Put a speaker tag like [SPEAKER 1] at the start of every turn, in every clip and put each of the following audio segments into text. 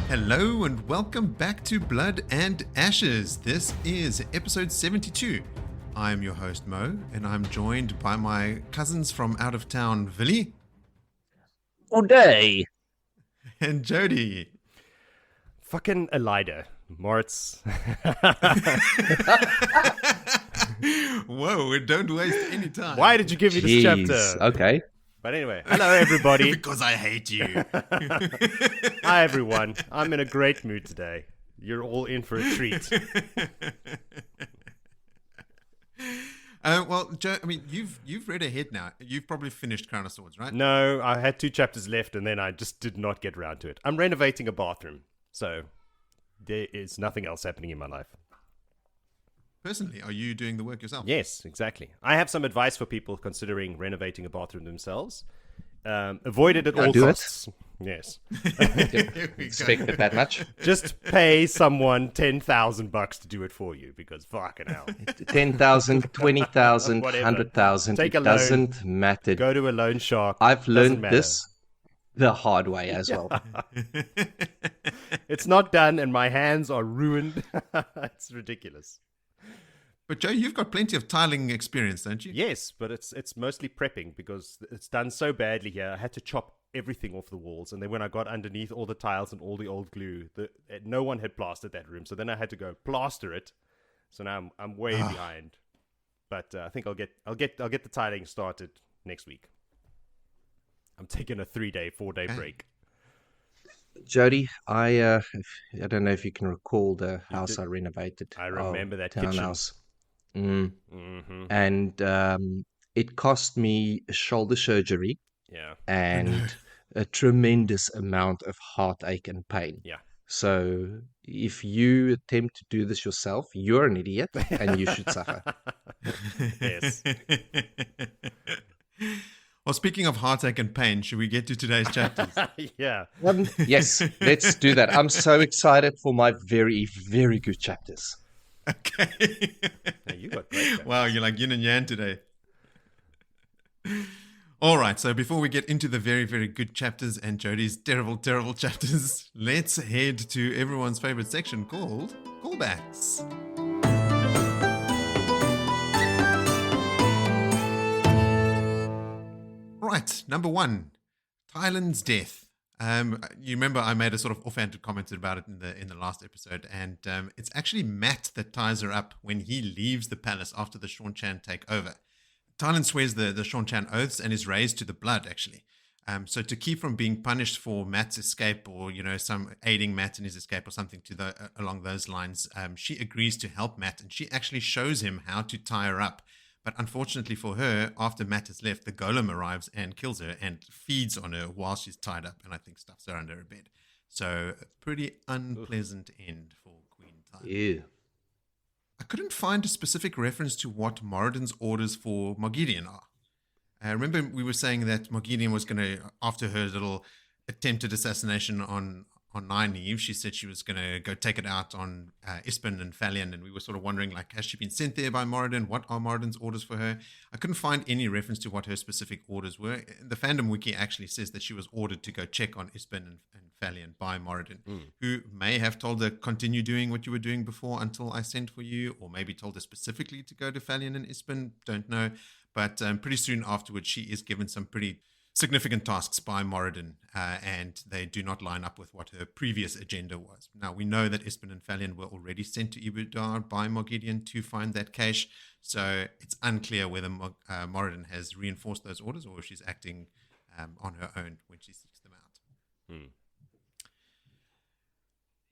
[SPEAKER 1] Hello and welcome back to Blood and Ashes. This is episode 72. I'm your host Mo, and I'm joined by my cousins from out of town, Willie.
[SPEAKER 2] All day.
[SPEAKER 1] And Jody.
[SPEAKER 3] Fucking Elida. Moritz.
[SPEAKER 1] Whoa, don't waste any time.
[SPEAKER 3] Why did you give me this chapter?
[SPEAKER 2] Okay.
[SPEAKER 3] But anyway, hello everybody.
[SPEAKER 1] Because I hate you.
[SPEAKER 3] Hi everyone. I'm in a great mood today. You're all in for a treat.
[SPEAKER 1] Well, Joe, I mean, you've read ahead now. You've probably finished Crown of Swords, right?
[SPEAKER 3] No, I had 2 chapters left and then I just did not get around to it. I'm renovating a bathroom, so there is nothing else happening in my life.
[SPEAKER 1] Personally, are you doing the work yourself?
[SPEAKER 3] Yes, exactly. I have some advice for people considering renovating a bathroom themselves. Avoid it at all costs. Yes.
[SPEAKER 2] Expect it that much.
[SPEAKER 3] Just pay someone $10,000 to do it for you, because fucking hell.
[SPEAKER 2] 10,000, 20,000,
[SPEAKER 3] Whatever.
[SPEAKER 2] 100,000.
[SPEAKER 3] Take
[SPEAKER 2] It
[SPEAKER 3] a loan.
[SPEAKER 2] doesn't matter.
[SPEAKER 3] Go to a loan shark.
[SPEAKER 2] I've
[SPEAKER 3] Doesn't
[SPEAKER 2] learned
[SPEAKER 3] matter.
[SPEAKER 2] this the hard way as well.
[SPEAKER 3] It's not done and my hands are ruined. It's ridiculous.
[SPEAKER 1] But Joe, you've got plenty of tiling experience, don't you?
[SPEAKER 3] Yes, but it's mostly prepping because it's done so badly here. I had to chop everything off the walls, and then when I got underneath all the tiles and all the old glue, no one had plastered that room. So then I had to go plaster it. So now I'm way behind. But I think I'll get the tiling started next week. I'm taking a 3-day, 4-day break.
[SPEAKER 2] Jody, I don't know if you can recall the house I renovated.
[SPEAKER 3] I remember that kitchen.
[SPEAKER 2] Townhouse. And it cost me shoulder surgery.
[SPEAKER 3] Yeah.
[SPEAKER 2] And a tremendous amount of heartache and pain.
[SPEAKER 3] Yeah.
[SPEAKER 2] So if you attempt to do this yourself, you're an idiot and you should suffer.
[SPEAKER 3] Yes.
[SPEAKER 1] Well, speaking of heartache and pain, should we get to today's chapters?
[SPEAKER 3] Yeah.
[SPEAKER 2] Yes, let's do that. I'm so excited for my very, very good chapters.
[SPEAKER 1] Okay.
[SPEAKER 3] Yeah, you got great chapters.
[SPEAKER 1] Wow, you're like yin and yang today. All right, so before we get into the very, very good chapters and Jody's terrible, terrible chapters, let's head to everyone's favorite section called Callbacks. Right, number 1, Tylan's death. You remember I made a sort of offhanded comment about it in the last episode, and it's actually Matt that ties her up when he leaves the palace after the Seanchan take over. Tylan swears the Seanchan oaths and is raised to the blood, actually. So to keep from being punished for Matt's escape, or some aiding Matt in his escape or something along those lines, she agrees to help Matt, and she actually shows him how to tie her up. But unfortunately for her, after Matt has left, the golem arrives and kills her and feeds on her while she's tied up, and I think stuffs her under her bed. So a pretty unpleasant end for Queen Tylan.
[SPEAKER 2] Ew.
[SPEAKER 1] I couldn't find a specific reference to what Moradin's orders for Moghedien are. Remember we were saying that Moghedien was going to, after her little attempted assassination on Nynaeve, she said she was going to go take it out on Ispen and Falion, and we were sort of wondering, like, has she been sent there by Moradin? What are Moradin's orders for her? I couldn't find any reference to what her specific orders were. The fandom wiki actually says that she was ordered to go check on Ispen and Falion by Moradin, who may have told her, continue doing what you were doing before until I sent for you, or maybe told her specifically to go to Falion and Ispen, don't know. But pretty soon afterwards, she is given some pretty significant tasks by Moradin, and they do not line up with what her previous agenda was. Now, we know that Ispen and Falion were already sent to Ibudar by Moghedien to find that cache, so it's unclear whether Moradin has reinforced those orders or if she's acting on her own when she seeks them out.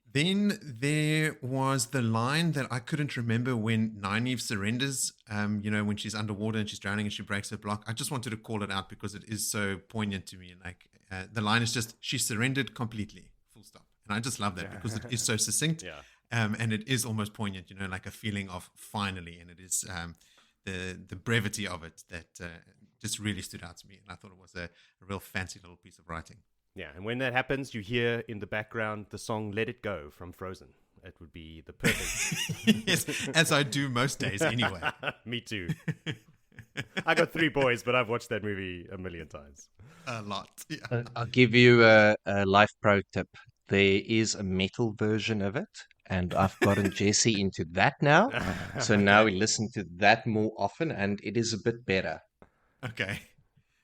[SPEAKER 1] Then there was the line that I couldn't remember when Nynaeve surrenders, when she's underwater and she's drowning and she breaks her block. I just wanted to call it out because it is so poignant to me. Like the line is just, she surrendered completely, full stop. And I just love that because it is so succinct.
[SPEAKER 3] Yeah.
[SPEAKER 1] And it is almost poignant, like a feeling of finally. And it is the brevity of it that just really stood out to me. And I thought it was a real fancy little piece of writing.
[SPEAKER 3] Yeah, and when that happens, you hear in the background the song Let It Go from Frozen. It would be the perfect...
[SPEAKER 1] Yes, as I do most days anyway.
[SPEAKER 3] Me too. I got 3 boys, but I've watched that movie a million times.
[SPEAKER 1] A lot, yeah.
[SPEAKER 2] I'll give you a life pro tip. there is a metal version of it, and I've gotten Jesse into that now. So now we listen to that more often, and it is a bit better.
[SPEAKER 1] Okay.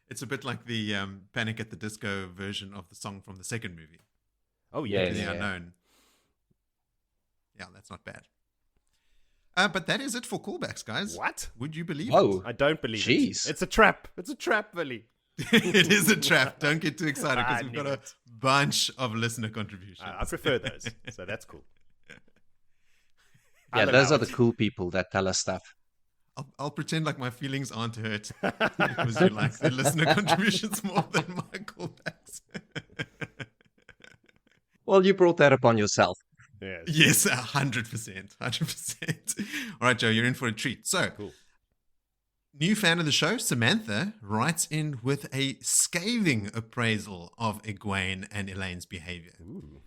[SPEAKER 1] It's a bit like the Panic at the Disco version of the song from the second movie.
[SPEAKER 3] Oh,
[SPEAKER 2] Yeah,
[SPEAKER 3] yes.
[SPEAKER 1] The Unknown. Yeah, that's not bad. But that is it for callbacks, guys.
[SPEAKER 3] What?
[SPEAKER 1] Would you believe
[SPEAKER 2] Oh,
[SPEAKER 3] I don't believe
[SPEAKER 2] Jeez.
[SPEAKER 3] it. It's a trap. It's a trap, Willie.
[SPEAKER 1] it? It is a trap. Don't get too excited
[SPEAKER 3] I
[SPEAKER 1] because we've
[SPEAKER 3] knew
[SPEAKER 1] got a
[SPEAKER 3] it.
[SPEAKER 1] bunch of listener contributions.
[SPEAKER 3] I prefer those, so that's cool.
[SPEAKER 2] Yeah,
[SPEAKER 3] I'll
[SPEAKER 2] those
[SPEAKER 3] allow
[SPEAKER 2] are the
[SPEAKER 3] it.
[SPEAKER 2] cool people that tell us stuff.
[SPEAKER 1] I'll pretend like my feelings aren't hurt because you like the listener contributions more than my callbacks.
[SPEAKER 2] Well, you brought that upon yourself.
[SPEAKER 3] Yes.
[SPEAKER 1] Yes, 100%. 100%. All right, Joe, you're in for a treat. So,
[SPEAKER 3] Cool.
[SPEAKER 1] new fan of the show, Samantha, writes in with a scathing appraisal of Egwene and Elaine's behavior.
[SPEAKER 3] Ooh.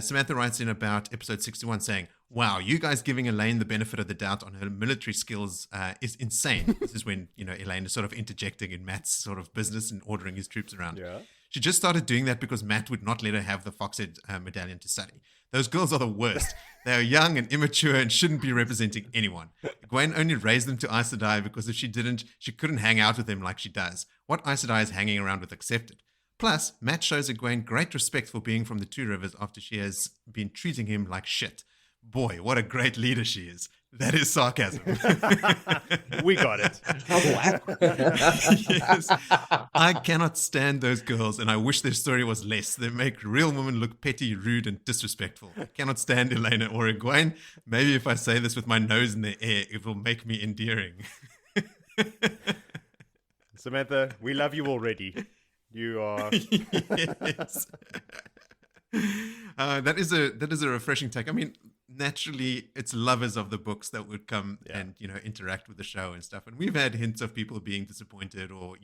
[SPEAKER 1] Samantha writes in about episode 61 saying, wow, you guys giving Elaine the benefit of the doubt on her military skills is insane. This is when, Elaine is sort of interjecting in Matt's sort of business and ordering his troops around.
[SPEAKER 3] Yeah.
[SPEAKER 1] She just started doing that because Matt would not let her have the Foxhead medallion to study. Those girls are the worst. They are young and immature and shouldn't be representing anyone. Egwene only raised them to Aes Sedai because if she didn't, she couldn't hang out with them like she does. What Aes Sedai is hanging around with accepted. Plus, Matt shows Egwene great respect for being from the Two Rivers after she has been treating him like shit. Boy, what a great leader she is. That is sarcasm.
[SPEAKER 3] We got it.
[SPEAKER 1] Yes. I cannot stand those girls, and I wish their story was less. They make real women look petty, rude, and disrespectful. I cannot stand Elena or Egwene. Maybe if I say this with my nose in the air, it will make me endearing.
[SPEAKER 3] Samantha, we love you already. You are.
[SPEAKER 1] Yes. That is a refreshing take. I mean, naturally, it's lovers of the books that would come and interact with the show and stuff. And we've had hints of people being disappointed or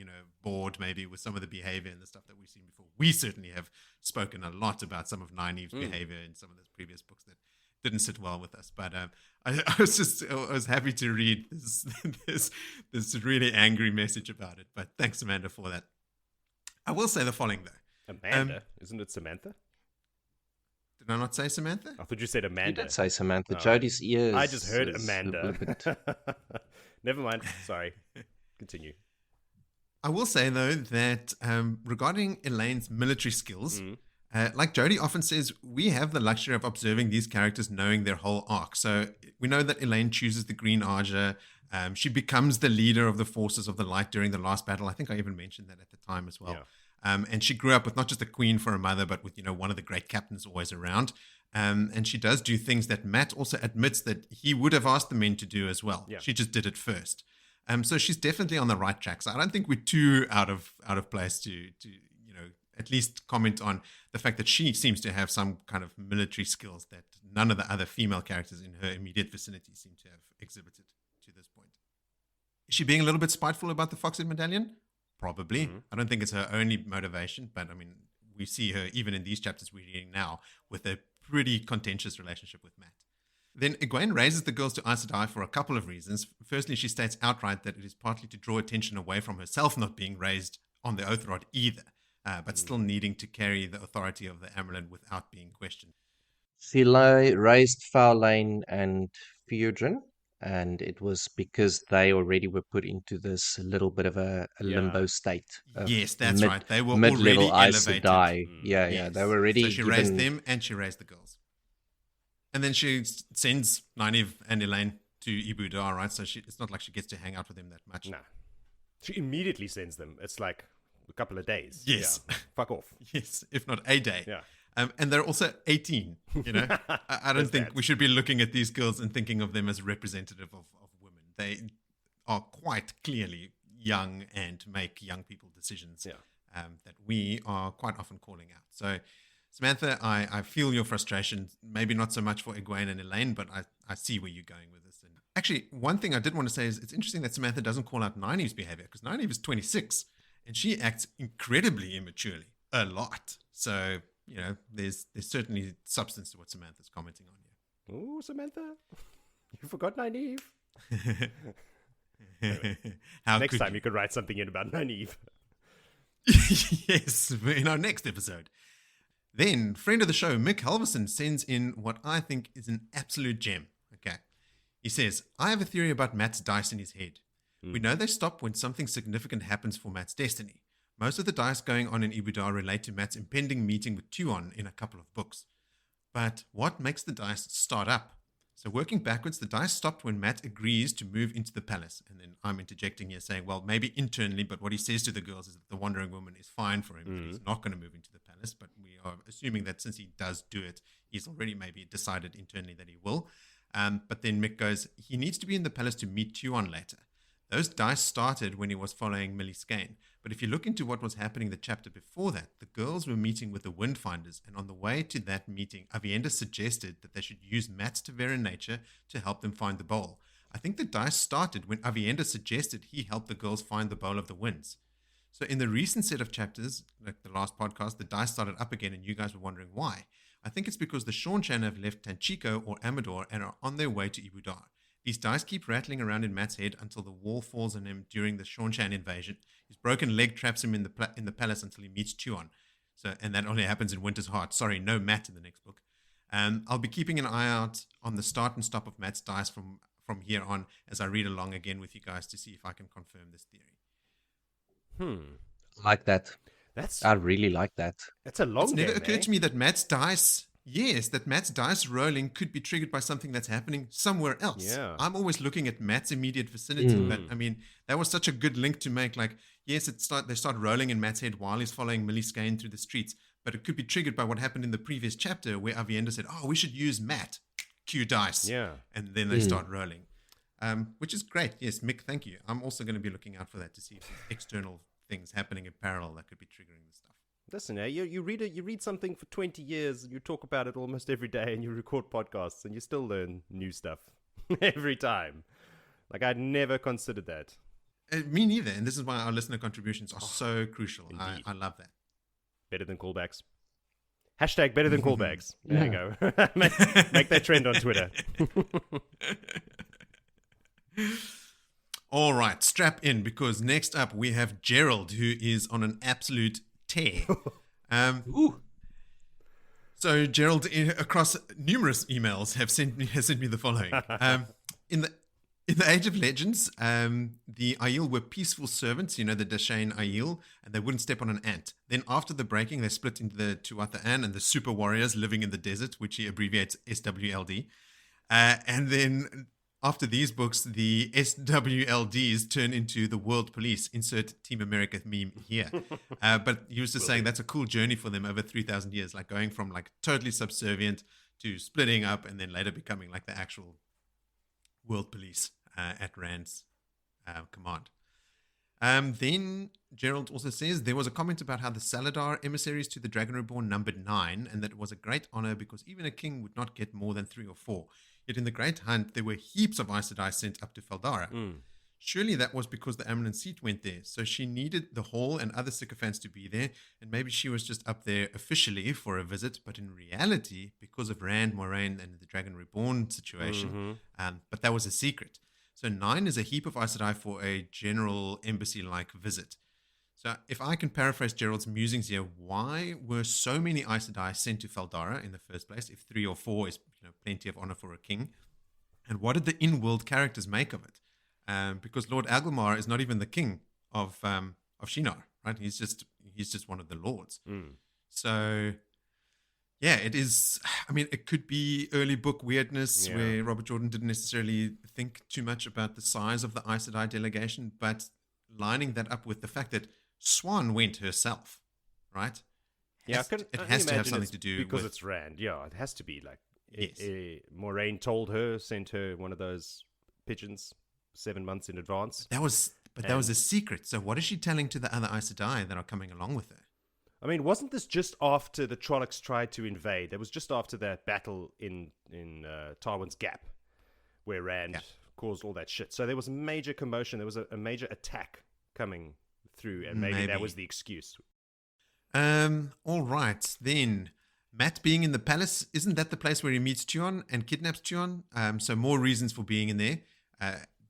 [SPEAKER 1] bored maybe with some of the behavior and the stuff that we've seen before. We certainly have spoken a lot about some of Nynaeve's behavior in some of those previous books that didn't sit well with us. But I was happy to read this really angry message about it. But thanks, Amanda, for that. I will say the following though.
[SPEAKER 3] Amanda, isn't it Samantha?
[SPEAKER 1] Did I not say Samantha?
[SPEAKER 3] I thought you said
[SPEAKER 2] You
[SPEAKER 3] Amanda.
[SPEAKER 2] did say Samantha.
[SPEAKER 3] Oh.
[SPEAKER 2] Jody's ears.
[SPEAKER 3] I just heard
[SPEAKER 2] is
[SPEAKER 3] Amanda.
[SPEAKER 2] a bit-
[SPEAKER 3] Never mind. Sorry. Continue.
[SPEAKER 1] I will say though that regarding Elaine's military skills, like Jody often says, we have the luxury of observing these characters knowing their whole arc. So we know that Elaine chooses the green ajah. She becomes the leader of the forces of the light during the last battle. I think I even mentioned that at the time as well.
[SPEAKER 3] Yeah.
[SPEAKER 1] And she grew up with not just a queen for a mother, but with, one of the great captains always around. And she does do things that Matt also admits that he would have asked the men to do as well.
[SPEAKER 3] Yeah.
[SPEAKER 1] She just did it first. So she's definitely on the right track. So I don't think we're too out of place to at least comment on the fact that she seems to have some kind of military skills that none of the other female characters in her immediate vicinity seem to have exhibited to this point. Is she being a little bit spiteful about the Foxhead medallion? Probably. I don't think it's her only motivation, but I mean, we see her even in these chapters we're reading now with a pretty contentious relationship with Matt. Then Egwene raises the girls to Aes Sedai for a couple of reasons. Firstly, she states outright that it is partly to draw attention away from herself not being raised on the oath rod either, but still needing to carry the authority of the Amyrlin without being questioned.
[SPEAKER 2] She raised Faolain and Theodrin, and it was because they already were put into this little bit of a limbo state. Of
[SPEAKER 1] Yes, that's right. They were
[SPEAKER 2] mid-level
[SPEAKER 1] already
[SPEAKER 2] Aes
[SPEAKER 1] elevated.
[SPEAKER 2] Sedai. Yeah,
[SPEAKER 1] Yes.
[SPEAKER 2] they were already
[SPEAKER 1] So she raised them and she raised the girls. And then she sends Nynaeve and Elaine to Ibu Dar, right? So it's not like she gets to hang out with them that much.
[SPEAKER 3] Nah. She immediately sends them. It's like a couple of days.
[SPEAKER 1] Yes.
[SPEAKER 3] Yeah. Fuck off.
[SPEAKER 1] Yes, if not a day.
[SPEAKER 3] Yeah.
[SPEAKER 1] And they're also 18, I don't
[SPEAKER 3] There's
[SPEAKER 1] think
[SPEAKER 3] that.
[SPEAKER 1] we should be looking at these girls and thinking of them as representative of women. They are quite clearly young and make young people decisions that we are quite often calling out. So, Samantha, I feel your frustration, maybe not so much for Egwene and Elaine, but I see where you're going with this. And actually, one thing I did want to say is it's interesting that Samantha doesn't call out Nynaeve's behavior, because Nynaeve is 26 and she acts incredibly immaturely, a lot. So, there's certainly substance to what Samantha's commenting on here.
[SPEAKER 3] Ooh, Samantha. You forgot Nynaeve.
[SPEAKER 1] How
[SPEAKER 3] Next
[SPEAKER 1] could
[SPEAKER 3] time you could write something in about Nynaeve.
[SPEAKER 1] Yes, in our next episode. Then, friend of the show, Mick Halverson, sends in what I think is an absolute gem. Okay. He says, I have a theory about Matt's dice in his head. We know they stop when something significant happens for Matt's destiny. Most of the dice going on in Ibudar relate to Matt's impending meeting with Tuon in a couple of books. But what makes the dice start up? So working backwards, the dice stopped when Matt agrees to move into the palace. And then I'm interjecting here saying, well, maybe internally, but what he says to the girls is that the Wandering Woman is fine for him, that he's not going to move into the palace. But we are assuming that since he does do it, he's already maybe decided internally that he will. But then Mick goes, he needs to be in the palace to meet Tuon later. Those dice started when he was following Millie Skane. But if you look into what was happening the chapter before that, the girls were meeting with the Windfinders, and on the way to that meeting, Aviendha suggested that they should use Matt's Taveran nature to help them find the bowl. I think the dice started when Aviendha suggested he help the girls find the Bowl of the Winds. So in the recent set of chapters, like the last podcast, the dice started up again, and you guys were wondering why. I think it's because the Seanchan have left Tanchico or Amador and are on their way to Ibudar. These dice keep rattling around in Matt's head until the wall falls on him during the Seanchan invasion. His broken leg traps him in the palace until he meets Tuon. And that only happens in Winter's Heart. Sorry, no Matt in the next book. I'll be keeping an eye out on the start and stop of Matt's dice from here on as I read along again with you guys to see if I can confirm this theory.
[SPEAKER 2] Like that. I really like that.
[SPEAKER 3] That's a long
[SPEAKER 1] It's never
[SPEAKER 3] game,
[SPEAKER 1] occurred to me that Matt's dice rolling could be triggered by something that's happening somewhere else.
[SPEAKER 3] Yeah.
[SPEAKER 1] I'm always looking at Matt's immediate vicinity, but I mean, that was such a good link to make. Like, yes, they start rolling in Matt's head while he's following Millie Skane through the streets, but it could be triggered by what happened in the previous chapter where Aviendha said, oh, we should use Matt. Cue dice.
[SPEAKER 3] Yeah.
[SPEAKER 1] And then they start rolling, which is great. Yes, Mick, thank you. I'm also going to be looking out for that to see if there's external things happening in parallel that could be triggering the stuff.
[SPEAKER 3] Listen, you read something for 20 years, and you talk about it almost every day, and you record podcasts, and you still learn new stuff every time. Like, I'd never considered that.
[SPEAKER 1] Me neither, and this is why our listener contributions are so crucial. I love that.
[SPEAKER 3] Better than callbacks. Hashtag better than callbacks. There you go. make that trend on Twitter.
[SPEAKER 1] All right, strap in, because next up we have Gerald, who is on an absolute tear. So Gerald, across numerous emails, has sent me the following. In the Age of Legends, the Aiel were peaceful servants, the Dashane Aiel, and they wouldn't step on an ant. Then after the breaking, they split into the Tuatha-An and the super warriors living in the desert, which he abbreviates SWLD. And then after these books, the SWLDs turn into the world police. Insert Team America meme here. But he was just saying that's a cool journey for them over 3,000 years, like going from like totally subservient to splitting up and then later becoming like the actual world police at Rand's command. Then Gerald also says there was a comment about how the Saladar emissaries to the Dragon Reborn numbered 9 and that it was a great honor because even a king would not get more than 3 or 4. Yet in the Great Hunt, there were heaps of Aes Sedai sent up to Feldara. Surely that was because the Amyrlin seat went there, so she needed the Hall and other sycophants to be there, and maybe she was just up there officially for a visit, but in reality, because of Rand, Moraine, and the Dragon Reborn situation, but that was a secret. So 9 is a heap of Aes Sedai for a general embassy-like visit. So if I can paraphrase Gerald's musings here, why were so many Aes Sedai sent to Feldara in the first place, if 3 or 4 is plenty of honor for a king? And what did the in-world characters make of it? Because Lord Agelmar is not even the king of Shinar, right? He's just one of the lords. So yeah, it is. I mean, it could be early book weirdness where Robert Jordan didn't necessarily think too much about the size of the Aes Sedai delegation, but lining that up with the fact that Swan went herself, right?
[SPEAKER 3] Yeah,
[SPEAKER 1] it has to have something to do
[SPEAKER 3] because
[SPEAKER 1] with
[SPEAKER 3] it's Rand. Yeah, it has to be like
[SPEAKER 1] Yes.
[SPEAKER 3] Moraine sent her one of those pigeons 7 months in advance.
[SPEAKER 1] That was a secret. So what is she telling to the other Aes Sedai that are coming along with her?
[SPEAKER 3] I mean, wasn't this just after the Trollocs tried to invade? That was just after that battle in Tarwin's Gap, where Rand caused all that shit. So there was a major commotion. There was a major attack coming through, and maybe that was the excuse.
[SPEAKER 1] All right, then. Matt being in the palace, isn't that the place where he meets Tuon and kidnaps Tuon? So more reasons for being in there.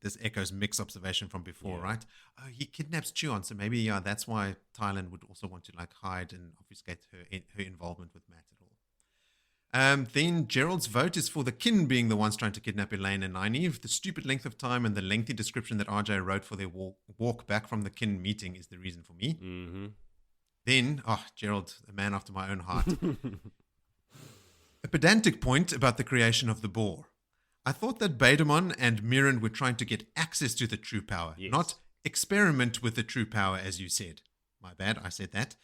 [SPEAKER 1] this echoes Mick's observation from before,
[SPEAKER 3] Yeah.
[SPEAKER 1] right? Oh, he kidnaps Chuan, so maybe that's why Thailand would also want to like hide and obfuscate her involvement with Matt at all. Then Gerald's vote is for the kin being the ones trying to kidnap Elaine and Nynaeve. The stupid length of time and the lengthy description that RJ wrote for their walk back from the kin meeting is the reason for me.
[SPEAKER 3] Mm-hmm.
[SPEAKER 1] Then, Gerald, a man after my own heart. A pedantic point about the creation of the boar. I thought that Baedemon and Mirren were trying to get access to the true power,
[SPEAKER 3] Yes.
[SPEAKER 1] not experiment with the true power, as you said. My bad, I said that.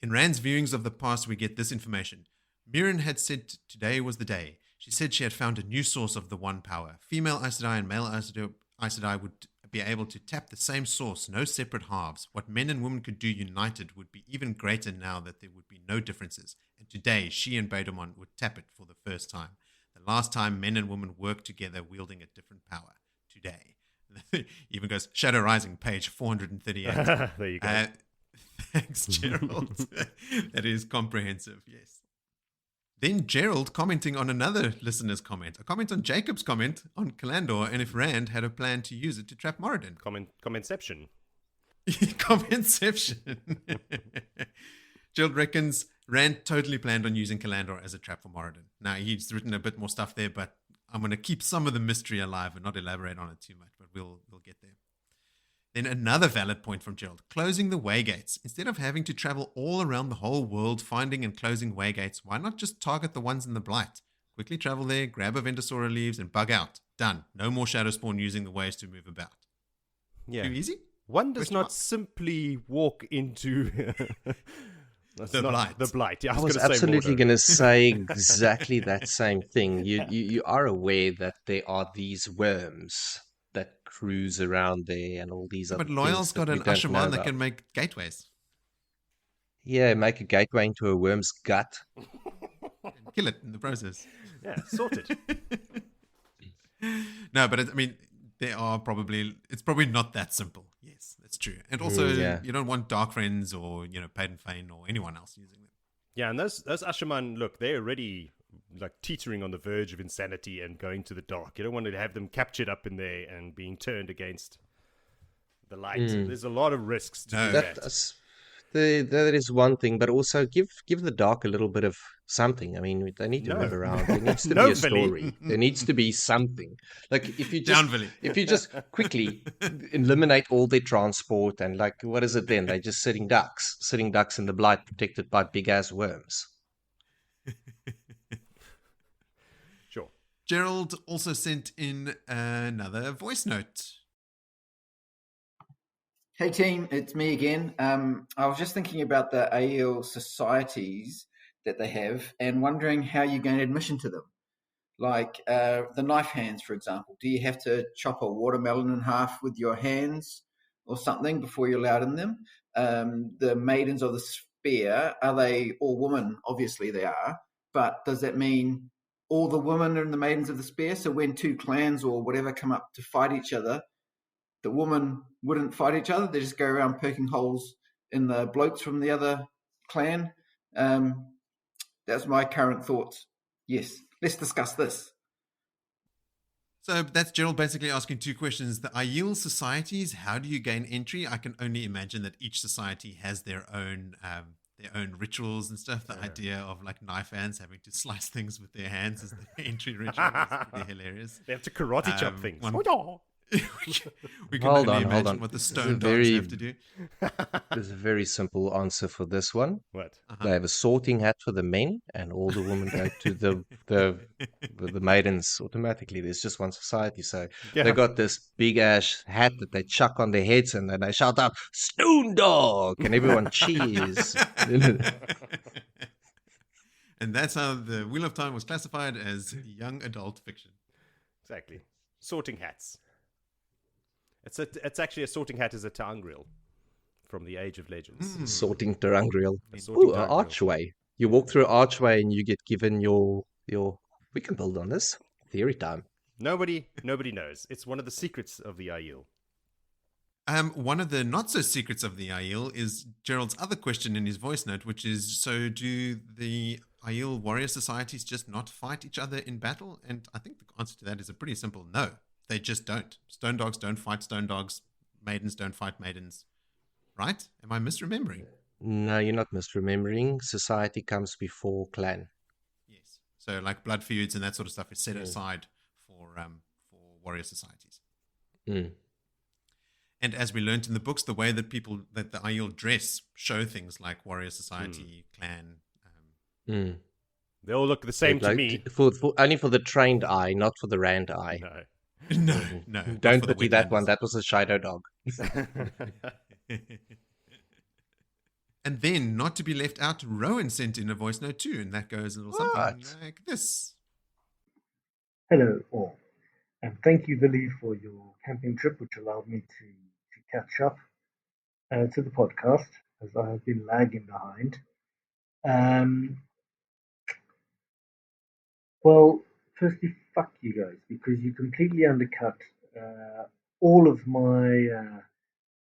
[SPEAKER 1] In Rand's viewings of the past, we get this information. Mirren had said today was the day. She said she had found a new source of the one power. Female Aes Sedai and male Aes Sedai would be able to tap the same source, no separate halves. What men and women could do united would be even greater now that there would be no differences. And today, she and Baedemon would tap it for the first time. The last time men and women worked together wielding a different power. Today. Even goes, Shadow Rising, page 438.
[SPEAKER 3] There you go.
[SPEAKER 1] Thanks, Gerald. That is comprehensive, yes. Then Gerald commenting on another listener's comment, a comment on Jacob's comment on Kalandor, and if Rand had a plan to use it to trap Moradin.
[SPEAKER 3] Commentception.
[SPEAKER 1] Commentception. Gerald reckons Rand totally planned on using Kalandor as a trap for Moradin. Now, he's written a bit more stuff there, but I'm going to keep some of the mystery alive and not elaborate on it too much, but we'll get there. Then another valid point from Gerald, closing the waygates. Instead of having to travel all around the whole world finding and closing waygates, why not just target the ones in the Blight? Quickly travel there, grab a Vendosora leaves, and bug out. Done. No more Shadow Spawn using the ways to move about.
[SPEAKER 3] Yeah.
[SPEAKER 1] Too easy?
[SPEAKER 3] One does
[SPEAKER 1] Question
[SPEAKER 3] not
[SPEAKER 1] mark.
[SPEAKER 3] simply walk into
[SPEAKER 1] The Blight.
[SPEAKER 3] The Blight. Yeah,
[SPEAKER 2] I was
[SPEAKER 3] gonna say
[SPEAKER 2] absolutely
[SPEAKER 3] Mordor.
[SPEAKER 2] going to say exactly that same thing. You are aware that there are these worms that cruise around there and all these other
[SPEAKER 1] But Loyal's
[SPEAKER 2] things
[SPEAKER 1] got
[SPEAKER 2] that we
[SPEAKER 1] an
[SPEAKER 2] don't know
[SPEAKER 1] Ashaman that
[SPEAKER 2] about.
[SPEAKER 1] can make gateways.
[SPEAKER 2] Yeah, make a gateway into a worm's gut.
[SPEAKER 1] And kill it in the process.
[SPEAKER 3] Yeah, sorted.
[SPEAKER 1] No, but it's probably not that simple. Yes, that's true. And also,
[SPEAKER 2] yeah.
[SPEAKER 1] you don't want Dark Friends or, Padan Fain or anyone else using them.
[SPEAKER 3] Yeah, and those Ashaman, look, they're already like teetering on the verge of insanity and going to the dark. You don't want to have them captured up in there and being turned against the light. There's a lot of risks to do that.
[SPEAKER 2] That is one thing, but also give the dark a little bit of something. I mean, they need to
[SPEAKER 3] No.
[SPEAKER 2] move around. There needs to
[SPEAKER 3] No,
[SPEAKER 2] be a
[SPEAKER 3] Billy.
[SPEAKER 2] story. There needs to be something. Like if you
[SPEAKER 1] Down,
[SPEAKER 2] just
[SPEAKER 1] Billy.
[SPEAKER 2] if you just quickly eliminate all their transport and like what is it then? They're just sitting ducks in the Blight, protected by big ass worms.
[SPEAKER 3] Sure.
[SPEAKER 1] Gerald also sent in another voice note.
[SPEAKER 4] Hey team, it's me again. I was just thinking about the AEL societies that they have and wondering how you gain admission to them. Like the knife hands, for example. Do you have to chop a watermelon in half with your hands or something before you're allowed in them? The Maidens of the Spear, are they all women? Obviously they are. But does that mean all the women are in the Maidens of the Spear? So when two clans or whatever come up to fight each other, the women wouldn't fight each other. They just go around poking holes in the blokes from the other clan. That's my current thoughts. Yes, let's discuss this.
[SPEAKER 1] So that's Gerald basically asking two questions. The Aiel societies, how do you gain entry? I can only imagine that each society has their own rituals and stuff. The idea of like knife hands having to slice things with their hands as the entry ritual is pretty hilarious.
[SPEAKER 3] They have to karate chop things.
[SPEAKER 1] We can
[SPEAKER 2] Hold
[SPEAKER 1] only
[SPEAKER 2] on.
[SPEAKER 1] imagine what the
[SPEAKER 2] This is
[SPEAKER 1] stone
[SPEAKER 2] a
[SPEAKER 1] dogs
[SPEAKER 2] very-
[SPEAKER 1] have to do.
[SPEAKER 2] There's a very simple answer for this one.
[SPEAKER 3] What?
[SPEAKER 2] They have a sorting hat for the men, and all the women go to the maidens automatically. There's just one society, so
[SPEAKER 3] Yeah.
[SPEAKER 2] they got this big ass hat that they chuck on their heads, and then they shout out "Stone Dog," and everyone cheers.
[SPEAKER 1] And that's how the Wheel of Time was classified as young adult fiction.
[SPEAKER 3] Exactly. Sorting hats. It's actually a sorting hat is a Tangriel from the Age of Legends.
[SPEAKER 2] Sorting Terangriel.
[SPEAKER 3] A sorting
[SPEAKER 2] Ooh, an
[SPEAKER 3] Tangriel.
[SPEAKER 2] archway. You walk through an archway, and you get given your. We can build on this. Theory time.
[SPEAKER 3] Nobody knows. It's one of the secrets of the Aiel.
[SPEAKER 1] One of the not so secrets of the Aiel is Gerald's other question in his voice note, which is, so do the Aiel warrior societies just not fight each other in battle? And I think the answer to that is a pretty simple no. they just don't. Stone dogs don't fight stone dogs. Maidens don't fight maidens. Right? Am I misremembering?
[SPEAKER 2] No, you're not misremembering. Society comes before clan.
[SPEAKER 1] Yes. So like blood feuds and that sort of stuff is set aside for warrior societies.
[SPEAKER 2] Mm.
[SPEAKER 1] And as we learned in the books, the way that the Aiel dress show things like warrior society, clan.
[SPEAKER 3] They all look the same to me.
[SPEAKER 2] Only for the trained eye, not for the rand eye.
[SPEAKER 3] No.
[SPEAKER 1] No.
[SPEAKER 2] Don't pity that one. That was a shadow dog.
[SPEAKER 1] And then, not to be left out, Rowan sent in a voice note too, and that goes a little something like this.
[SPEAKER 5] Hello all, and thank you, Willie, for your camping trip, which allowed me to catch up to the podcast, as I have been lagging behind. Well, firstly, fuck you guys, because you completely undercut all of my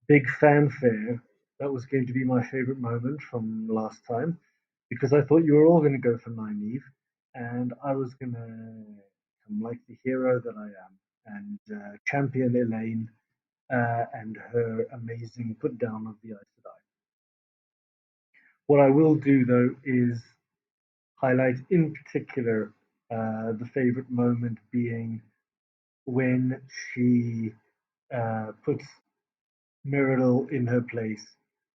[SPEAKER 5] big fanfare. That was going to be my favorite moment from last time, because I thought you were all going to go for Nynaeve, and I was going to come like the hero that I am and champion Elaine and her amazing put down of the Aes Sedai. What I will do, though, is highlight in particular the favorite moment being when she puts Myrtle in her place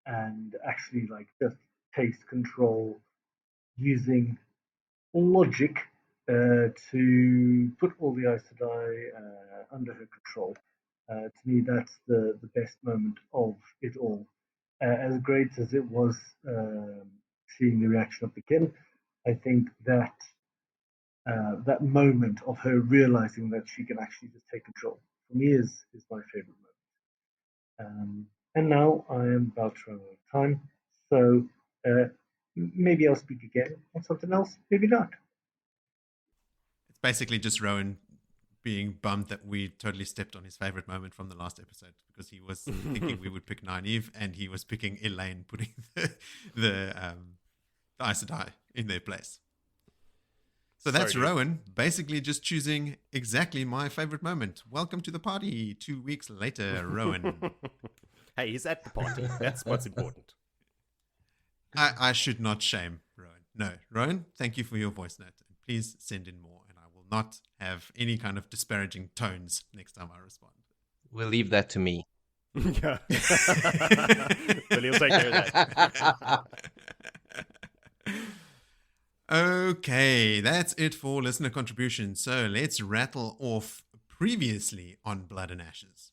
[SPEAKER 5] and actually like just takes control using logic to put all the Aes Sedai under her control. To me, that's the best moment of it all. As great as it was seeing the reaction of the kin, I think that that moment of her realizing that she can actually just take control, for me, is my favorite moment. And now I am about to run out of time, so maybe I'll speak again on something else, maybe not.
[SPEAKER 1] It's basically just Rowan being bummed that we totally stepped on his favorite moment from the last episode, because he was thinking we would pick Nynaeve and he was picking Elaine, putting the Aes Sedai in their place. So that's Rowan basically just choosing exactly my favorite moment. Welcome to the party 2 weeks later, Rowan.
[SPEAKER 3] Hey, he's at the party. That's what's important.
[SPEAKER 1] I should not shame Rowan. No, Rowan, thank you for your voice note. Please send in more, and I will not have any kind of disparaging tones next time I respond.
[SPEAKER 2] We'll leave that to me.
[SPEAKER 3] Yeah. But he'll take care of that.
[SPEAKER 1] Okay, that's it for listener contributions. So let's rattle off previously on Blood and Ashes.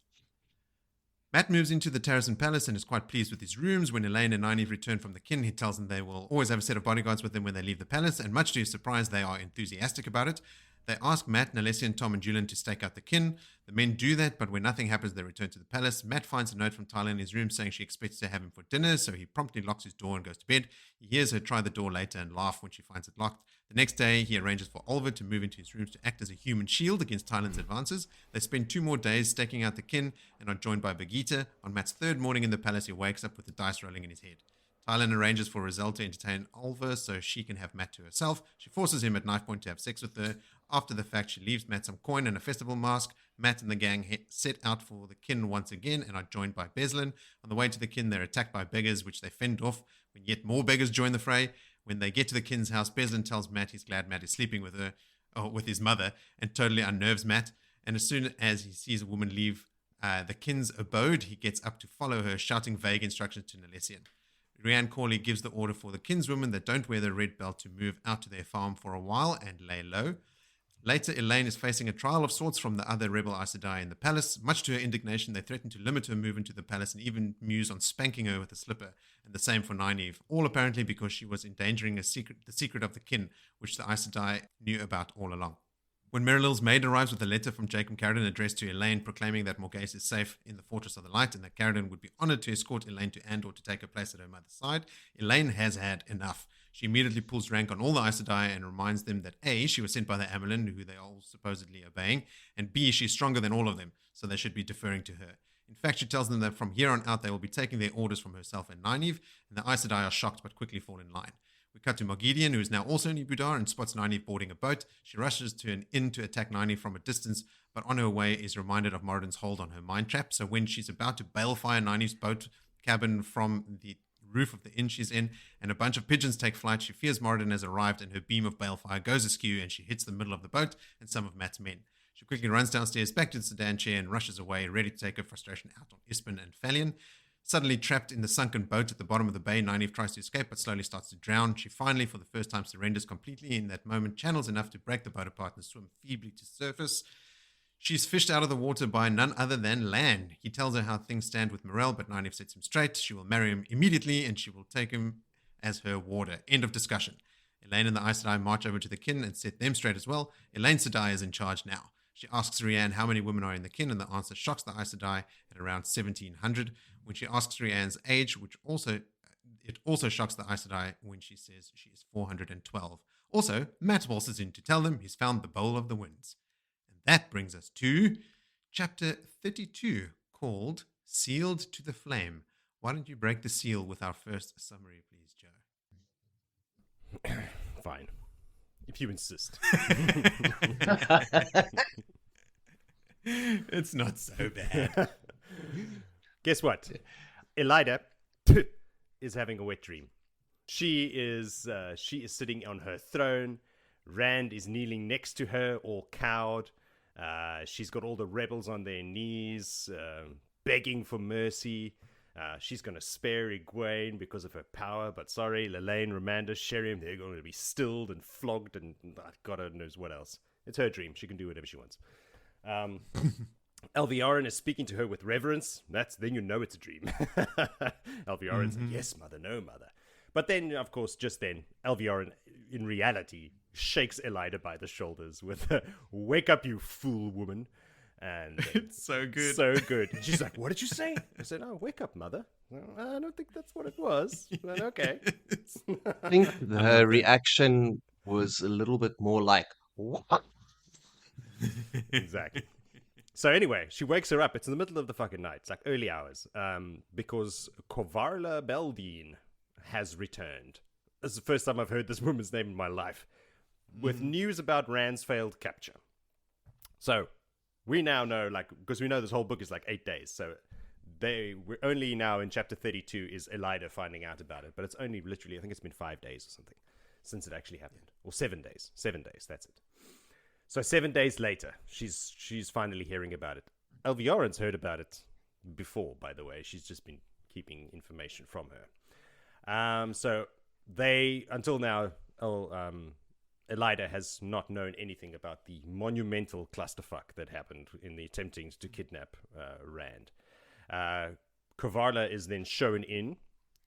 [SPEAKER 1] Matt moves into the Terracin Palace and is quite pleased with his rooms. When Elaine and Nynaeve return from the kin, he tells them they will always have a set of bodyguards with them when they leave the palace, and much to his surprise, they are enthusiastic about it. They ask Matt, Nalessian, Tom, and Julian to stake out the kin. The men do that, but when nothing happens, they return to the palace. Matt finds a note from Tyler in his room saying she expects to have him for dinner, so he promptly locks his door and goes to bed. He hears her try the door later and laugh when she finds it locked. The next day, he arranges for Oliver to move into his rooms to act as a human shield against Tylen's advances. They spend 2 more days staking out the kin and are joined by Birgitte. On Matt's 3rd morning in the palace, he wakes up with the dice rolling in his head. Tylen arranges for Rizal to entertain Oliver so she can have Matt to herself. She forces him at knife point to have sex with her. After the fact, she leaves Matt some coin and a festival mask. Matt and the gang set out for the kin once again and are joined by Beslin. On the way to the kin, they're attacked by beggars, which they fend off when yet more beggars join the fray. When they get to the kin's house, Beslin tells Matt he's glad Matt is sleeping with her, or with his mother, and totally unnerves Matt. And as soon as he sees a woman leave the kin's abode, he gets up to follow her, shouting vague instructions to Nalessian. Rhiann Corley gives the order for the kinswomen that don't wear the red belt to move out to their farm for a while and lay low. Later, Elaine is facing a trial of sorts from the other rebel Aes Sedai in the palace. Much to her indignation, they threaten to limit her movement to the palace and even muse on spanking her with a slipper, and the same for Nynaeve, all apparently because she was endangering the secret of the kin, which the Aes Sedai knew about all along. When Merilil's maid arrives with a letter from Jacob Carradine addressed to Elaine proclaiming that Morghese is safe in the Fortress of the Light and that Carradine would be honored to escort Elaine to Andor to take her place at her mother's side, Elaine has had enough. She immediately pulls rank on all the Aes Sedai and reminds them that A, she was sent by the Amyrlin, who they are all supposedly obeying, and B, she's stronger than all of them, so they should be deferring to her. In fact, she tells them that from here on out they will be taking their orders from herself and Nynaeve, and the Aes Sedai are shocked but quickly fall in line. We cut to Margidian, who is now also in Ibudar and spots Nynaeve boarding a boat. She rushes to an inn to attack Nynaeve from a distance, but on her way is reminded of Moradin's hold on her mine trap. So when she's about to balefire Nynaeve's boat cabin from the roof of the inn she's in, and a bunch of pigeons take flight, she fears Moradin has arrived, and her beam of balefire goes askew, and she hits the middle of the boat and some of Matt's men. She quickly runs downstairs back to the sedan chair and rushes away, ready to take her frustration out on Ispin and Falion. Suddenly trapped in the sunken boat at the bottom of the bay, Nynaeve tries to escape but slowly starts to drown. She finally, for the first time, surrenders completely. In that moment, channels enough to break the boat apart and swim feebly to surface. She's fished out of the water by none other than Lan. He tells her how things stand with Morel, but Nynaeve sets him straight. She will marry him immediately, and she will take him as her warder. End of discussion. Elaine and the Aes Sedai march over to the kin and set them straight as well. Elaine Sedai is in charge now. She asks Rianne how many women are in the kin, and the answer shocks the Aes Sedai at around 1,700. When she asks Rianne's age, it also shocks the Aes Sedai when she says she is 412. Also, Matt waltzes in to tell them he's found the Bowl of the Winds. And that brings us to chapter 32, called Sealed to the Flame. Why don't you break the seal with our first summary, please, Joe?
[SPEAKER 3] Fine. If you insist.
[SPEAKER 1] It's not so bad.
[SPEAKER 3] Guess what? Elida is having a wet dream. She is sitting on her throne. Rand is kneeling next to her, all cowed. She's got all the rebels on their knees, begging for mercy. She's going to spare Egwene because of her power, but sorry, Lelaine, Ramanda, Sheriam, they're going to be stilled and flogged and God knows what else. It's her dream. She can do whatever she wants. Alviarin is speaking to her with reverence. Then you know it's a dream. Alviarin's like, yes, mother, no, mother. But then, of course, just then, Alviarin, in reality, shakes Elida by the shoulders with a, wake up, you fool woman. And
[SPEAKER 1] it's so good.
[SPEAKER 3] So good. And she's like, what did you say? I said, oh, wake up, mother. I don't think that's what it was. But okay.
[SPEAKER 2] I think her reaction was a little bit more like, what?
[SPEAKER 3] Exactly. So anyway, she wakes her up. It's in the middle of the fucking night. It's like early hours. Because Kovarla Beldine has returned. This is the first time I've heard this woman's name in my life. With news about Rand's failed capture. So we now know, because we know this whole book is 8 days. So we're only now in chapter 32 is Elida finding out about it. But it's only literally, I think it's been 5 days or something since it actually happened. Or 7 days. 7 days, that's it. So 7 days later, she's finally hearing about it. Alviarin's heard about it before, by the way. She's just been keeping information from her. So they, until now, Elida has not known anything about the monumental clusterfuck that happened in the attempting to kidnap Rand. Kovarla is then shown in,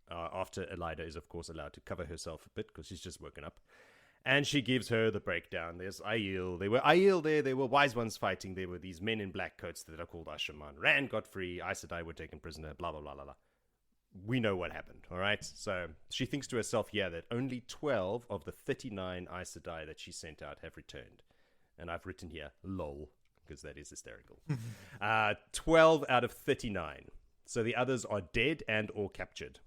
[SPEAKER 3] after Elida is, of course, allowed to cover herself a bit, because she's just woken up. And she gives her the breakdown. There's Aiel. There were Aiel there. There were wise ones fighting. There were these men in black coats that are called Ashaman. Rand got free. Aes Sedai were taken prisoner. Blah, blah, blah, blah, blah. We know what happened, all right? So she thinks to herself, that only 12 of the 39 Aes Sedai that she sent out have returned. And I've written here, lol, because that is hysterical. 12 out of 39. So the others are dead and or captured.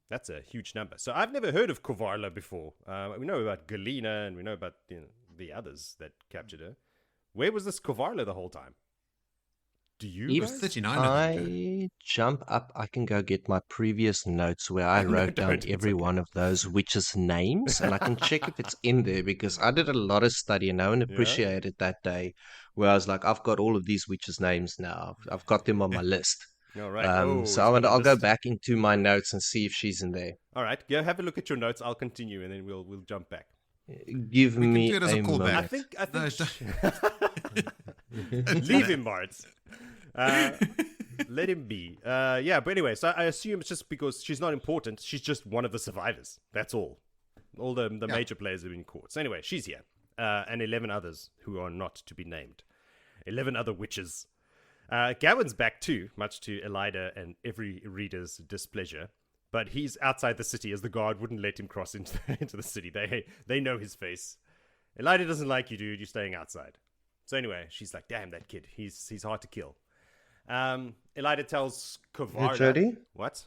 [SPEAKER 3] That's a huge number. So I've never heard of Kovarla before. We know about Galena, and we know about the others that captured her. Where was this Kovarla the whole time? Do you?
[SPEAKER 2] If
[SPEAKER 3] guys?
[SPEAKER 1] 39.
[SPEAKER 2] I jump up, I can go get my previous notes where I wrote down every one of those witches' names, and I can check if it's in there, because I did a lot of study and no one appreciated that day where I was like, I've got all of these witches' names now. I've got them on my list.
[SPEAKER 3] All right.
[SPEAKER 2] So I'll go back into my notes and see if she's in there.
[SPEAKER 3] All right. Go have a look at your notes. I'll continue, and then we'll jump back.
[SPEAKER 2] Give me
[SPEAKER 1] do it as a callback.
[SPEAKER 2] moment.
[SPEAKER 3] I think leave him, Bart. Let him be. But anyway, so I assume it's just because she's not important. She's just one of the survivors. That's all. All the major players have been caught. So anyway, she's here. And 11 others who are not to be named. 11 other witches. Gawain's back too, much to Elida and every reader's displeasure. But he's outside the city as the guard wouldn't let him cross into the city. They know his face. Elida doesn't like you, dude. You're staying outside. So anyway, she's like, damn, that kid. He's hard to kill. Elida tells Kovarla...
[SPEAKER 2] Jody?
[SPEAKER 3] What?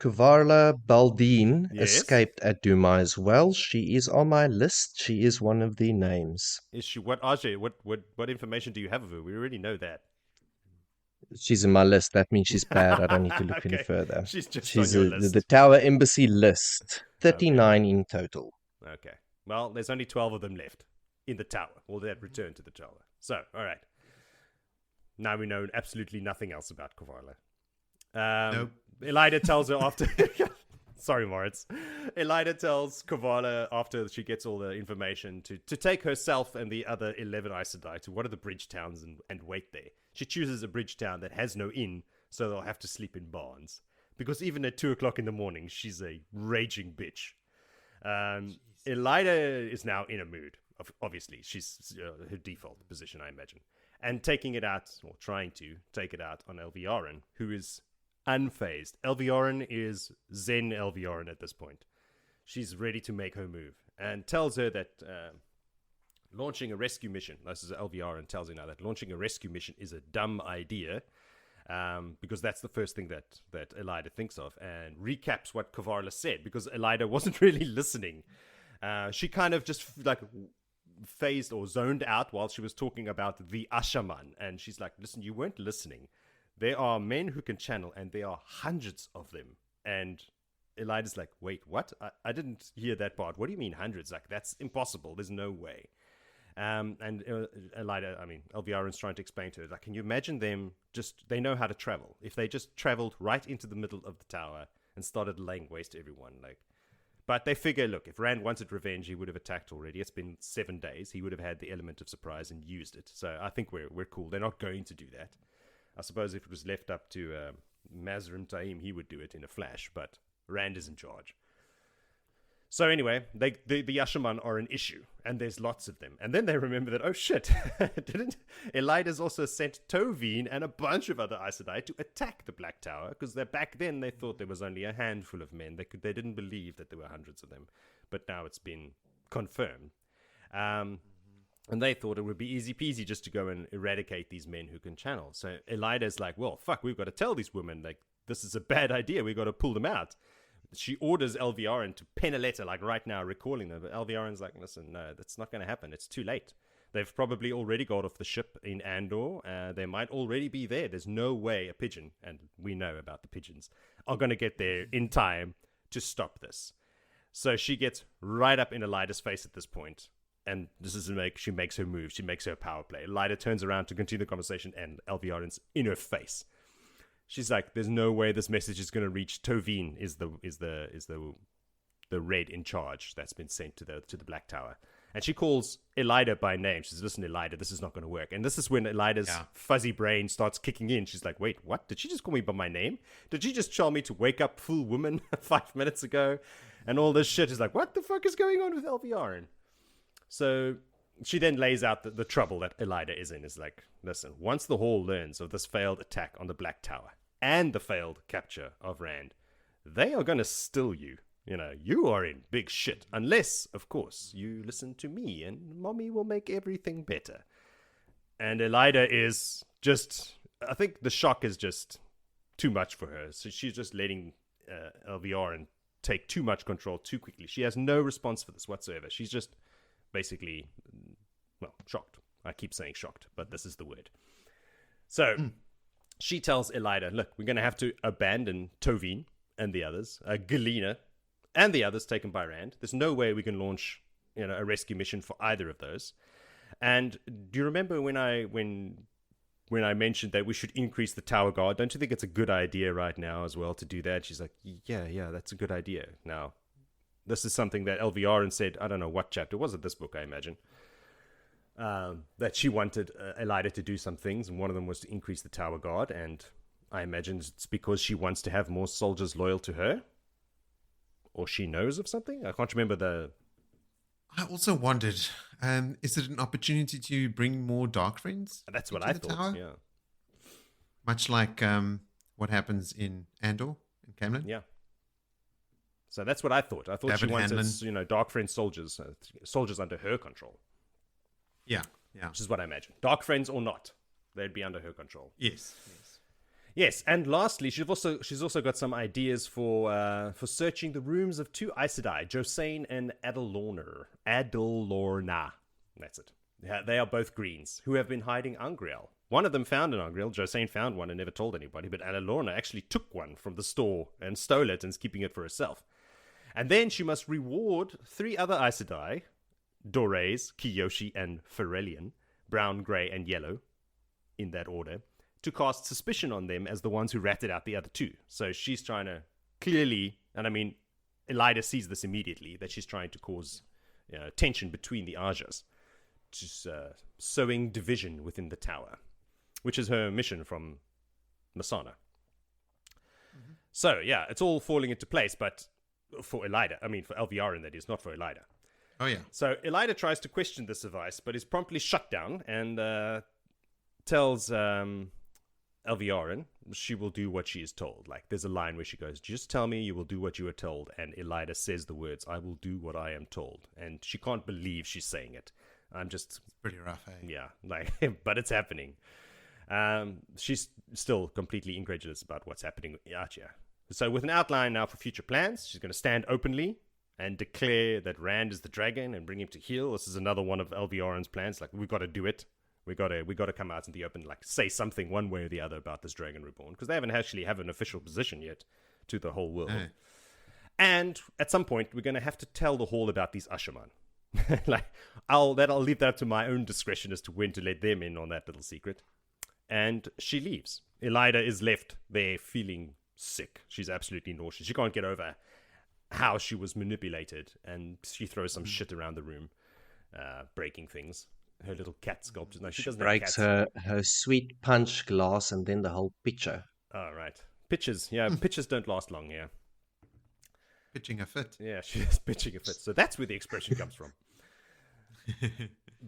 [SPEAKER 2] Kuvarla Baldine
[SPEAKER 3] Yes?
[SPEAKER 2] escaped at Duma as well. She is on my list. She is one of the names.
[SPEAKER 3] Is she what Ajay? What information do you have of her? We already know that.
[SPEAKER 2] She's in my list. That means she's bad. I don't need to look any
[SPEAKER 3] Okay.
[SPEAKER 2] further.
[SPEAKER 3] She's just
[SPEAKER 2] She's
[SPEAKER 3] on your
[SPEAKER 2] the
[SPEAKER 3] list.
[SPEAKER 2] Tower Embassy list. 39 in total.
[SPEAKER 3] Okay. Well, there's only 12 of them left in the tower. Well, they had returned to the tower. So, all right. Now we know absolutely nothing else about Kuvarla.
[SPEAKER 1] Nope.
[SPEAKER 3] Elida tells her after... Sorry, Moritz. Elida tells Kuvarla after she gets all the information to take herself and the other 11 Aes Sedai to one of the bridge towns and wait there. She chooses a bridge town that has no inn, so they'll have to sleep in barns. Because even at 2 o'clock in the morning, she's a raging bitch. Elida is now in a mood. Obviously, she's her default position, I imagine. And taking it out, or trying to take it out on Alviarin, who is unfazed. Alviarin is Zen Alviarin at this point. She's ready to make her move and tells her that launching a rescue mission, this is Alviarin tells her now that launching a rescue mission is a dumb idea because that's the first thing that Elida thinks of, and recaps what Kuvarla said because Elida wasn't really listening. She kind of just like phased or zoned out while she was talking about the Ashaman, and she's like, listen, you weren't listening. There are men who can channel, and there are hundreds of them. And Elida's like, wait, what? I didn't hear that part. What do you mean hundreds? Like, that's impossible. There's no way. And Alviarin's trying to explain to her, like, can you imagine them they know how to travel. If they just traveled right into the middle of the tower and started laying waste to everyone, but they figure, look, if Rand wanted revenge, he would have attacked already. It's been 7 days. He would have had the element of surprise and used it. So I think we're cool. They're not going to do that. I suppose if it was left up to Mazrim Taim, he would do it in a flash, but Rand is in charge. So anyway, the Ashaman are an issue, and there's lots of them. And then they remember that, oh shit, Elida's also sent Toveen and a bunch of other Aes Sedai to attack the Black Tower, because back then they thought there was only a handful of men. They didn't believe that there were hundreds of them, but now it's been confirmed. And they thought it would be easy peasy just to go and eradicate these men who can channel. So Elida's like, well, fuck, we've got to tell these women, like, this is a bad idea. We've got to pull them out. She orders Alviarin to pen a letter, like right now, recalling them. But Alviarin's like, listen, no, that's not going to happen. It's too late. They've probably already got off the ship in Andor. They might already be there. There's no way a pigeon, and we know about the pigeons, are going to get there in time to stop this. So she gets right up in Elida's face at this point. And she makes her move. She makes her power play. Elida turns around to continue the conversation, and Alviarin's in her face. She's like, "There's no way this message is going to reach Toveen. Is the red in charge that's been sent to the Black Tower?" And she calls Elida by name. She says, "Listen, Elida, this is not going to work." And this is when Elida's fuzzy brain starts kicking in. She's like, "Wait, what? Did she just call me by my name? Did she just tell me to wake up, fool woman, 5 minutes ago?" And all this shit is like, what the fuck is going on with Alviarin? So she then lays out the trouble that Elida is in. Is like, listen, once the Hall learns of this failed attack on the Black Tower and the failed capture of Rand, they are going to still you. You know, you are in big shit. Unless, of course, you listen to me and mommy will make everything better. And Elida is just, I think the shock is just too much for her. So she's just letting Alviarin take too much control too quickly. She has no response for this whatsoever. She's just basically, well, shocked. I keep saying shocked, but this is the word. So she tells Elida, look, we're going to have to abandon Toveen and the others, Galena and the others taken by Rand. There's no way we can launch, a rescue mission for either of those. And do you remember when I mentioned that we should increase the tower guard? Don't you think it's a good idea right now as well to do that? She's like, yeah, that's a good idea. Now, this is something that Alviarin said, I don't know what chapter, was it this book, I imagine, that she wanted Elida to do some things, and one of them was to increase the tower guard, and I imagine it's because she wants to have more soldiers loyal to her, or she knows of something. I can't remember
[SPEAKER 1] I also wondered, is it an opportunity to bring more Dark Friends?
[SPEAKER 3] That's what I thought,
[SPEAKER 1] tower?
[SPEAKER 3] yeah.
[SPEAKER 1] Much like what happens in Andor, in Camlin?
[SPEAKER 3] Yeah. So that's what I thought. I thought
[SPEAKER 1] David
[SPEAKER 3] she wanted,
[SPEAKER 1] Hanlon.
[SPEAKER 3] Dark Friend soldiers, soldiers under her control.
[SPEAKER 1] Yeah.
[SPEAKER 3] Which is what I imagine. Dark Friends or not, they'd be under her control.
[SPEAKER 1] Yes.
[SPEAKER 3] Yes, and lastly, she's also got some ideas for searching the rooms of 2 Aes Sedai, Josane and Adalorna. That's it. Yeah, they are both greens who have been hiding Angriel. One of them found an Angriel. Josane found one and never told anybody, but Adalorna actually took one from the store and stole it and is keeping it for herself. And then she must reward 3 other Aes Sedai, Dorés, Kiyoshi, and Ferellian, brown, grey, and yellow, in that order, to cast suspicion on them as the ones who ratted out the other 2. So she's trying to clearly, and I mean, Elida sees this immediately, that she's trying to cause tension between the ajahs, just sowing division within the tower, which is her mission from Masana. Mm-hmm. So, yeah, it's all falling into place, but for Elida, I mean, for Alviarin, that is, not for Elida.
[SPEAKER 1] Oh, yeah.
[SPEAKER 3] So Elida tries to question this advice, but is promptly shut down and tells Alviarin she will do what she is told. Like, there's a line where she goes, just tell me you will do what you were told. And Elida says the words, I will do what I am told. And she can't believe she's saying it. It's
[SPEAKER 1] pretty rough, eh?
[SPEAKER 3] Yeah, like, but it's happening. She's still completely incredulous about what's happening with Ajah. So with an outline now for future plans, she's going to stand openly and declare that Rand is the dragon and bring him to heel. This is another one of Alviarin's plans. Like, we've got to do it. We got to come out in the open, like, say something one way or the other about this dragon reborn, because they haven't actually have an official position yet to the whole world. And at some point, we're going to have to tell the hall about these Ashaman. Like, I'll leave that up to my own discretion as to when to let them in on that little secret. And she leaves. Elida is left there feeling sick. She's absolutely nauseous. She can't get over how she was manipulated, and she throws some shit around the room, breaking things. Her little cat sculptures. No, she doesn't
[SPEAKER 2] breaks
[SPEAKER 3] have
[SPEAKER 2] her sweet punch glass and then the whole pitcher.
[SPEAKER 3] Oh, right. Pitchers. Yeah, pitchers don't last long, yeah.
[SPEAKER 1] Pitching a fit.
[SPEAKER 3] Yeah, she is pitching a fit. So that's where the expression comes from.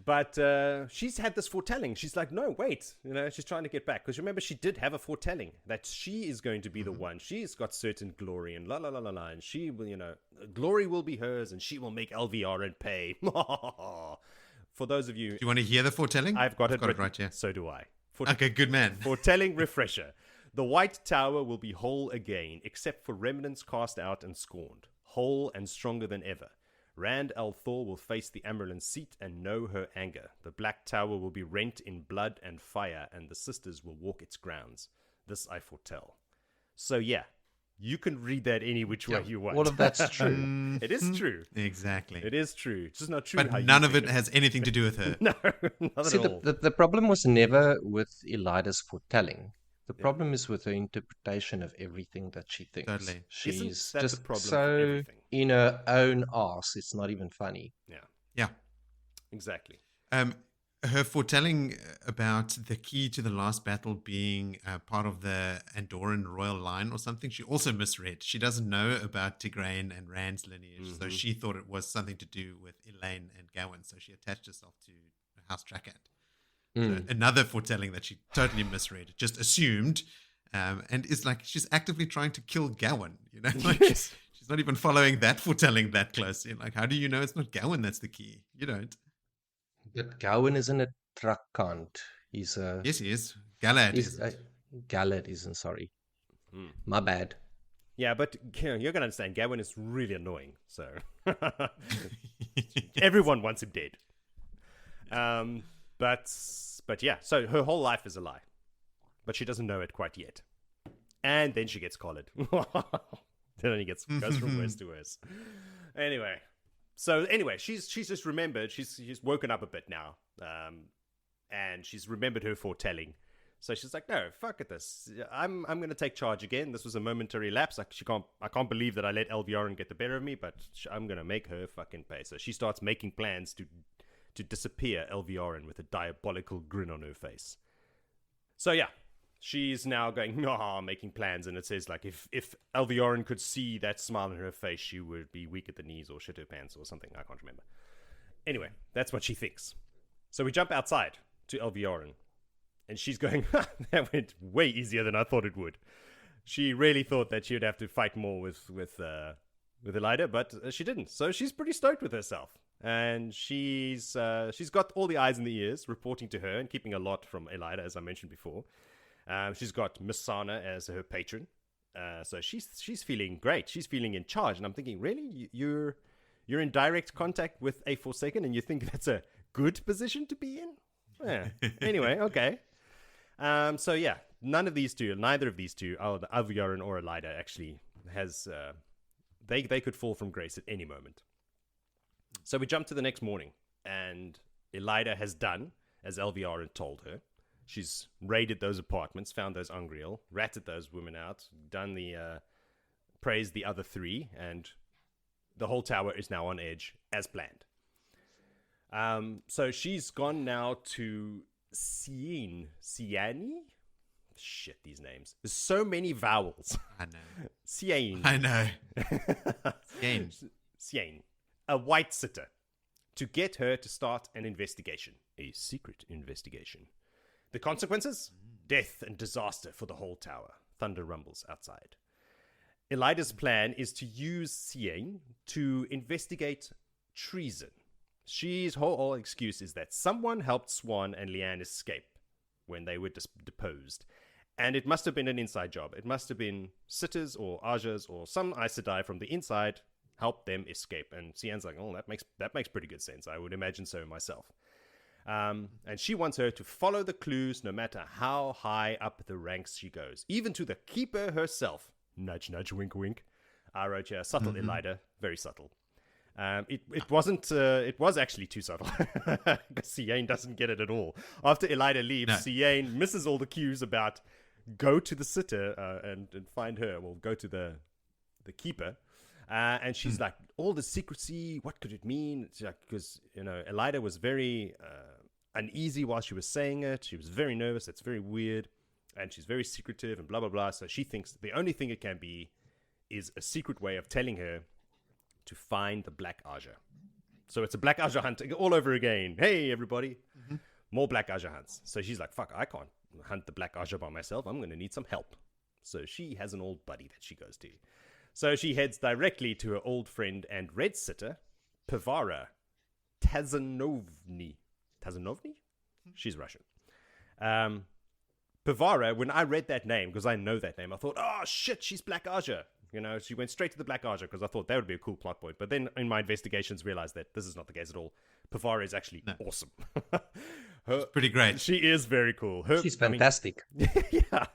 [SPEAKER 3] But she's had this foretelling. She's like, no, wait. She's trying to get back. Because remember, she did have a foretelling that she is going to be the one. She's got certain glory and la la la la la. And she will, glory will be hers and she will make Alviarin pay. For those of you...
[SPEAKER 1] Do you want to hear the foretelling?
[SPEAKER 3] I've got it
[SPEAKER 1] right here.
[SPEAKER 3] So do I.
[SPEAKER 1] Okay, good man.
[SPEAKER 3] Foretelling refresher. The White Tower will be whole again, except for remnants cast out and scorned. Whole and stronger than ever. Rand al'Thor will face the Amyrlin seat and know her anger. The Black Tower will be rent in blood and fire, and the sisters will walk its grounds. This I foretell. So yeah, you can read that any which way you want.
[SPEAKER 2] All of that's true.
[SPEAKER 3] It is true.
[SPEAKER 1] Exactly.
[SPEAKER 3] It is true. It's just not true.
[SPEAKER 1] But none of it has anything to do with her.
[SPEAKER 3] No, not
[SPEAKER 2] See,
[SPEAKER 3] at all.
[SPEAKER 2] the problem was never with Elida's foretelling. The problem is with her interpretation of everything that she thinks.
[SPEAKER 1] Totally.
[SPEAKER 2] She's
[SPEAKER 3] Isn't that
[SPEAKER 2] just
[SPEAKER 3] the problem for
[SPEAKER 2] so
[SPEAKER 3] everything?
[SPEAKER 2] in her own arse. It's not even funny.
[SPEAKER 1] Yeah.
[SPEAKER 3] Exactly.
[SPEAKER 1] Her foretelling about the key to the last battle being part of the Andorran royal line or something, she also misread. She doesn't know about Tigraine and Rand's lineage, so she thought it was something to do with Elaine and Gawain, so she attached herself to House Trackand. So another foretelling that she totally misread, just assumed, and is like she's actively trying to kill Gawain. Like,
[SPEAKER 3] Yes.
[SPEAKER 1] she's not even following that foretelling that closely. Like, how do you know it's not Gawain that's the key? You don't.
[SPEAKER 2] But Gawain isn't a Trakand. He's a...
[SPEAKER 1] Yes, he is. Galad
[SPEAKER 2] He's
[SPEAKER 1] is.
[SPEAKER 2] a, Galad isn't, sorry. My bad.
[SPEAKER 3] Yeah, but you're going to understand, Gawain is really annoying, so... Everyone wants him dead. But yeah, so her whole life is a lie. But she doesn't know it quite yet. And then she gets collared. Then it goes from worse to worse. Anyway, she's just remembered. She's woken up a bit now. And she's remembered her foretelling. So she's like, no, fuck at this. I'm going to take charge again. This was a momentary lapse. I can't believe that I let Alviarin get the better of me, but I'm going to make her fucking pay. So she starts making plans to disappear Alviarin with a diabolical grin on her face. So yeah, she's now going, making plans, and it says, like, if Alviarin could see that smile on her face, she would be weak at the knees or shit her pants or something. I can't remember. Anyway, that's what she thinks. So we jump outside to Alviarin, and she's going, that went way easier than I thought it would. She really thought that she would have to fight more with Elida, but she didn't. So she's pretty stoked with herself. And she's got all the eyes and the ears reporting to her and keeping a lot from Elida, as I mentioned before. She's got Missana as her patron. So she's feeling great. She's feeling in charge. And I'm thinking, really? You're in direct contact with a Forsaken and you think that's a good position to be in? Yeah. Anyway, okay. So yeah, neither of these two, Alviarin or Elida, actually has... They could fall from grace at any moment. So we jump to the next morning, and Elida has done as Alviarin told her. She's raided those apartments, found those Angreal, ratted those women out, done the praised the other three, and the whole tower is now on edge as planned. So she's gone now to Siani? Shit, these names. There's so many vowels.
[SPEAKER 1] I know.
[SPEAKER 3] Siane.
[SPEAKER 1] I know.
[SPEAKER 3] Siane. A white sitter. To get her to start an investigation. A secret investigation. The consequences? Death and disaster for the whole tower. Thunder rumbles outside. Elida's plan is to use Siane to investigate treason. She's whole excuse is that someone helped Swan and Leanne escape when they were deposed. And it must have been an inside job. It must have been sitters or ajahs or some Aes Sedai from the inside helped them escape. And Siane's like, oh, that makes pretty good sense. I would imagine so myself. And she wants her to follow the clues no matter how high up the ranks she goes. Even to the keeper herself. Nudge, nudge, wink, wink. I wrote here, subtle Elida, very subtle. It was actually too subtle. Because Siane doesn't get it at all. After Elida leaves, Siane misses all the cues about go to the sitter and find her. Well, go to the keeper. And she's like, all the secrecy, what could it mean? It's like, because, Elida was very uneasy while she was saying it. She was very nervous. It's very weird. And she's very secretive and blah, blah, blah. So she thinks the only thing it can be is a secret way of telling her to find the Black Ajah. So it's a Black Ajah hunt all over again. Hey, everybody. More Black Ajah hunts. So she's like, fuck, I can't hunt the Black Ajah by myself. I'm going to need some help. So she has an old buddy that she goes to. So she heads directly to her old friend and red sitter, Pavara Tazanovny. Tazanovny? She's Russian. Pavara, when I read that name, because I know that name, I thought, oh, shit, she's Black Ajah. She went straight to the Black Ajah because I thought that would be a cool plot point. But then in my investigations, realized that this is not the case at all. Pavara is actually awesome.
[SPEAKER 1] It's pretty great.
[SPEAKER 3] She is very cool.
[SPEAKER 2] She's fantastic.
[SPEAKER 3] Yeah.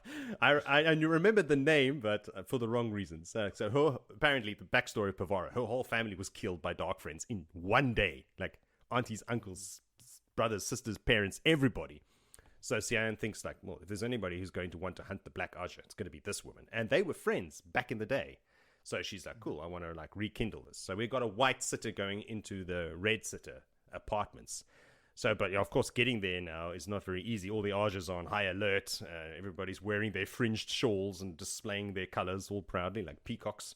[SPEAKER 3] And you remember the name, but for the wrong reasons. So her, apparently, the backstory of Pavara, her whole family was killed by Dark Friends in one day. Like aunties, uncles, brothers, sisters, parents, everybody. So Siane thinks like, well, if there's anybody who's going to want to hunt the Black Ajah, it's going to be this woman. And they were friends back in the day. So she's like, cool, I want to like rekindle this. So we've got a white sitter going into the red sitter apartments. So, but of course, getting there now is not very easy. All the Ajahs are on high alert. Everybody's wearing their fringed shawls and displaying their colors all proudly like peacocks,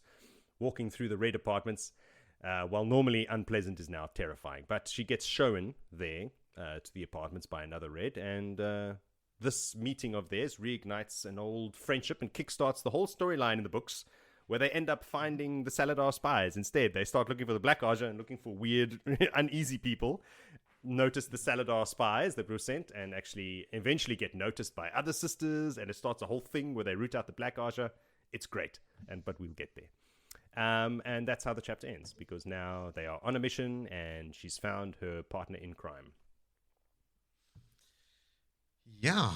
[SPEAKER 3] walking through the red apartments. While normally unpleasant is now terrifying. But she gets shown there to the apartments by another red, and this meeting of theirs reignites an old friendship and kickstarts the whole storyline in the books, where they end up finding the Saladar spies. Instead, they start looking for the Black Ajah and looking for weird, uneasy people. Notice the Saladar spies that were sent, and actually eventually get noticed by other sisters, and it starts a whole thing where they root out the Black Ajah. It's great, but we'll get there. And that's how the chapter ends, because now they are on a mission, and she's found her partner in crime.
[SPEAKER 1] Yeah,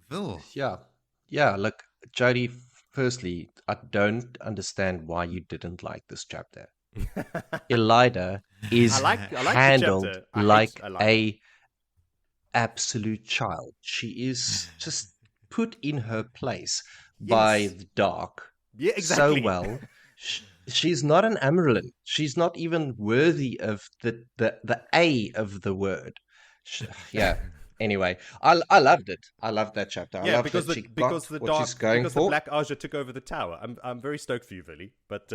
[SPEAKER 1] Vil.
[SPEAKER 2] Yeah. Look, Jody. Firstly, I don't understand why you didn't like this chapter. Elida is handled like a absolute child. She is just put in her place by the Dark.
[SPEAKER 3] Yeah, exactly.
[SPEAKER 2] So well. She's not an Amyrlin. She's not even worthy of the A of the word. Yeah. Anyway, I loved it. I loved that chapter. I loved
[SPEAKER 3] because
[SPEAKER 2] that
[SPEAKER 3] the
[SPEAKER 2] she got
[SPEAKER 3] because the
[SPEAKER 2] what
[SPEAKER 3] dark
[SPEAKER 2] she's going
[SPEAKER 3] because
[SPEAKER 2] for.
[SPEAKER 3] the Black Ajah took over the tower. I'm very stoked for you, Willie. But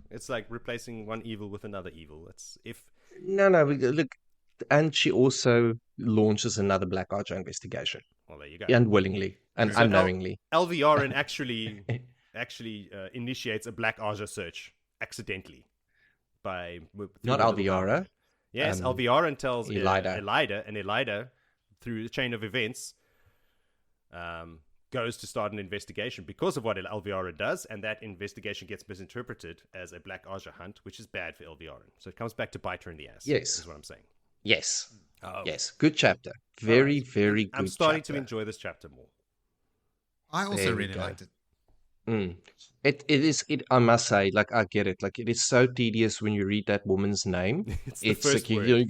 [SPEAKER 3] it's like replacing one evil with another evil. It's
[SPEAKER 2] No, look, and she also launches another Black Ajah investigation.
[SPEAKER 3] Well, there you go.
[SPEAKER 2] And willingly and
[SPEAKER 3] So
[SPEAKER 2] unknowingly.
[SPEAKER 3] Alviarin actually initiates a Black Ajah search accidentally
[SPEAKER 2] Not Alviara.
[SPEAKER 3] Yes, Alviarin tells
[SPEAKER 2] Elida.
[SPEAKER 3] Elida, through the chain of events, goes to start an investigation because of what Alviarin does, and that investigation gets misinterpreted as a black ajah hunt, which is bad for Alviarin. So it comes back to bite her in the ass.
[SPEAKER 2] Yes.
[SPEAKER 3] Is what I'm saying.
[SPEAKER 2] Yes.
[SPEAKER 3] Oh.
[SPEAKER 2] Yes. Good chapter. Very,
[SPEAKER 3] Alright.
[SPEAKER 2] very good
[SPEAKER 3] I'm starting
[SPEAKER 2] chapter.
[SPEAKER 3] to enjoy this chapter more.
[SPEAKER 1] I also
[SPEAKER 2] There we
[SPEAKER 1] really
[SPEAKER 2] go.
[SPEAKER 1] liked it.
[SPEAKER 2] It is, I must say, like, I get it. Like, it is so tedious when you read that woman's name.
[SPEAKER 3] It's the
[SPEAKER 2] It's
[SPEAKER 3] first
[SPEAKER 2] like
[SPEAKER 3] word.
[SPEAKER 2] you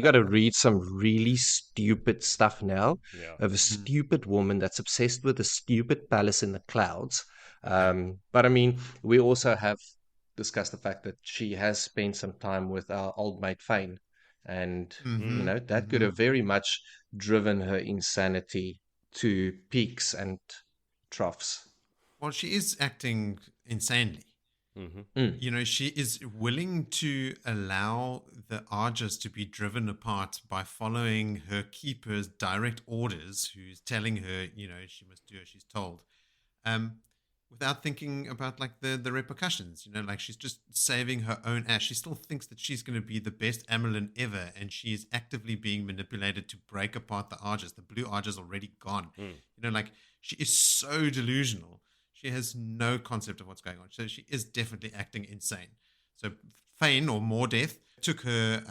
[SPEAKER 2] gotta read some really stupid stuff now
[SPEAKER 3] Yeah.
[SPEAKER 2] of a stupid woman that's obsessed with a stupid palace in the clouds. But I mean, we also have discussed the fact that she has spent some time with our old mate Fain, and you know that could have very much driven her insanity to peaks and troughs.
[SPEAKER 1] Well, she is acting insanely. You know, she is willing to allow the Arjas to be driven apart by following her keeper's direct orders, who's telling her, you know, she must do as she's told, without thinking about like the repercussions. You know, like she's just saving her own ass. She still thinks that she's going to be the best Amyrlin ever, and she is actively being manipulated to break apart the Arjas. The blue Arjas already gone. You know, like she is so delusional. She has no concept of what's going on. So she is definitely acting insane. So Fain, or Mordeth, took her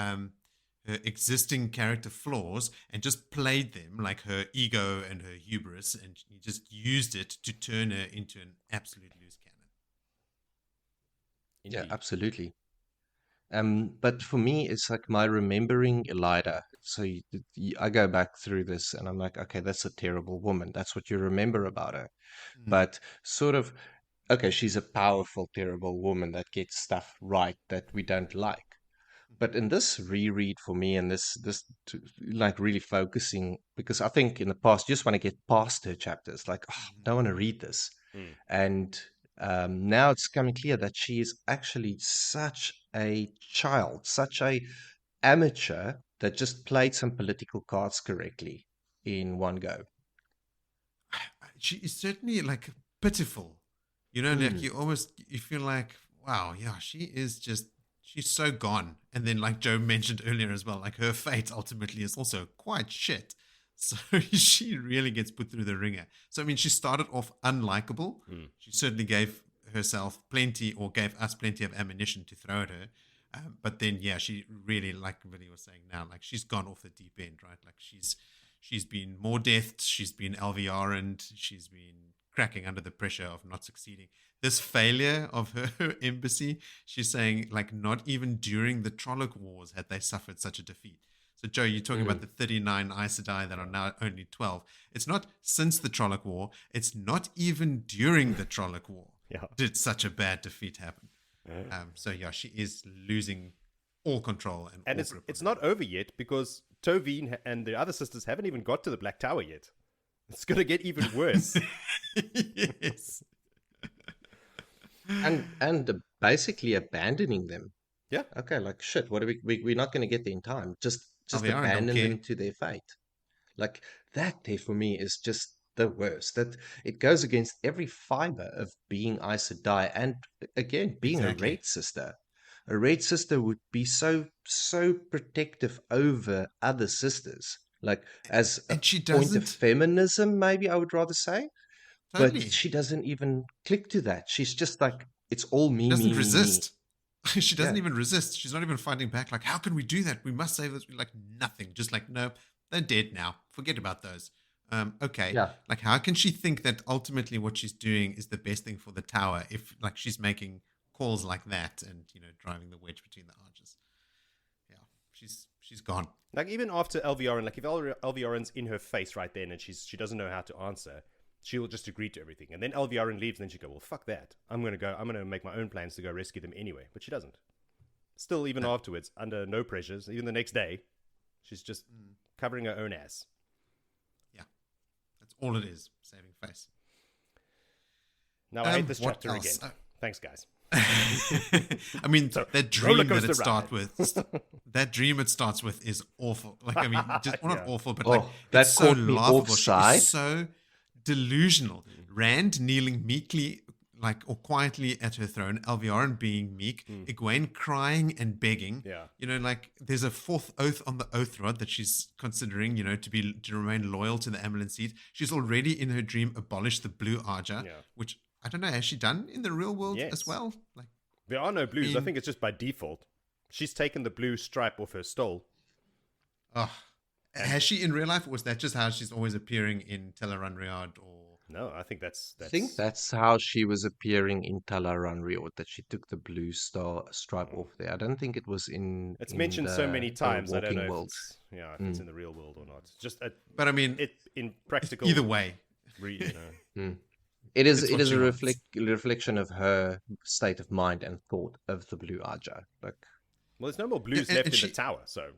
[SPEAKER 1] her existing character flaws and just played them, like her ego and her hubris, and he just used it to turn her into an absolute loose cannon.
[SPEAKER 2] Yeah, absolutely. But for me, it's like my remembering Elida. So I go back through this and I'm like, okay, that's a terrible woman. That's what you remember about her. But sort of, okay, she's a powerful, terrible woman that gets stuff right that we don't like. But in this reread for me, and this like really focusing, because I think in the past you just want to get past her chapters, like, oh, I don't want to read this. And now it's coming clear that she is actually such a child, such a amateur that just played some political cards correctly in one go.
[SPEAKER 1] She is certainly like pitiful, you know, like you feel like, wow, yeah, she's so gone. And then like Joe mentioned earlier as well, like her fate ultimately is also quite shit. So she really gets put through the ringer. So I mean, she started off unlikable. She certainly gave herself plenty, or gave us plenty of ammunition to throw at her. But then, yeah, she really, like Willie was saying now, like she's gone off the deep end, right? Like she's been more death, she's been Alviarin, she's been cracking under the pressure of not succeeding. This failure of her embassy, she's saying, like, not even during the Trolloc Wars had they suffered such a defeat. So, Joe, you're talking about the 39 Aes Sedai that are now only 12. It's not since the Trolloc War. It's not even during the Trolloc War did such a bad defeat happen. So, yeah, she is losing all control. And
[SPEAKER 3] it's not over yet, because Toveen and the other sisters haven't even got to the Black Tower yet. It's going to get even worse.
[SPEAKER 1] Yes.
[SPEAKER 2] And basically abandoning them.
[SPEAKER 3] Yeah.
[SPEAKER 2] Okay, like shit, what are we're not going to get there in time. Just
[SPEAKER 1] Alviarin
[SPEAKER 2] abandon
[SPEAKER 1] don't care.
[SPEAKER 2] them to their fate. Like that there for me is just the worst. That it goes against every fiber of being Aes Sedai, and again, being a Red Sister. A Red Sister would be so protective over other sisters. Like as a point of feminism, maybe I would rather say.
[SPEAKER 1] Totally.
[SPEAKER 2] But she doesn't even click to that. She's just like, it's all me,
[SPEAKER 1] she doesn't
[SPEAKER 2] me,
[SPEAKER 1] resist.
[SPEAKER 2] Me.
[SPEAKER 1] She doesn't even resist. She's not even fighting back. Like, how can we do that? We must save this. Like, nothing. Just like, no, they're dead now. Forget about those. Okay.
[SPEAKER 2] Yeah.
[SPEAKER 1] Like, how can she think that ultimately what she's doing is the best thing for the tower if, like, she's making calls like that and, you know, driving the wedge between the arches? Yeah. She's gone.
[SPEAKER 3] Like, even after Alviarin, like, if Alviarin's in her face right then and she doesn't know how to answer, she'll just agree to everything. And then Alviarin leaves, and then she'll go, well, fuck that. I'm going to make my own plans to go rescue them anyway. But she doesn't. Still, even afterwards, under no pressures, even the next day, she's just covering her own ass.
[SPEAKER 1] Yeah. That's all it is, saving face.
[SPEAKER 3] Now, I hate this chapter again. Thanks, guys.
[SPEAKER 1] I mean, that dream that it starts with, that dream it starts with is awful. Like, I mean, just well, not awful, but like,
[SPEAKER 2] that
[SPEAKER 1] it's so
[SPEAKER 2] caught me
[SPEAKER 1] laughable.
[SPEAKER 2] offside.
[SPEAKER 1] She's so delusional. Rand kneeling meekly, or quietly at her throne, Alviarin being meek, Egwene crying and begging.
[SPEAKER 3] Yeah.
[SPEAKER 1] There's a fourth oath on the oath rod that she's considering, to remain loyal to the Amyrlin seat. She's already in her dream abolished the blue ajah, which I don't know, has she done in the real world as well?
[SPEAKER 3] There are no blues. I think it's just by default. She's taken the blue stripe off her stole.
[SPEAKER 1] Oh, has she in real life, or was that just how she's always appearing in Teleran Riyadh? Or
[SPEAKER 3] No, I think that's...
[SPEAKER 2] I think that's how she was appearing in Talaran Riot, that she took the blue stripe off there. I don't think it was in.
[SPEAKER 3] It's mentioned so many times. I don't know
[SPEAKER 2] world.
[SPEAKER 3] if it's in the real world or not. Just
[SPEAKER 1] but I mean,
[SPEAKER 3] it in practical.
[SPEAKER 1] Either way,
[SPEAKER 2] It is a reflection of her state of mind and thought of the blue ajah.
[SPEAKER 3] Well, there's no more blues left in the tower, so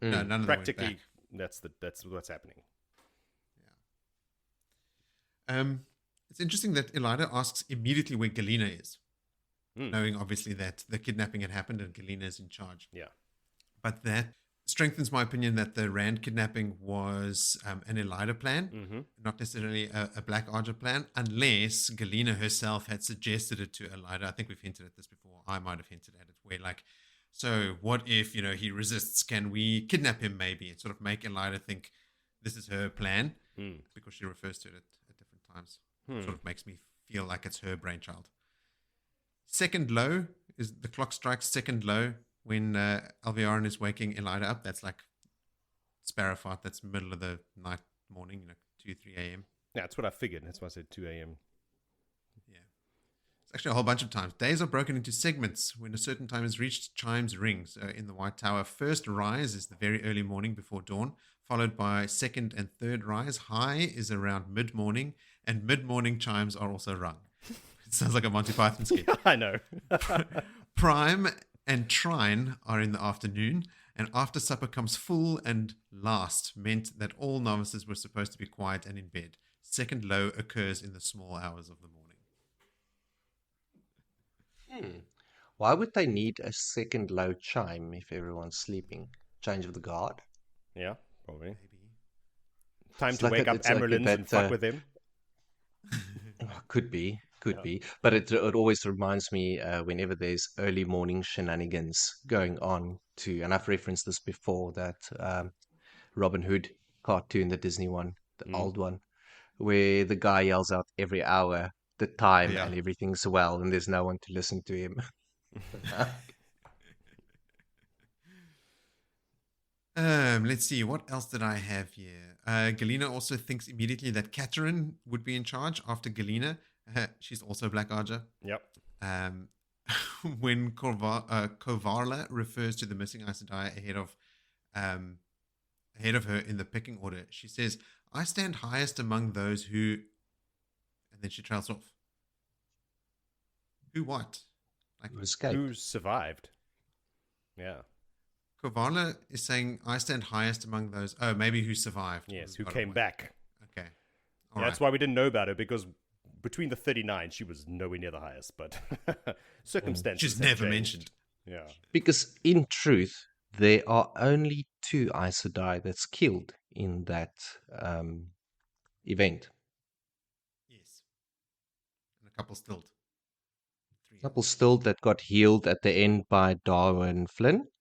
[SPEAKER 1] no, none of
[SPEAKER 3] practically that's what's happening.
[SPEAKER 1] It's interesting that Elida asks immediately where Galena is, knowing obviously that the kidnapping had happened and Galena is in charge.
[SPEAKER 3] Yeah,
[SPEAKER 1] but that strengthens my opinion that the Rand kidnapping was an Elida plan, not necessarily a Black Ajah plan, unless Galena herself had suggested it to Elida. I think we've hinted at this before. I might have hinted at it, where so what if, he resists? Can we kidnap him maybe and sort of make Elida think this is her plan? Because she refers to it at different times. Sort of makes me feel like it's her brainchild. Second low is the clock strikes second low when Alviarin is waking Elida up. That's like Sparrowfart. That's middle of the night, morning, 2-3 a.m.
[SPEAKER 3] Yeah, that's what I figured. That's why I said 2 a.m.
[SPEAKER 1] Yeah. It's actually a whole bunch of times. Days are broken into segments. When a certain time is reached, chimes ring. So in the White Tower, first rise is the very early morning before dawn, followed by second and third rise. High is around mid-morning, and mid-morning chimes are also rung. It sounds like a Monty Python skit.
[SPEAKER 3] Yeah, I know.
[SPEAKER 1] Prime and trine are in the afternoon, and after supper comes full, and last meant that all novices were supposed to be quiet and in bed. Second low occurs in the small hours of the morning.
[SPEAKER 2] Why would they need a second low chime if everyone's sleeping? Change of the guard?
[SPEAKER 3] Yeah, probably. Maybe. Time
[SPEAKER 2] It's
[SPEAKER 3] to
[SPEAKER 2] like
[SPEAKER 3] wake up Amyrlin and fuck with them.
[SPEAKER 2] Could be. But it always reminds me whenever there's early morning shenanigans going on and I've referenced this before, that Robin Hood cartoon, the Disney one, the old one, where the guy yells out every hour the time and everything's well and there's no one to listen to him.
[SPEAKER 1] Let's see, what else did I have here? Galena also thinks immediately that Catherine would be in charge after Galena. She's also Black Ajah.
[SPEAKER 3] Yep.
[SPEAKER 1] When Kovarla refers to the missing Aes Sedai ahead of her in the pecking order, she says, "I stand highest among those who," and then she trails off. Who what?
[SPEAKER 3] Who survived? Yeah.
[SPEAKER 1] Kovarla is saying, "I stand highest among those." Oh, maybe who survived.
[SPEAKER 3] Yes, who came back.
[SPEAKER 1] Okay.
[SPEAKER 3] That's why we didn't know about her, because between the 39, she was nowhere near the highest, but circumstances.
[SPEAKER 1] She's never mentioned.
[SPEAKER 3] Yeah.
[SPEAKER 2] Because in truth, there are only 2 Aes Sedai that's killed in that event.
[SPEAKER 1] Yes. And a couple stilled.
[SPEAKER 2] A couple stilled that got healed at the end by Darwin Flynn.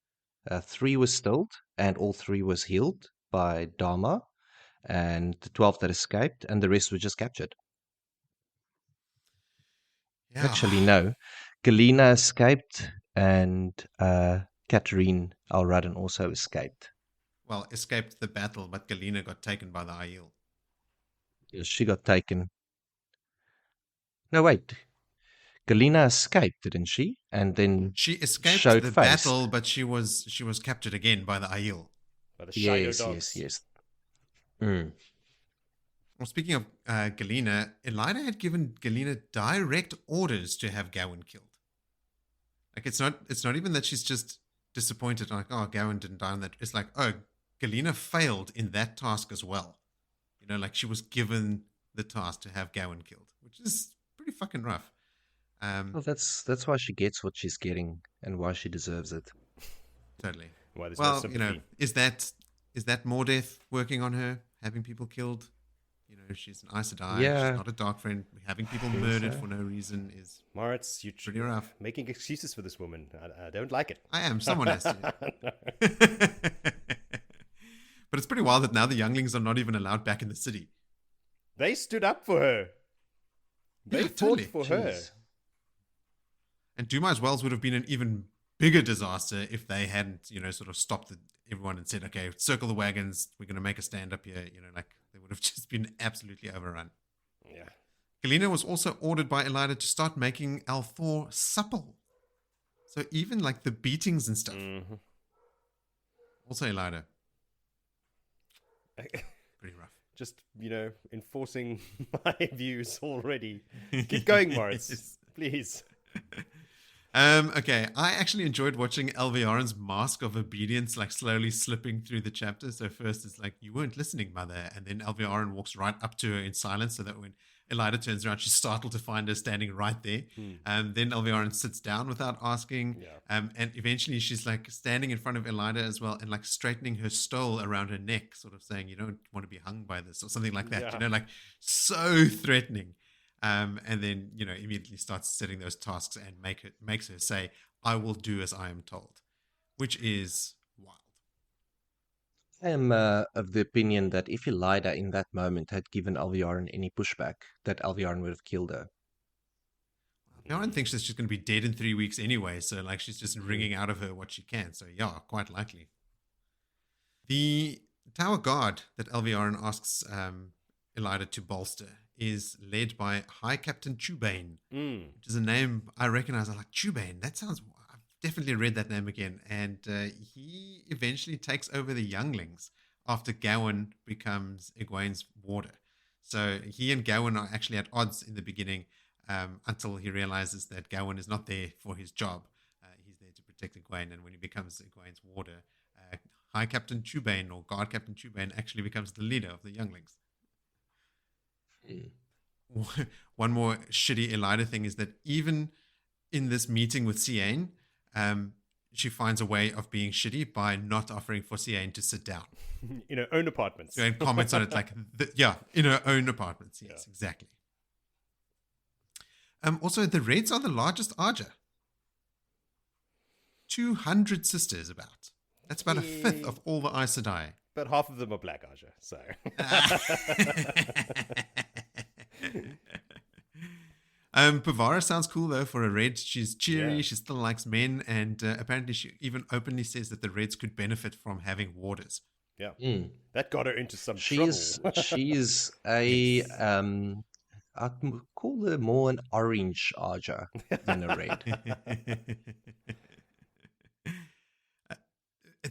[SPEAKER 2] 3 was stilled, and all 3 was healed by Dharma, and the 12 that escaped, and the rest were just captured.
[SPEAKER 1] Yeah.
[SPEAKER 2] Actually, no. Galena escaped, and Catherine Al-Radin also escaped.
[SPEAKER 1] Well, escaped the battle, but Galena got taken by the Aiel.
[SPEAKER 2] Yes, she got taken. No, wait. Galena escaped, didn't she? And then
[SPEAKER 1] she escaped
[SPEAKER 2] showed
[SPEAKER 1] the
[SPEAKER 2] face.
[SPEAKER 1] battle, but she was captured again by the Aiel.
[SPEAKER 3] By the Shadow Dogs.
[SPEAKER 2] Yes. Mm.
[SPEAKER 1] Well, speaking of Galena, Elida had given Galena direct orders to have Gawain killed. Like, it's not even that she's just disappointed, like, oh, Gawain didn't die on that. It's like, oh, Galena failed in that task as well. Like, she was given the task to have Gawain killed, which is pretty fucking rough.
[SPEAKER 2] Well, that's why she gets what she's getting and why she deserves it.
[SPEAKER 1] Totally.
[SPEAKER 3] Why there's
[SPEAKER 1] well,
[SPEAKER 3] no sympathy.
[SPEAKER 1] is that Mordeth working on her, having people killed? You know, she's an Aes Sedai.
[SPEAKER 2] Yeah.
[SPEAKER 1] She's not a dark friend. Having people
[SPEAKER 2] think
[SPEAKER 1] murdered
[SPEAKER 2] so.
[SPEAKER 1] for no reason is
[SPEAKER 3] Moritz, you're
[SPEAKER 1] pretty rough.
[SPEAKER 3] making excuses for this woman. I don't like it.
[SPEAKER 1] I am. Someone has to. But it's pretty wild that now the younglings are not even allowed back in the city.
[SPEAKER 3] They stood up for her. They
[SPEAKER 1] Yeah,
[SPEAKER 3] fought
[SPEAKER 1] totally.
[SPEAKER 3] for her.
[SPEAKER 2] Jeez.
[SPEAKER 1] And Dumai's Wells would have been an even bigger disaster if they hadn't, you know, sort of stopped everyone and said, okay, circle the wagons. We're going to make a stand up here. You know, like they would have just been absolutely overrun.
[SPEAKER 3] Yeah.
[SPEAKER 1] Galena was also ordered by Elida to start making Althor supple. So even like the beatings and stuff.
[SPEAKER 3] Mhm.
[SPEAKER 1] Also Elida. Pretty rough.
[SPEAKER 3] Just, enforcing my views already. Keep going, Moritz.
[SPEAKER 1] Yes.
[SPEAKER 3] Please.
[SPEAKER 1] Okay, I actually enjoyed watching Alviarin's mask of obedience like slowly slipping through the chapter. So first it's like, you weren't listening, mother. And then Alviarin walks right up to her in silence so that when Elida turns around, she's startled to find her standing right there. Then Alviarin sits down without asking.
[SPEAKER 3] Yeah.
[SPEAKER 1] And eventually she's like standing in front of Elida as well and like straightening her stole around her neck, sort of saying, you don't want to be hung by this or something like that.
[SPEAKER 3] Yeah.
[SPEAKER 1] You know, like so threatening. And then, you know, immediately starts setting those tasks and makes her say, I will do as I am told, which is wild.
[SPEAKER 2] I am of the opinion that if Elida in that moment had given Alviarin any pushback, that Alviarin would have killed her.
[SPEAKER 1] Alviarin thinks that she's going to be dead in 3 weeks anyway, so like she's just wringing out of her what she can. So yeah, quite likely. The Tower Guard that Alviarin asks Elida to bolster is led by High Captain Chubane, which is a name I recognize. I'm like, Chubane, that sounds... I've definitely read that name again. And he eventually takes over the younglings after Gawain becomes Egwene's warder. So he and Gawain are actually at odds in the beginning until he realizes that Gawain is not there for his job. He's there to protect Egwene. And when he becomes Egwene's warder, High Captain Chubane or Guard Captain Chubane actually becomes the leader of the younglings. One more shitty Elida thing is that even in this meeting with Seafolk, she finds a way of being shitty by not offering for Seafolk to sit down.
[SPEAKER 3] In her own apartments.
[SPEAKER 1] And comments on it like, in her own apartments. Yes, exactly. Also, the Reds are the largest ajah. 200 sisters about. That's about a fifth of all the Aes Sedai.
[SPEAKER 3] But half of them are black ajah, so...
[SPEAKER 1] Pavara sounds cool though for a red. She's cheery,
[SPEAKER 3] Yeah.
[SPEAKER 1] she still likes men, and apparently she even openly says that the Reds could benefit from having warders.
[SPEAKER 3] Yeah.
[SPEAKER 2] Mm.
[SPEAKER 3] That got her into some
[SPEAKER 2] She's
[SPEAKER 3] trouble.
[SPEAKER 2] she's a I'd call her more an orange ajah than a red.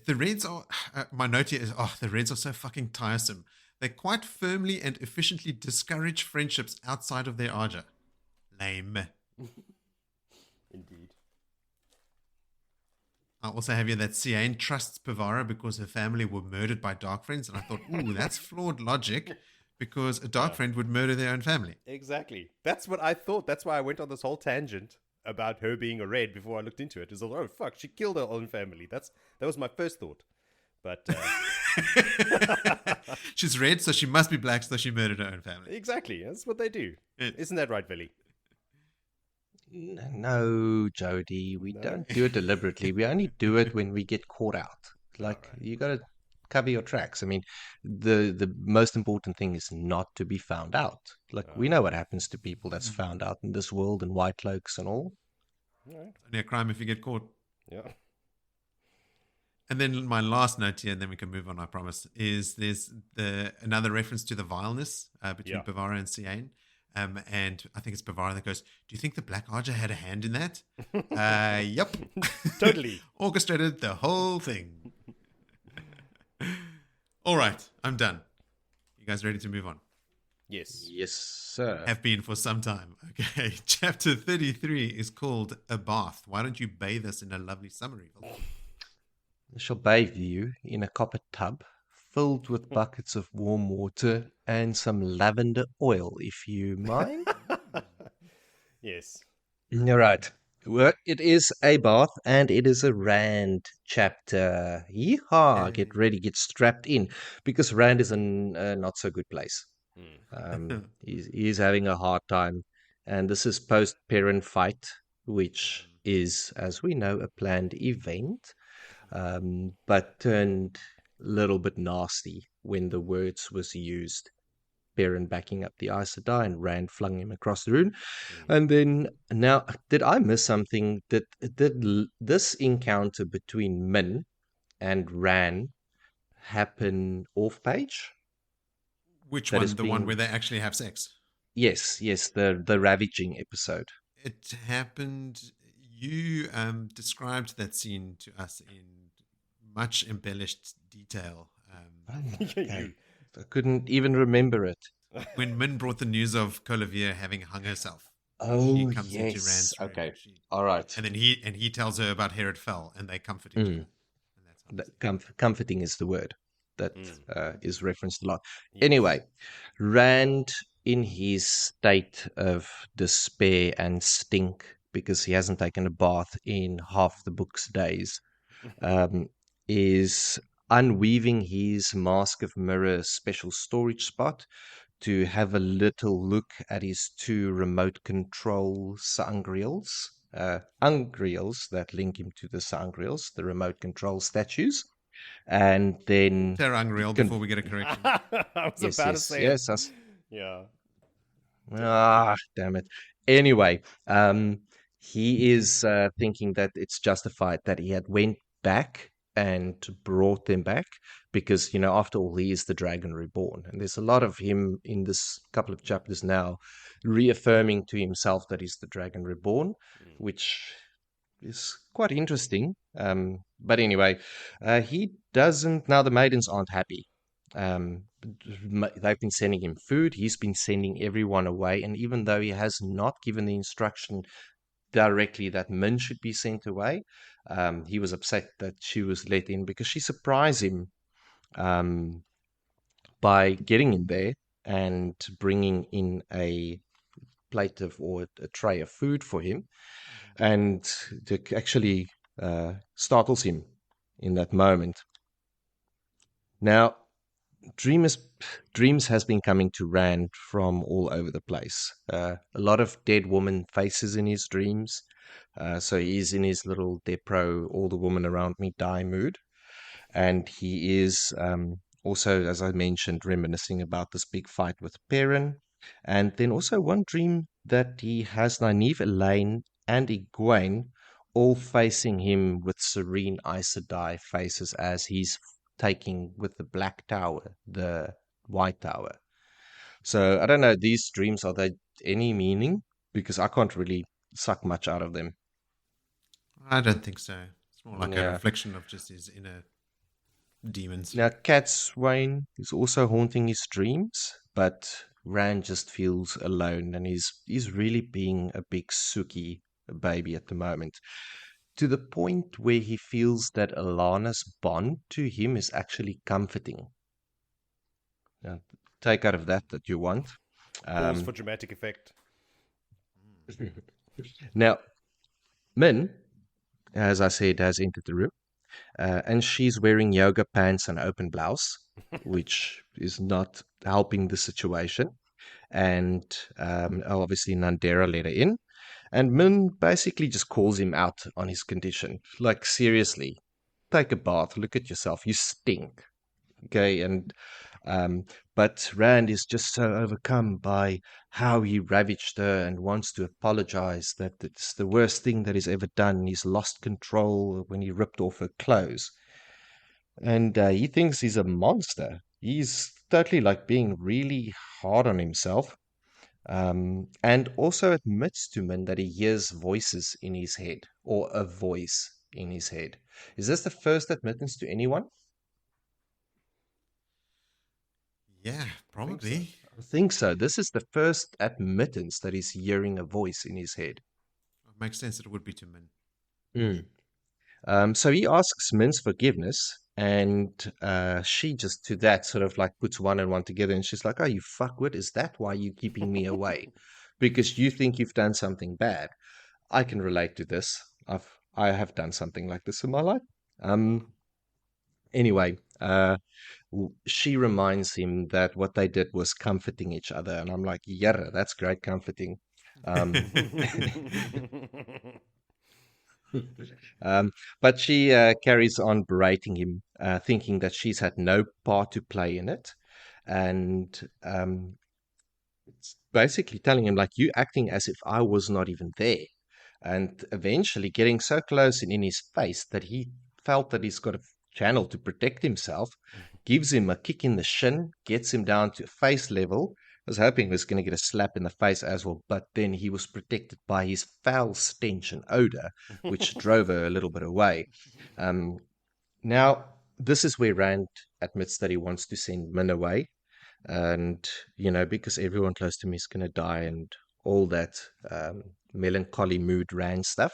[SPEAKER 1] The Reds are, my note here is, the Reds are so fucking tiresome. They quite firmly and efficiently discourage friendships outside of their ajah. Lame.
[SPEAKER 3] Indeed.
[SPEAKER 1] I also have here that Seafolk trusts Pavara because her family were murdered by dark friends. And I thought, ooh, that's flawed logic because a dark friend would murder their own family.
[SPEAKER 3] Exactly. That's what I thought. That's why I went on this whole tangent about her being a red before I looked into it. It was like, oh, fuck, she killed her own family. That was my first thought. But
[SPEAKER 1] She's red, so she must be black, so she murdered her own family.
[SPEAKER 3] exactly. That's what they do.
[SPEAKER 1] It-
[SPEAKER 3] Isn't that right, Willie?
[SPEAKER 2] No, Jody, we don't do it deliberately. We only do it when we get caught out. Like you got to cover your tracks. I mean, the most important thing is not to be found out. Like we know what happens to people that's found out in this world and white cloaks and all.
[SPEAKER 3] All right.
[SPEAKER 1] Only a crime if you get caught.
[SPEAKER 3] Yeah.
[SPEAKER 1] And then my last note here, and then we can move on, I promise, is there's another reference to the vileness between
[SPEAKER 3] Yeah.
[SPEAKER 1] Pavara and Seafolk. And I think it's Pavara that goes, do you think the Black Ajah had a hand in that? Yep.
[SPEAKER 3] Totally.
[SPEAKER 1] Orchestrated the whole thing. All right, I'm done. You guys ready to move on?
[SPEAKER 3] Yes.
[SPEAKER 2] Yes, sir.
[SPEAKER 1] Have been for some time. Okay, chapter 33 is called A Bath. Why don't you bathe us in a lovely summary?
[SPEAKER 2] I shall bathe you in a copper tub filled with buckets of warm water and some lavender oil, if you mind.
[SPEAKER 3] Yes.
[SPEAKER 2] All right. Well, it is a bath and it is a Rand chapter. Yeehaw! Get ready, get strapped in, because Rand is in a not so good place. He's having a hard time. And this is post-parent fight, which is, as we know, a planned event, but turned a little bit nasty when the words was used. Perrin backing up the Aes Sedai and Rand flung him across the room. And then, now, did I miss something? Did this encounter between Min and Rand happen off page?
[SPEAKER 1] Which
[SPEAKER 2] That
[SPEAKER 1] one?
[SPEAKER 2] is
[SPEAKER 1] The one
[SPEAKER 2] being-
[SPEAKER 1] where they actually have sex?
[SPEAKER 2] Yes, the ravaging episode.
[SPEAKER 1] It happened. You described that scene to us in much embellished detail.
[SPEAKER 2] Okay. I couldn't even remember it.
[SPEAKER 1] When Min brought the news of Colivia having hung herself,
[SPEAKER 2] Oh,
[SPEAKER 1] she comes into
[SPEAKER 2] yes.
[SPEAKER 1] Rand's room.
[SPEAKER 2] Okay. All right.
[SPEAKER 1] And then he tells her about Herod Fell, and they comfort each other. And that's how
[SPEAKER 2] Comforting is the word that is referenced a lot. Anyway, Rand, in his state of despair and stink because he hasn't taken a bath in half the book's days, is unweaving his Mask of Mirror special storage spot to have a little look at his two remote control sangreals, ungreals that link him to the sangreals, the remote control statues. And then
[SPEAKER 1] They're unreal before we get a correction.
[SPEAKER 3] I was about to say
[SPEAKER 2] yes,
[SPEAKER 3] it. Yeah.
[SPEAKER 2] damn it. Anyway, he is thinking that it's justified that he had went back and brought them back because, after all, he is the Dragon Reborn. And there's a lot of him in this couple of chapters now reaffirming to himself that he's the Dragon Reborn, which is quite interesting. But anyway, he doesn't. Now, the Maidens aren't happy. They've been sending him food. He's been sending everyone away. And even though he has not given the instruction directly that Min should be sent away, he was upset that she was let in because she surprised him by getting in there and bringing in a plate of or a tray of food for him, and it actually startles him in that moment. Now, dreams has been coming to Rand from all over the place. A lot of dead woman faces in his dreams. So he's in his little Depro, all the women around me die mood. And he is also, as I mentioned, reminiscing about this big fight with Perrin. And then also one dream that he has Nynaeve, Elaine, and Egwene all facing him with serene Aes Sedai faces as he's taking with the Black Tower, the White Tower. So I don't know, these dreams, are they any meaning? Because I can't really suck much out of them.
[SPEAKER 1] I don't think so. It's more like
[SPEAKER 2] Yeah.
[SPEAKER 1] a reflection of just his inner demons.
[SPEAKER 2] Now, Cadsuane is also haunting his dreams, but Rand just feels alone, and he's really being a big Suki baby at the moment, to the point where he feels that Alana's bond to him is actually comforting. Now, take out of that you want.
[SPEAKER 3] Pause for dramatic effect.
[SPEAKER 2] Now, Min, as I said, has entered the room, and she's wearing yoga pants and open blouse, which is not helping the situation. And obviously Nandera let her in, and Min basically just calls him out on his condition. Like, seriously, take a bath, look at yourself, you stink. Okay, and but Rand is just so overcome by how he ravaged her and wants to apologize that it's the worst thing that he's ever done. He's lost control when he ripped off her clothes. And he thinks he's a monster. He's totally like being really hard on himself. And also admits to Min that he hears voices in his head, or a voice in his head. Is this the first admittance to anyone?
[SPEAKER 1] Yeah, probably.
[SPEAKER 2] I think so. This is the first admittance that he's hearing a voice in his head.
[SPEAKER 1] It makes sense that it would be to Min.
[SPEAKER 2] So he asks Min's forgiveness, and she just to that sort of like puts one and one together, and she's like, "Oh, you fuckwit! Is that why you're keeping me away? Because you think you've done something bad? I can relate to this. I have done something like this in my life. Anyway, she reminds him that what they did was comforting each other. And I'm like, yeah, that's great comforting. But she carries on berating him, thinking that she's had no part to play in it. And basically telling him, like, you acting as if I was not even there. And eventually getting so close and in his face that he felt that he's got a channel to protect himself, gives him a kick in the shin, gets him down to face level. I was hoping he was going to get a slap in the face as well, but then he was protected by his foul stench and odor, which drove her a little bit away. Now, this is where Rand admits that he wants to send Min away. And, because everyone close to me is going to die and all that melancholy mood Rand stuff.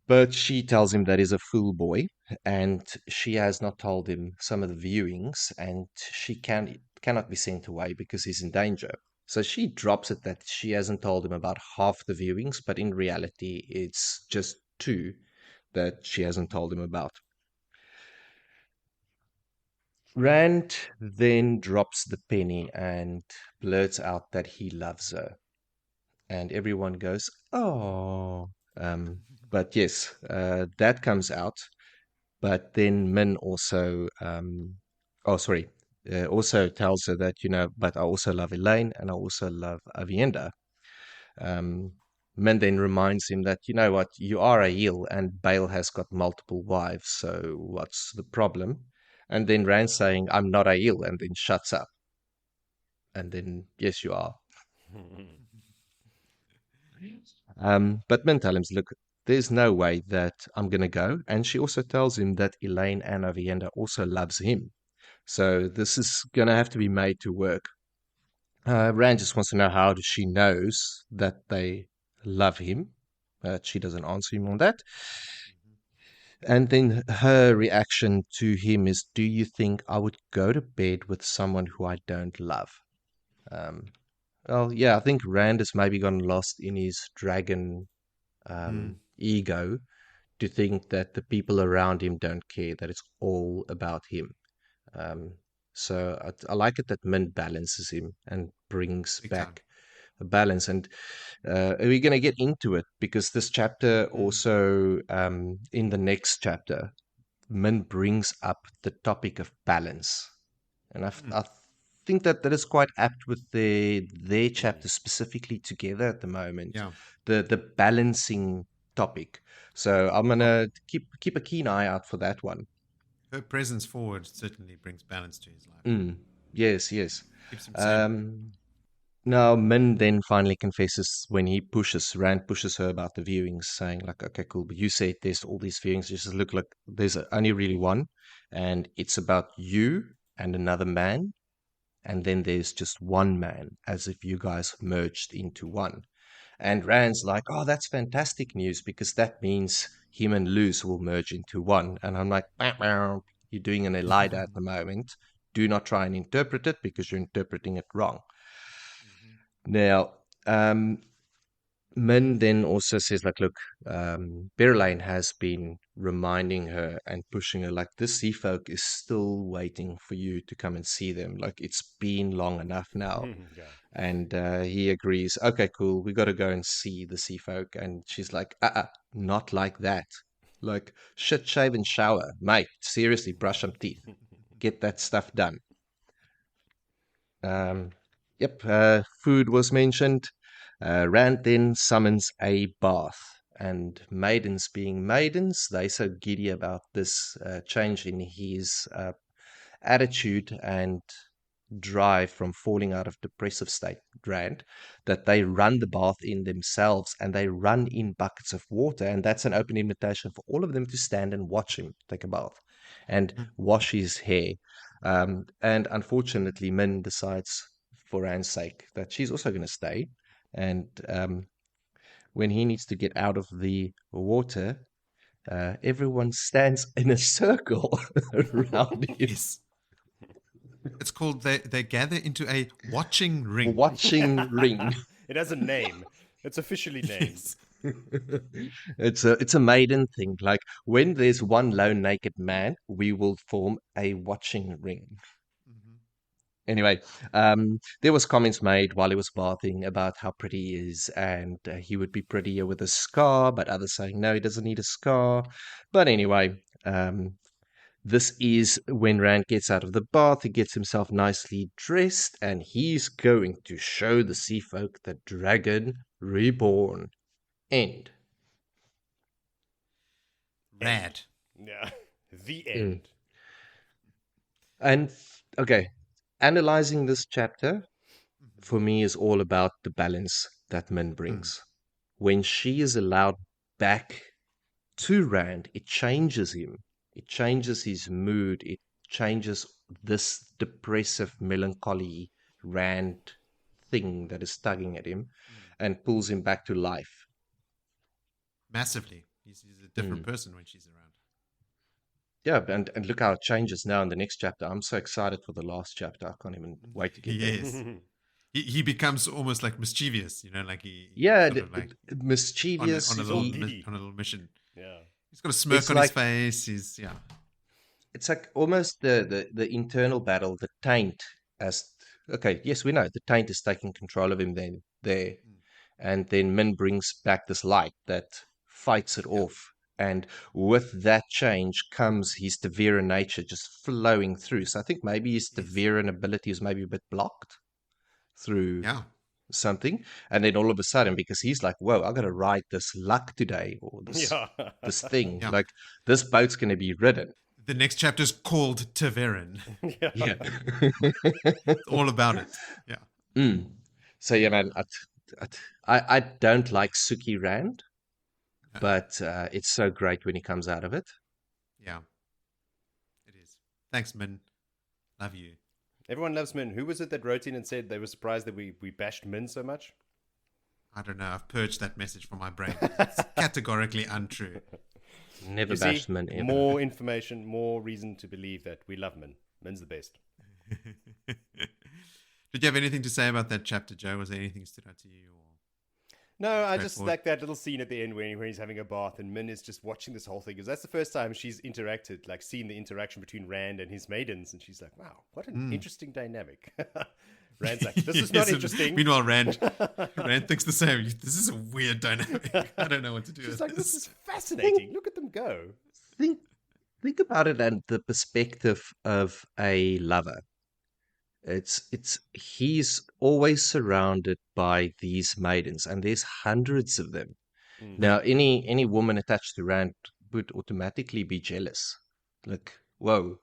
[SPEAKER 2] But she tells him that he's a fool boy, and she has not told him some of the viewings, and she cannot be sent away because he's in danger. So she drops it that she hasn't told him about half the viewings, but in reality, it's just 2 that she hasn't told him about. Rand then drops the penny and blurts out that he loves her. And everyone goes, oh. But yes, that comes out. But then Min also, also tells her that, but I also love Elaine and I also love Avienda. Min then reminds him that, you know what, you are a heel and Bale has got multiple wives, so what's the problem? And then Rand saying, I'm not a heel, and then shuts up. And then, yes, you are. But Min tells him, look, there's no way that I'm going to go. And she also tells him that Elaine and Avienda also loves him. So this is going to have to be made to work. Rand just wants to know how she knows that they love him. She doesn't answer him on that. And then her reaction to him is, do you think I would go to bed with someone who I don't love? Well, yeah, I think Rand has maybe gone lost in his dragon ego to think that the people around him don't care, that it's all about him. So I like it that Min balances him and brings back a balance. And we're going to get into it because this chapter also, in the next chapter, Min brings up the topic of balance. And I think that is quite apt with their chapter specifically together at the moment.
[SPEAKER 1] Yeah.
[SPEAKER 2] The balancing topic. So I'm going to keep a keen eye out for that one.
[SPEAKER 1] Her presence forward certainly brings balance to his life.
[SPEAKER 2] Yes.
[SPEAKER 1] Keeps him safe.
[SPEAKER 2] Now, Min then finally confesses when Rand pushes her about the viewings, saying like, okay, cool, but you said there's all these viewings. She says, look, there's only really one, and it's about you and another man, and then there's just one man, as if you guys merged into one. And Rand's like, oh, that's fantastic news, because that means him and Luz will merge into one. And I'm like, you're doing an Elida at the moment. Do not try and interpret it, because you're interpreting it wrong. Now, Min then also says, like, look, Berylane has been reminding her and pushing her, like, this Seafolk is still waiting for you to come and see them. Like, it's been long enough now.
[SPEAKER 3] Yeah.
[SPEAKER 2] And he agrees, okay, cool, we got to go and see the Seafolk. And she's like, not like that. Like, shit, shave and shower. Mate, seriously, brush some teeth. Get that stuff done. Food was mentioned. Rand then summons a bath. And Maidens being Maidens, they so giddy about this change in his attitude and drive from falling out of depressive state, Rand, that they run the bath in themselves and they run in buckets of water. And that's an open invitation for all of them to stand and watch him take a bath and wash his hair. And unfortunately, Min decides, for Rand's sake, that she's also going to stay. And when he needs to get out of the water, everyone stands in a circle around him.
[SPEAKER 1] Yes. It's called, they gather into a watching ring.
[SPEAKER 2] Watching ring.
[SPEAKER 3] It has a name. It's officially named.
[SPEAKER 1] Yes.
[SPEAKER 2] It's a maiden thing. Like when there's one lone naked man, we will form a watching ring.
[SPEAKER 1] Mhm.
[SPEAKER 2] Anyway, there was comments made while he was bathing about how pretty he is, and he would be prettier with a scar, but others saying no, he doesn't need a scar. But anyway, this is when Rand gets out of the bath, he gets himself nicely dressed, and he's going to show the Seafolk the dragon reborn. End.
[SPEAKER 1] Rad.
[SPEAKER 3] Yeah. The end.
[SPEAKER 2] And okay, analyzing this chapter
[SPEAKER 1] Mhm.
[SPEAKER 2] for me is all about the balance that Min brings. When she is allowed back to Rand, it changes him. It changes his mood. It changes this depressive, melancholy Rand thing that is tugging at him and pulls him back to life.
[SPEAKER 1] Massively. He's a different person when she's around.
[SPEAKER 2] Yeah, and look how it changes now in the next chapter. I'm so excited for the last chapter. I can't even wait to get there.
[SPEAKER 1] Yes. He becomes almost like mischievous, like he
[SPEAKER 2] Yeah,
[SPEAKER 1] sort of like
[SPEAKER 2] mischievous.
[SPEAKER 1] on a
[SPEAKER 3] all
[SPEAKER 1] little
[SPEAKER 3] giddy.
[SPEAKER 1] on a little mission.
[SPEAKER 3] Yeah.
[SPEAKER 1] He's got a smirk
[SPEAKER 2] It's
[SPEAKER 1] on his
[SPEAKER 2] like-
[SPEAKER 1] face. He's
[SPEAKER 2] It's like almost the internal battle, the taint. As okay, yes, we know the taint is taking control of him. Then there, and then Min brings back this light that fights it off. And with that change comes his Deveran nature just flowing through. So I think maybe his Deveran ability is maybe a bit blocked through
[SPEAKER 1] yeah.
[SPEAKER 2] something. And then all of a sudden, because he's like, whoa, I got to ride this luck today or this
[SPEAKER 3] Yeah.
[SPEAKER 2] this thing.
[SPEAKER 1] Yeah.
[SPEAKER 2] Like this boat's going to be ridden.
[SPEAKER 1] The next chapter is called Taverin.
[SPEAKER 3] Yeah.
[SPEAKER 2] Yeah.
[SPEAKER 1] It's all about it. Yeah.
[SPEAKER 2] So yeah, man, I don't like Suki Rand, but it's so great when he comes out of it.
[SPEAKER 1] Yeah. It is. Thanks, Min. Love you.
[SPEAKER 3] Everyone loves Min. Who was it that wrote in and said they were surprised that we bashed Min so much?
[SPEAKER 1] I don't know. I've purged that message from my brain. It's categorically untrue.
[SPEAKER 2] Never
[SPEAKER 3] You see,
[SPEAKER 2] bashed Min ever.
[SPEAKER 3] more information, more reason to believe that we love Min. Min's the best.
[SPEAKER 1] Did you have anything to say about that chapter, Joe? Was there anything stood out to you? Or
[SPEAKER 3] No, I just
[SPEAKER 1] straightforward?
[SPEAKER 3] like that little scene at the end when he's having a bath and Min is just watching this whole thing because that's the first time she's interacted, like seen the interaction between Rand and his maidens, and she's like, "Wow, what an interesting dynamic." Rand's like, "This is not
[SPEAKER 1] Yes,
[SPEAKER 3] interesting."
[SPEAKER 1] Meanwhile, Rand thinks the same. This is a weird dynamic. I don't know what to do
[SPEAKER 3] She's
[SPEAKER 1] with
[SPEAKER 3] like,
[SPEAKER 1] this.
[SPEAKER 3] "This is fascinating. Look at them go."
[SPEAKER 2] Think about it and the perspective of a lover. It's he's always surrounded by these maidens, and there's hundreds of them. Now, any woman attached to Rand would automatically be jealous. Like, whoa.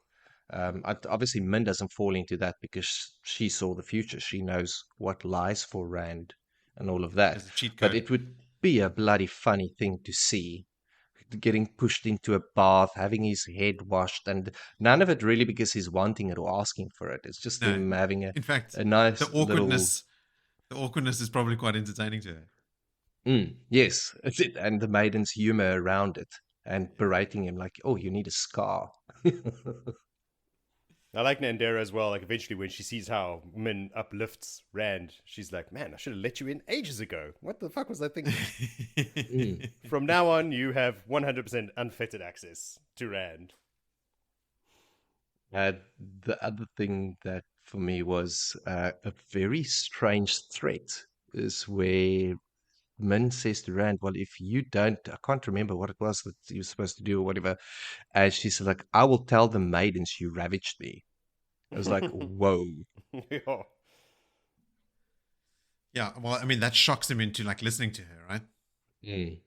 [SPEAKER 2] Obviously, Min doesn't fall into that because she saw the future. She knows what lies for Rand and all of that.
[SPEAKER 1] There's a cheat
[SPEAKER 2] But
[SPEAKER 1] code.
[SPEAKER 2] it would be a bloody funny thing to see. Getting pushed into a bath, having his head washed, and none of it really because he's wanting it or asking for it. It's just
[SPEAKER 1] No.
[SPEAKER 2] him having
[SPEAKER 1] In fact,
[SPEAKER 2] a nice
[SPEAKER 1] the awkwardness is probably quite entertaining to her.
[SPEAKER 2] Yes, that's it. And the maiden's humor around it and berating him like, oh, you need a scar.
[SPEAKER 3] I like Nandera as well. Like eventually, when she sees how Min uplifts Rand, she's like, "Man, I should have let you in ages ago. What the fuck was I thinking?" From now on, you have 100% unfettered access to Rand.
[SPEAKER 2] The other thing that for me was a very strange threat is where Min says to Rand, well, if you don't, I can't remember what it was that you were supposed to do or whatever. And she's like, I will tell the maidens you ravaged me. I was like, whoa.
[SPEAKER 3] Yeah.
[SPEAKER 1] Yeah, well, I mean, that shocks him into like listening to her, right?
[SPEAKER 2] Mm.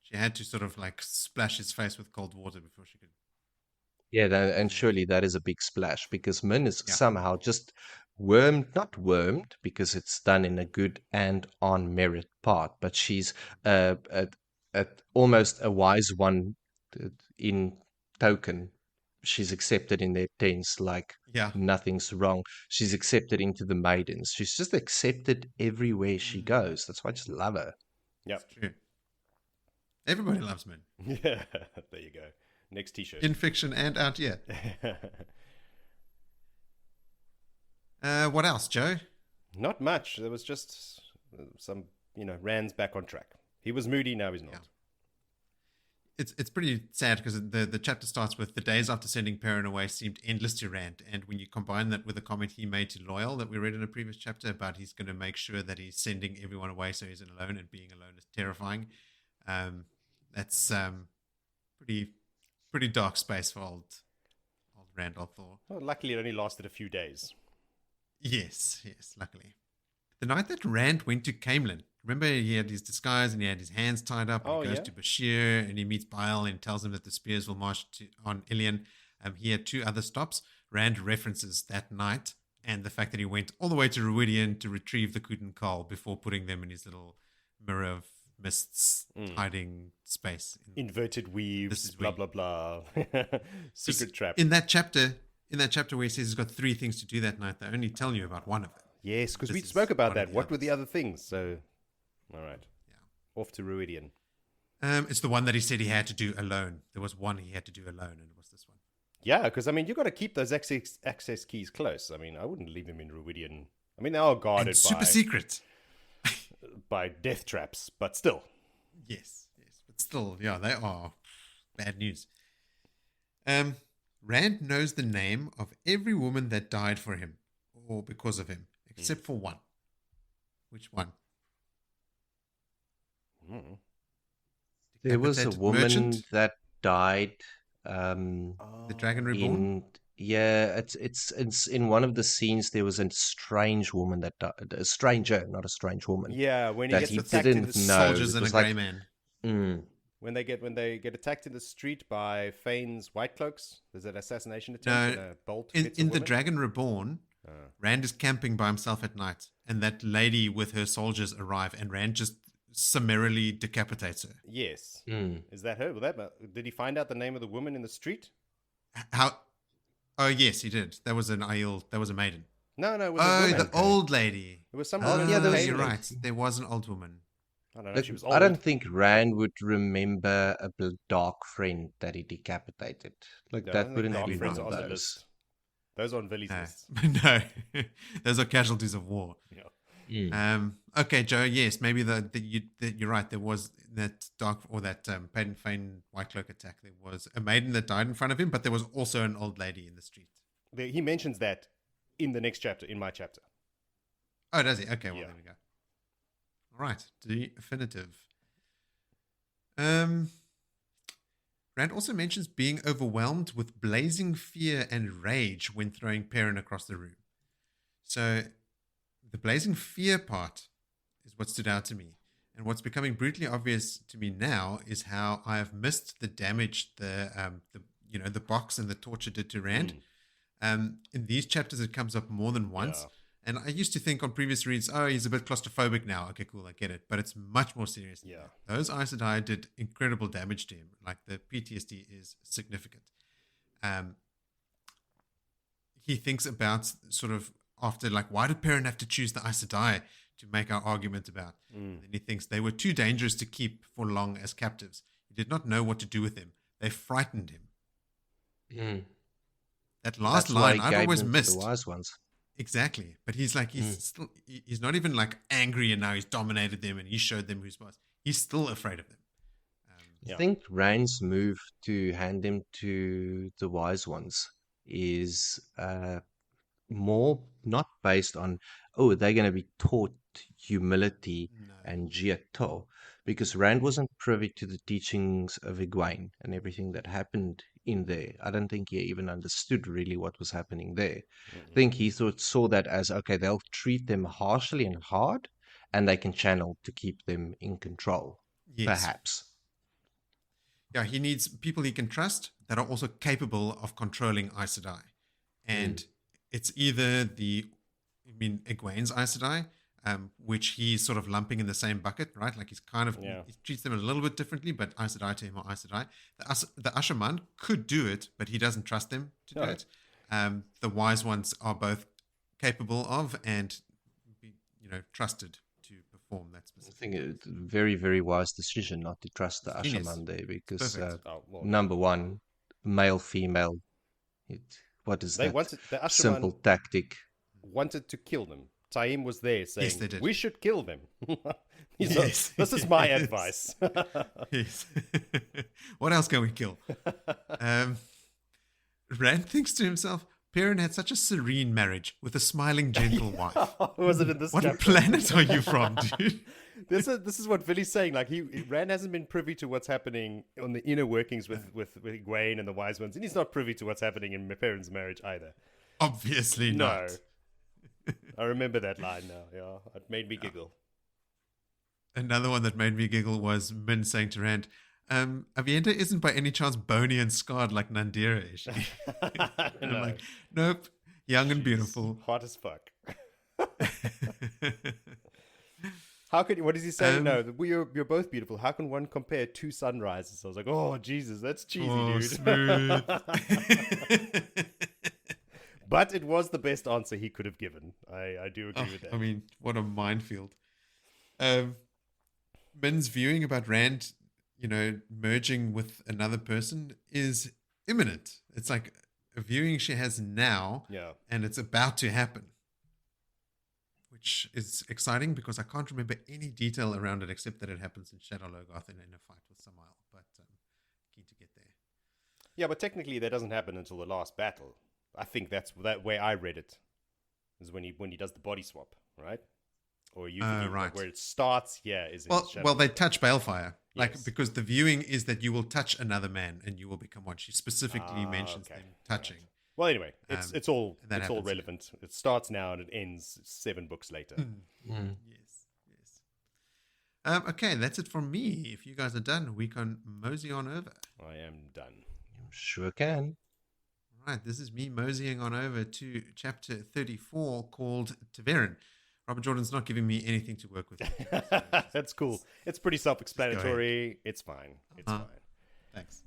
[SPEAKER 1] She had to sort of like splash his face with cold water before she could.
[SPEAKER 2] Yeah, and surely that is a big splash because Min is
[SPEAKER 1] Yeah.
[SPEAKER 2] somehow just not wormed because it's done in a good and on merit part, but she's almost a wise one in token. She's accepted in their tents like
[SPEAKER 1] Yeah.
[SPEAKER 2] nothing's wrong. She's accepted into the maidens. She's just accepted everywhere she goes. That's why I just love her.
[SPEAKER 3] Yep.
[SPEAKER 1] It's true. Everybody loves Min.
[SPEAKER 3] Yeah. There you go. Next T-shirt.
[SPEAKER 1] In fiction and out here. What else, Joe?
[SPEAKER 3] Not much. There was just some, Rand's back on track. He was moody, now he's not.
[SPEAKER 1] Yeah. It's pretty sad because the chapter starts with the days after sending Perrin away seemed endless to Rand, and when you combine that with the comment he made to Loyal that we read in a previous chapter about he's going to make sure that he's sending everyone away so he's alone, and being alone is terrifying. That's pretty dark space for old Randolph Thor.
[SPEAKER 3] Well, luckily, it only lasted a few days.
[SPEAKER 1] Yes, luckily. The night that Rand went to Camelin, remember he had his disguise and he had his hands tied up, and he goes to Bashir and he meets Bile and tells him that the spears will march on Ilion. He had 2 other stops. Rand references that night and the fact that he went all the way to Ruidian to retrieve the Kuten Kal before putting them in his little mirror of mists hiding space.
[SPEAKER 3] Inverted weaves, blah, blah, blah. Secret trap.
[SPEAKER 1] In that chapter where he says he's got 3 things to do that night, they only tell you about one of them.
[SPEAKER 3] Yes, because we spoke about that. What were the other things? So, all right. Yeah. Off to Ruidian.
[SPEAKER 1] It's the one that he said he had to do alone. There was one he had to do alone, and it was this one.
[SPEAKER 3] Yeah, because, I mean, you've got to keep those access keys close. I mean, I wouldn't leave them in Ruidian. I mean, they are guarded
[SPEAKER 1] and super secret.
[SPEAKER 3] by death traps, but still.
[SPEAKER 1] Yes. But still, yeah, they are bad news. Rand knows the name of every woman that died for him, or because of him, except for one. Which one?
[SPEAKER 2] There was a woman that died.
[SPEAKER 1] The Dragon Reborn?
[SPEAKER 2] It's in one of the scenes. There was a strange woman that died. A stranger, not a strange woman.
[SPEAKER 3] Yeah, when he
[SPEAKER 2] that
[SPEAKER 3] gets
[SPEAKER 2] he
[SPEAKER 3] attacked
[SPEAKER 2] didn't
[SPEAKER 3] in the
[SPEAKER 2] know.
[SPEAKER 1] Soldiers and a grey man.
[SPEAKER 3] When they get attacked in the street by Fain's White Cloaks, there's an assassination attempt and a bolt hits a
[SPEAKER 1] in the
[SPEAKER 3] woman?
[SPEAKER 1] Dragon Reborn, Rand is camping by himself at night, and that lady with her soldiers arrive, and Rand just summarily decapitates her.
[SPEAKER 3] Yes. Is that her? Did he find out the name of the woman in the street?
[SPEAKER 1] How? Oh yes, he did. That was an Aiel. That was a maiden.
[SPEAKER 3] No, it was a woman.
[SPEAKER 1] The old lady.
[SPEAKER 3] It was some
[SPEAKER 1] Oh
[SPEAKER 3] woman.
[SPEAKER 1] yeah, you're right. There was an old woman.
[SPEAKER 3] I don't know.
[SPEAKER 2] Look,
[SPEAKER 3] She was old.
[SPEAKER 2] I don't think Rand would remember a dark friend that he decapitated. Like
[SPEAKER 3] No, I
[SPEAKER 2] that
[SPEAKER 3] don't think
[SPEAKER 2] wouldn't
[SPEAKER 3] dark
[SPEAKER 2] be
[SPEAKER 3] friends
[SPEAKER 2] one
[SPEAKER 3] are
[SPEAKER 2] of
[SPEAKER 3] on the
[SPEAKER 2] those.
[SPEAKER 3] list. Those are on Villy's list.
[SPEAKER 1] No, those are casualties of war.
[SPEAKER 3] Yeah.
[SPEAKER 1] Okay, Joe. Yes, maybe you're right. There was that dark or that Padan Fain White Cloak attack. There was a maiden that died in front of him, but there was also an old lady in the street.
[SPEAKER 3] He mentions that in the next chapter, in my chapter.
[SPEAKER 1] Oh, does he? Okay, well, there we go. All right, definitive. Rand also mentions being overwhelmed with blazing fear and rage when throwing Perrin across the room. So the blazing fear part is what stood out to me. And what's becoming brutally obvious to me now is how I have missed the damage the box and the torture did to Rand. In these chapters, it comes up more than once.
[SPEAKER 3] Yeah.
[SPEAKER 1] And I used to think on previous reads, he's a bit claustrophobic now. Okay, cool, I get it. But it's much more serious than that. Those Aes Sedai did incredible damage to him. Like, the PTSD is significant. He thinks about sort of after, like, why did Perrin have to choose the Aes Sedai to make our argument about? And he thinks they were too dangerous to keep for long as captives. He did not know what to do with them. They frightened him. That last line I've always missed.
[SPEAKER 2] The wise ones.
[SPEAKER 1] Exactly. But he's like, he's not even like angry and now he's dominated them and he showed them who's boss. He's still afraid of them.
[SPEAKER 2] I think Rand's move to hand them to the wise ones is more not based on, they're going to be taught humility and jiato, because Rand wasn't privy to the teachings of Egwene and everything that happened in there. I don't think he even understood really what was happening there. I think he saw that as, okay, they'll treat them harshly and hard, and they can channel to keep them in control, perhaps.
[SPEAKER 1] Yeah, he needs people he can trust that are also capable of controlling Aes Sedai. And it's either Egwene's Aes Sedai, which he's sort of lumping in the same bucket, right? Like he's kind of, he treats them a little bit differently, but Aes Sedai to him are Aes Sedai. The Ashaman could do it, but he doesn't trust them to do it. The wise ones are both capable of and, trusted to perform that specific.
[SPEAKER 2] I think it's a very, very wise decision not to trust the Ashaman there, because number one, male, female, what is that?
[SPEAKER 3] The Ashaman
[SPEAKER 2] simple tactic?
[SPEAKER 3] Wanted to kill them. Taim was there saying,
[SPEAKER 1] Yes, they did.
[SPEAKER 3] we should kill them. He's
[SPEAKER 1] Yes.
[SPEAKER 3] this is my
[SPEAKER 1] Yes.
[SPEAKER 3] advice.
[SPEAKER 1] Yes. What else can we kill? Rand thinks to himself, Perrin had such a serene marriage with a smiling, gentle wife.
[SPEAKER 3] Was it in this
[SPEAKER 1] What
[SPEAKER 3] chapter?
[SPEAKER 1] planet are you from, dude?
[SPEAKER 3] This is what Billy's saying. Like Rand hasn't been privy to what's happening on the inner workings with Egwene and the Wise Ones, and he's not privy to what's happening in Perrin's marriage either.
[SPEAKER 1] Obviously not.
[SPEAKER 3] No. I remember that line now. Yeah, it made me giggle.
[SPEAKER 1] Another one that made me giggle was Min saying to Rand, Avienda isn't by any chance bony and scarred like Nandira, is she? And I'm like, nope, young and beautiful.
[SPEAKER 3] Hot as fuck. How could? What is he saying? No, you're both beautiful. How can one compare two sunrises? I was like, oh Jesus, that's cheesy, dude.
[SPEAKER 1] Smooth.
[SPEAKER 3] But it was the best answer he could have given. I do agree with that.
[SPEAKER 1] I mean, what a minefield. Min's viewing about Rand, merging with another person is imminent. It's like a viewing she has now, and it's about to happen. Which is exciting because I can't remember any detail around it except that it happens in Shadow Logoth in a fight with Samael. But keen to get there.
[SPEAKER 3] Yeah, but technically that doesn't happen until the last battle. I think that's that way I read it. Is when he does the body swap, right? Or you
[SPEAKER 1] right.
[SPEAKER 3] Where it starts, is in Shadow
[SPEAKER 1] well, they
[SPEAKER 3] Logoth.
[SPEAKER 1] touch Balefire,
[SPEAKER 3] Yes.
[SPEAKER 1] because the viewing is that you will touch another man and you will become one. She specifically mentions them touching.
[SPEAKER 3] Right. Well, anyway, it's all
[SPEAKER 1] happens,
[SPEAKER 3] relevant. It starts now and it ends 7 books later.
[SPEAKER 1] Yes. Okay, that's it from me. If you guys are done, we can mosey on over.
[SPEAKER 3] I am done.
[SPEAKER 2] Sure can.
[SPEAKER 1] Right, this is me moseying on over to chapter 34 called Taverin. Robert Jordan's not giving me anything to work with.
[SPEAKER 3] That's cool. It's pretty self-explanatory. It's fine. It's fine.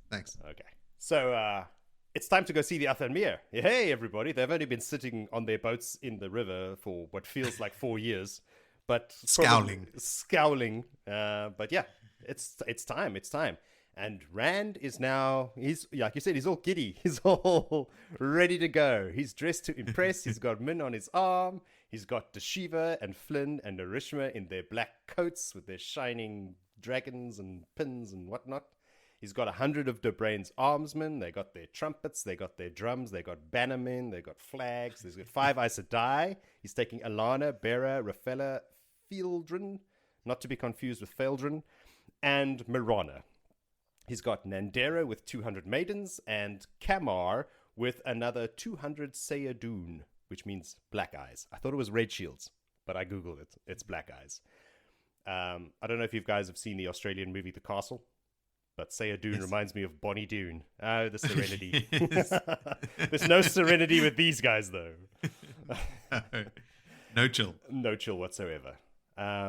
[SPEAKER 1] Thanks.
[SPEAKER 3] Okay. So it's time to go see the Athanmir. Hey, everybody. They've only been sitting on their boats in the river for what feels like 4 years. But
[SPEAKER 1] Scowling.
[SPEAKER 3] But yeah, it's time. It's time. And Rand is now, he's like you said, he's all giddy. He's all ready to go. He's dressed to impress. He's got Min on his arm. He's got Deshiva and Flynn and Narishma in their black coats with their shining dragons and pins and whatnot. He's got 100 of Dobrain's armsmen. They got their trumpets. They got their drums. They got bannermen. They got flags. There's got 5 Aes Sedai. He's taking Alana, Bera, Raphela, Fieldrin, not to be confused with Feldrin, and Mirana. He's got Nandera with 200 maidens and Kamar with another 200 Sayadun, which means black eyes. I thought it was red shields, but I googled it. It's black eyes. I don't know if you guys have seen the Australian movie The Castle, but Sayadun reminds me of Bonnie Doon. Oh, the serenity. There's no serenity with these guys, though.
[SPEAKER 1] No chill.
[SPEAKER 3] No chill whatsoever.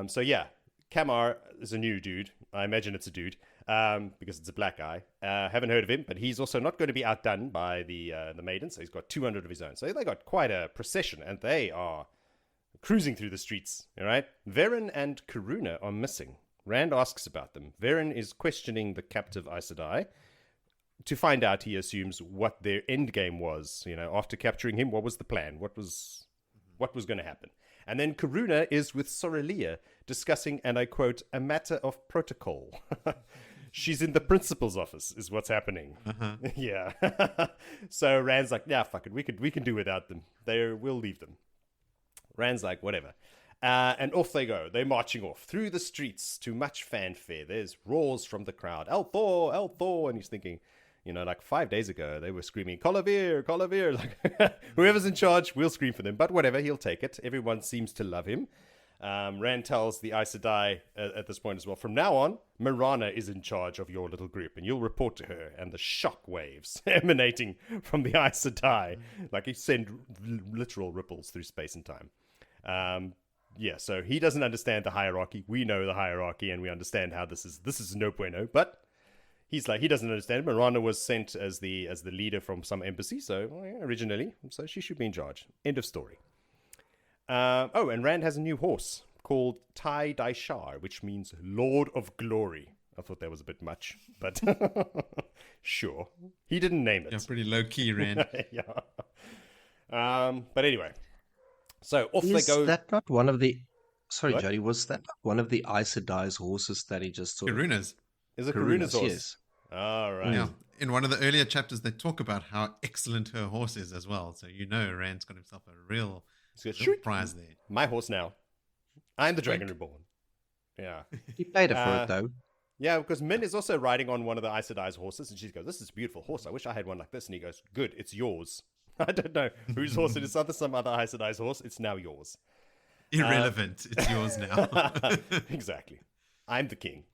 [SPEAKER 3] So yeah, Kamar is a new dude. I imagine it's a dude. Because it's a black guy. Haven't heard of him, but he's also not going to be outdone by the Maidens, so he's got 200 of his own. So they got quite a procession, and they are cruising through the streets, all right? Verin and Karuna are missing. Rand asks about them. Verin is questioning the captive Aes Sedai to find out, he assumes, what their end game was. After capturing him, what was the plan? What was going to happen? And then Karuna is with Sorelia discussing, and I quote, a matter of protocol. She's in the principal's office, is what's happening. Yeah. So Rand's like, yeah, fuck it. We can do without them. We'll leave them. Rand's like, whatever. And off they go. They're marching off through the streets to much fanfare. There's roars from the crowd. El Thor, El Thor. And he's thinking, like 5 days ago, they were screaming, Colavir, Colavir. Like, whoever's in charge, we'll scream for them. But whatever, he'll take it. Everyone seems to love him. Rand tells the Aes Sedai at this point as well, from now on, Mirana is in charge of your little group, and you'll report to her. And the shock waves emanating from the Aes Sedai, like he send literal ripples through space and time. So he doesn't understand the hierarchy. We know the hierarchy, and we understand how this is no bueno. But he's like, he doesn't understand. Mirana was sent as the leader from some embassy, originally, so she should be in charge. End of story. And Rand has a new horse called Tai Daishar, which means Lord of Glory. I thought that was a bit much, but sure. He didn't name it.
[SPEAKER 1] Yeah, pretty low key, Rand.
[SPEAKER 3] Yeah. But anyway, so off they go.
[SPEAKER 2] Is that not one of the... Sorry,
[SPEAKER 3] What?
[SPEAKER 2] Jody, was that one of the Aes Sedai's horses that he just saw?
[SPEAKER 1] Karunas.
[SPEAKER 3] Is it
[SPEAKER 2] Karuna's,
[SPEAKER 3] Karuna's horse?
[SPEAKER 2] yes.
[SPEAKER 3] All right.
[SPEAKER 1] Yeah. In one of the earlier chapters, they talk about how excellent her horse is as well. So Rand's got himself a real prize there.
[SPEAKER 3] My horse now. I'm the Dragon Reborn. Yeah.
[SPEAKER 2] He paid her for it, though.
[SPEAKER 3] Yeah, because Min is also riding on one of the Aes Sedai's horses, and she goes, "This is a beautiful horse. I wish I had one like this." And he goes, "Good, it's yours." I don't know whose horse it is. Some other Aes Sedai's horse. It's now yours.
[SPEAKER 1] Irrelevant. It's yours now.
[SPEAKER 3] Exactly. I'm the king.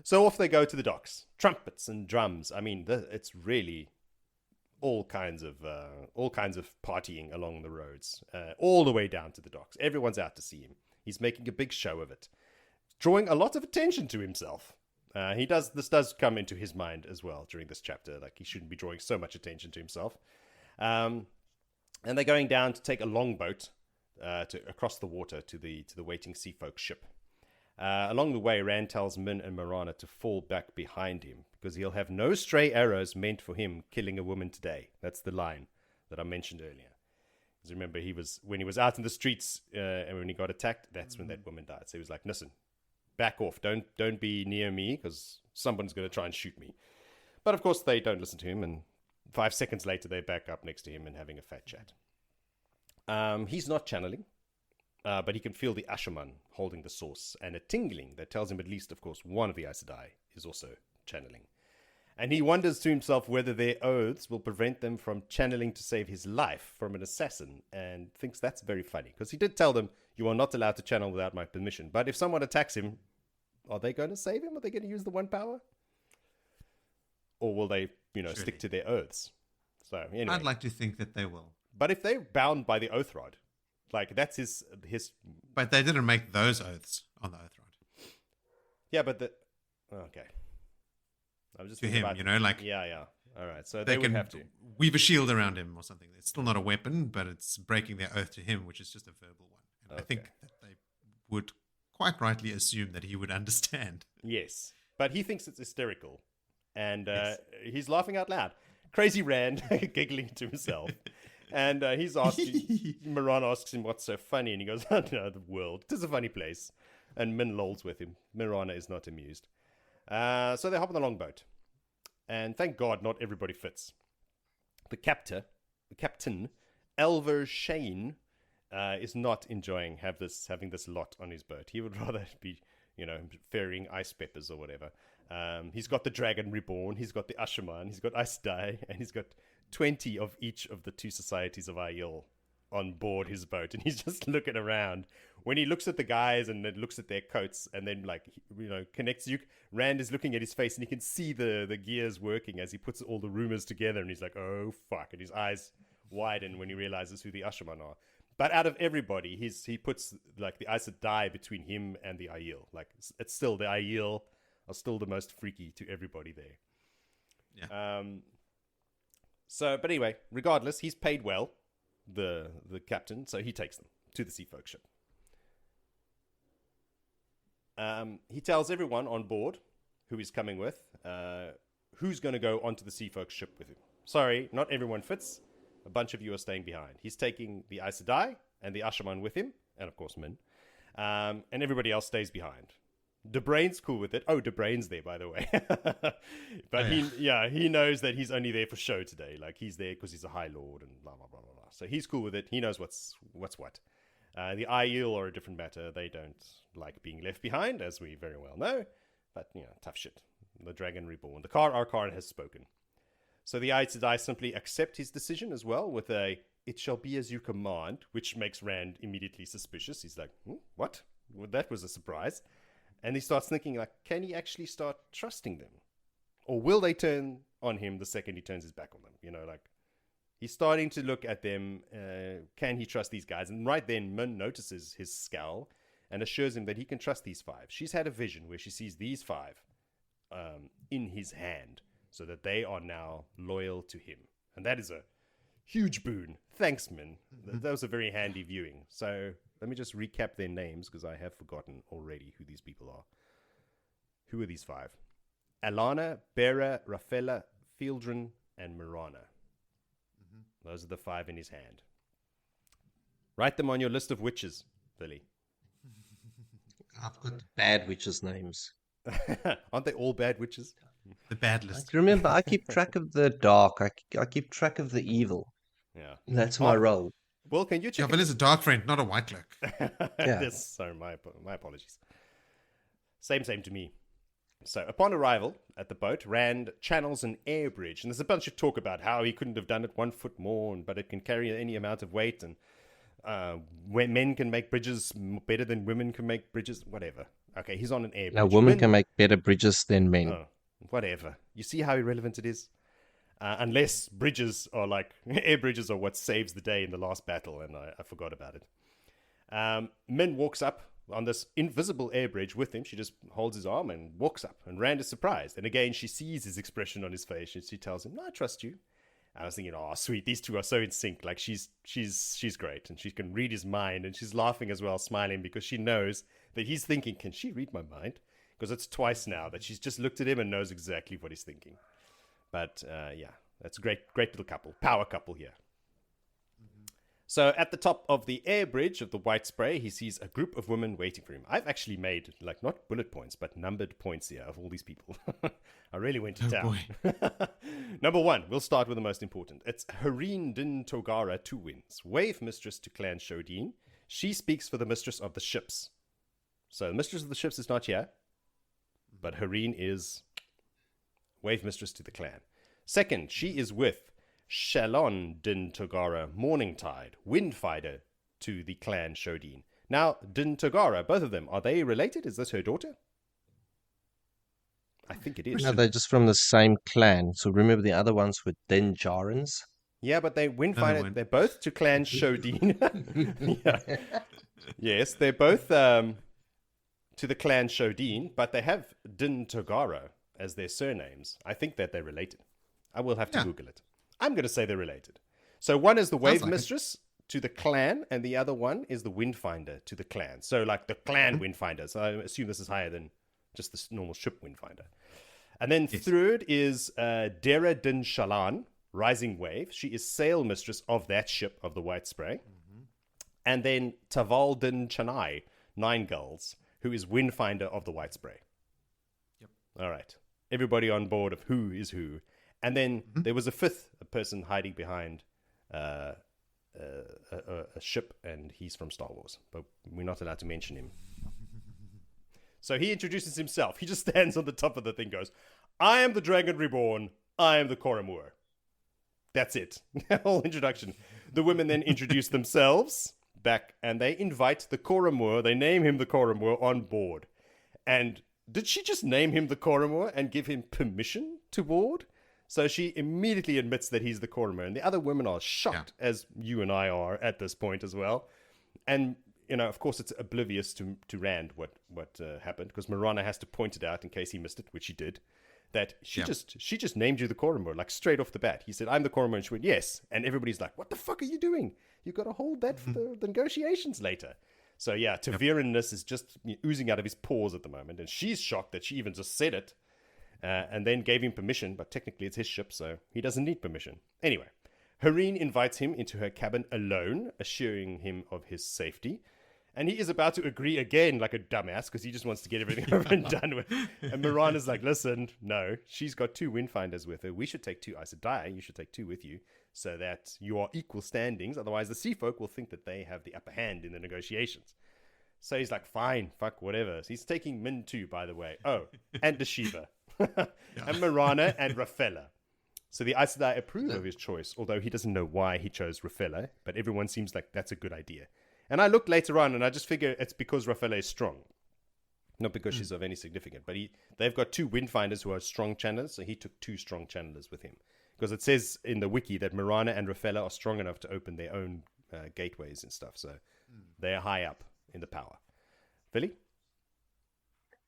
[SPEAKER 3] So off they go to the docks. Trumpets and drums. I mean, it's really all kinds of partying along the roads, all the way down to the docks. Everyone's out to see him. He's making a big show of it, drawing a lot of attention to himself. This does come into his mind as well during this chapter. Like, he shouldn't be drawing so much attention to himself. And they're going down to take a longboat across the water to the waiting Seafolk ship. Along the way, Rand tells Min and Marana to fall back behind him because he'll have no stray arrows meant for him killing a woman today. That's the line that I mentioned earlier. Because remember, when he was out in the streets and when he got attacked, that's when that woman died. So he was like, "Listen, back off. Don't be near me because someone's going to try and shoot me." But of course, they don't listen to him, and 5 seconds later, they're back up next to him and having a fat chat. He's not channeling. But he can feel the Ashaman holding the source and a tingling that tells him at least, of course, one of the Aes Sedai is also channeling. And he wonders to himself whether their oaths will prevent them from channeling to save his life from an assassin, and thinks that's very funny because he did tell them, "You are not allowed to channel without my permission." But if someone attacks him, are they going to save him? Are they going to use the one power? Or will they, stick to their oaths? So anyway.
[SPEAKER 1] I'd like to think that they will.
[SPEAKER 3] But if they're bound by the oath rod, like, that's his.
[SPEAKER 1] But they didn't make those oaths on the oath rod.
[SPEAKER 3] Yeah, but okay. I was just
[SPEAKER 1] To
[SPEAKER 3] thinking
[SPEAKER 1] him,
[SPEAKER 3] about, Yeah. All right, so they would have to
[SPEAKER 1] weave a shield around him or something. It's still not a weapon, but it's breaking their oath to him, which is just a verbal one. And I think that they would quite rightly assume that he would understand.
[SPEAKER 3] Yes, but he thinks it's hysterical, and he's laughing out loud. Crazy Rand giggling to himself. And he's asking, Marana asks him what's so funny, and he goes, "Oh no, the world. It is a funny place." And Min lols with him. Marana is not amused. So they hop on the longboat. And thank God not everybody fits. The captain, Alviarin, is not enjoying having this lot on his boat. He would rather be, ferrying ice peppers or whatever. He's got the Dragon Reborn, he's got the Ashaman, he's got Aes Sedai, and he's got 20 of each of the 2 societies of Aiel on board his boat, and he's just looking around. When he looks at the guys and then looks at their coats and then, connects you, Rand is looking at his face and he can see the gears working as he puts all the rumors together, and he's like, "Oh fuck," and his eyes widen when he realizes who the Ashaman are. But out of everybody, he puts the Aes Sedai between him and the Aiel. It's still the Aiel are still the most freaky to everybody there.
[SPEAKER 1] Yeah.
[SPEAKER 3] But anyway, regardless, he's paid well, the captain, so he takes them to the Seafolk ship. He tells everyone on board who he's coming with, who's going to go onto the Seafolk ship with him. Sorry, not everyone fits. A bunch of you are staying behind. He's taking the Aes Sedai and the Ashaman with him, and of course Min. And everybody else stays behind. DeBrain's cool with it. Oh, DeBrain's there, by the way. But he knows that he's only there for show today. He's there because he's a High Lord and blah, blah, blah, blah, blah. So he's cool with it. He knows what's what. The Aiel are a different matter. They don't like being left behind, as we very well know. But, tough shit. The Dragon Reborn. Our Khan has spoken. So the Aes Sedai simply accept his decision as well with a, "It shall be as you command," which makes Rand immediately suspicious. He's like, what? Well, that was a surprise. And he starts thinking, can he actually start trusting them? Or will they turn on him the second he turns his back on them? He's starting to look at them. Can he trust these guys? And right then, Min notices his scowl and assures him that he can trust these 5. She's had a vision where she sees these 5 in his hand, so that they are now loyal to him. And that is a huge boon. Thanks, Min. That was a very handy viewing. So let me just recap their names, because I have forgotten already who these people are. Who are these 5? Alana, Bera, Rafella, Fieldrin, and Marana. Those are the 5 in his hand. Write them on your list of witches, Billy.
[SPEAKER 2] I've got bad witches' names.
[SPEAKER 3] Aren't they all bad witches?
[SPEAKER 1] The bad list.
[SPEAKER 2] Remember, I keep track of the dark. I keep track of the evil.
[SPEAKER 3] Yeah.
[SPEAKER 2] That's my role.
[SPEAKER 3] Well, can you check?
[SPEAKER 1] Javel is a dark friend, not a white cloak.
[SPEAKER 2] Yeah.
[SPEAKER 3] Sorry, my apologies. Same to me. So, upon arrival at the boat, Rand channels an air bridge, and there's a bunch of talk about how he couldn't have done it 1 foot more, but it can carry any amount of weight, and when men can make bridges better than women can make bridges, whatever. Okay, he's on an air bridge.
[SPEAKER 2] Now, women can make better bridges than men.
[SPEAKER 3] Oh, whatever. You see how irrelevant it is? Unless bridges are like, air bridges are what saves the day in the last battle, and I forgot about it. Min walks up on this invisible air bridge with him. She just holds his arm and walks up, and Rand is surprised. And again, she sees his expression on his face, and she tells him, "No, I trust you." And I was thinking, oh, sweet, these two are so in sync. Like, she's great, and she can read his mind, and she's laughing as well, smiling, because she knows that he's thinking, can she read my mind? Because it's twice now that she's just looked at him and knows exactly what he's thinking. But, yeah, that's a great little couple. Power couple here. So at the top of the air bridge of the White Spray, he sees a group of women waiting for him. I've actually made, like, not bullet points, but numbered points here of all these people. I really went to town. Number 1, we'll start with the most important. It's Hareen Din Togara, 2 wins. Wave mistress to Clan Shodin. She speaks for the mistress of the ships. So the mistress of the ships is not here, but Hareen is wave mistress to the clan. Second, she is with Shalon Din Togara, Morning Tide, Windfinder to the clan Shodin. Now, Din Togara, both of them, are they related? Is this her daughter? I think it is.
[SPEAKER 2] No, they're just from the same clan. So remember the other ones were Dinjarans?
[SPEAKER 3] Yeah, but they Windfinder, they're both to clan Shodin. Yeah. Yes, they're both to the clan Shodin, but they have Din Togara as their surnames. I think that they're related. I will have to Google it. I'm going to say they're related. So one is the wave mistress to the clan, and the other one is the windfinder to the clan. So like the clan windfinder. So I assume this is higher than just the normal ship windfinder. And then third is Dera Din Shalan, rising wave. She is sail mistress of that ship of the White Spray. And then Taval Din Chanai, 9 gulls, who is windfinder of the White Spray.
[SPEAKER 1] Yep.
[SPEAKER 3] All right. Everybody on board of who is who. And then there was a fifth person hiding behind a ship, and he's from Star Wars, but we're not allowed to mention him. So he introduces himself. He just stands on the top of the thing, goes, "I am the Dragon Reborn. I am the Koramur." That's it. Whole introduction. The women then introduce themselves back, and they invite the Koramur. They name him the Koramur on board. And did she just name him the Koramur and give him permission to board? So she immediately admits that he's the Koramur, and the other women are shocked, as you and I are at this point as well. And, you know, of course, it's oblivious to Rand what happened, because Marana has to point it out in case he missed it, which he did, that she just named you the Koramur, like straight off the bat. He said, "I'm the Koramur," and she went, "Yes." And everybody's like, "What the fuck are you doing? You've got to hold that for the negotiations later." So, yeah, Taviran-ness is just oozing out of his pores at the moment, and she's shocked that she even just said it. And then gave him permission, but technically it's his ship, so he doesn't need permission. Anyway, Hareen invites him into her cabin alone, assuring him of his safety. And he is about to agree again like a dumbass, because he just wants to get everything over and done with. And Mirana's like, "Listen, no, she's got 2 windfinders with her. We should take 2. I said, Dai, you should take 2 with you, so that you are equal standings. Otherwise, the Seafolk will think that they have the upper hand in the negotiations." So he's like, "Fine, fuck, whatever." So he's taking Min too, by the way. Oh, and Deshiva. And Marana and Rafella. So the Aes Sedai approve of his choice, although he doesn't know why he chose Rafella, but everyone seems like that's a good idea. And I looked later on, and I just figure it's because Rafella is strong, not because she's of any significance. But they've got 2 windfinders who are strong channelers, so he took 2 strong channelers with him. Because it says in the wiki that Marana and Rafella are strong enough to open their own gateways and stuff, so they're high up in the power. Philly?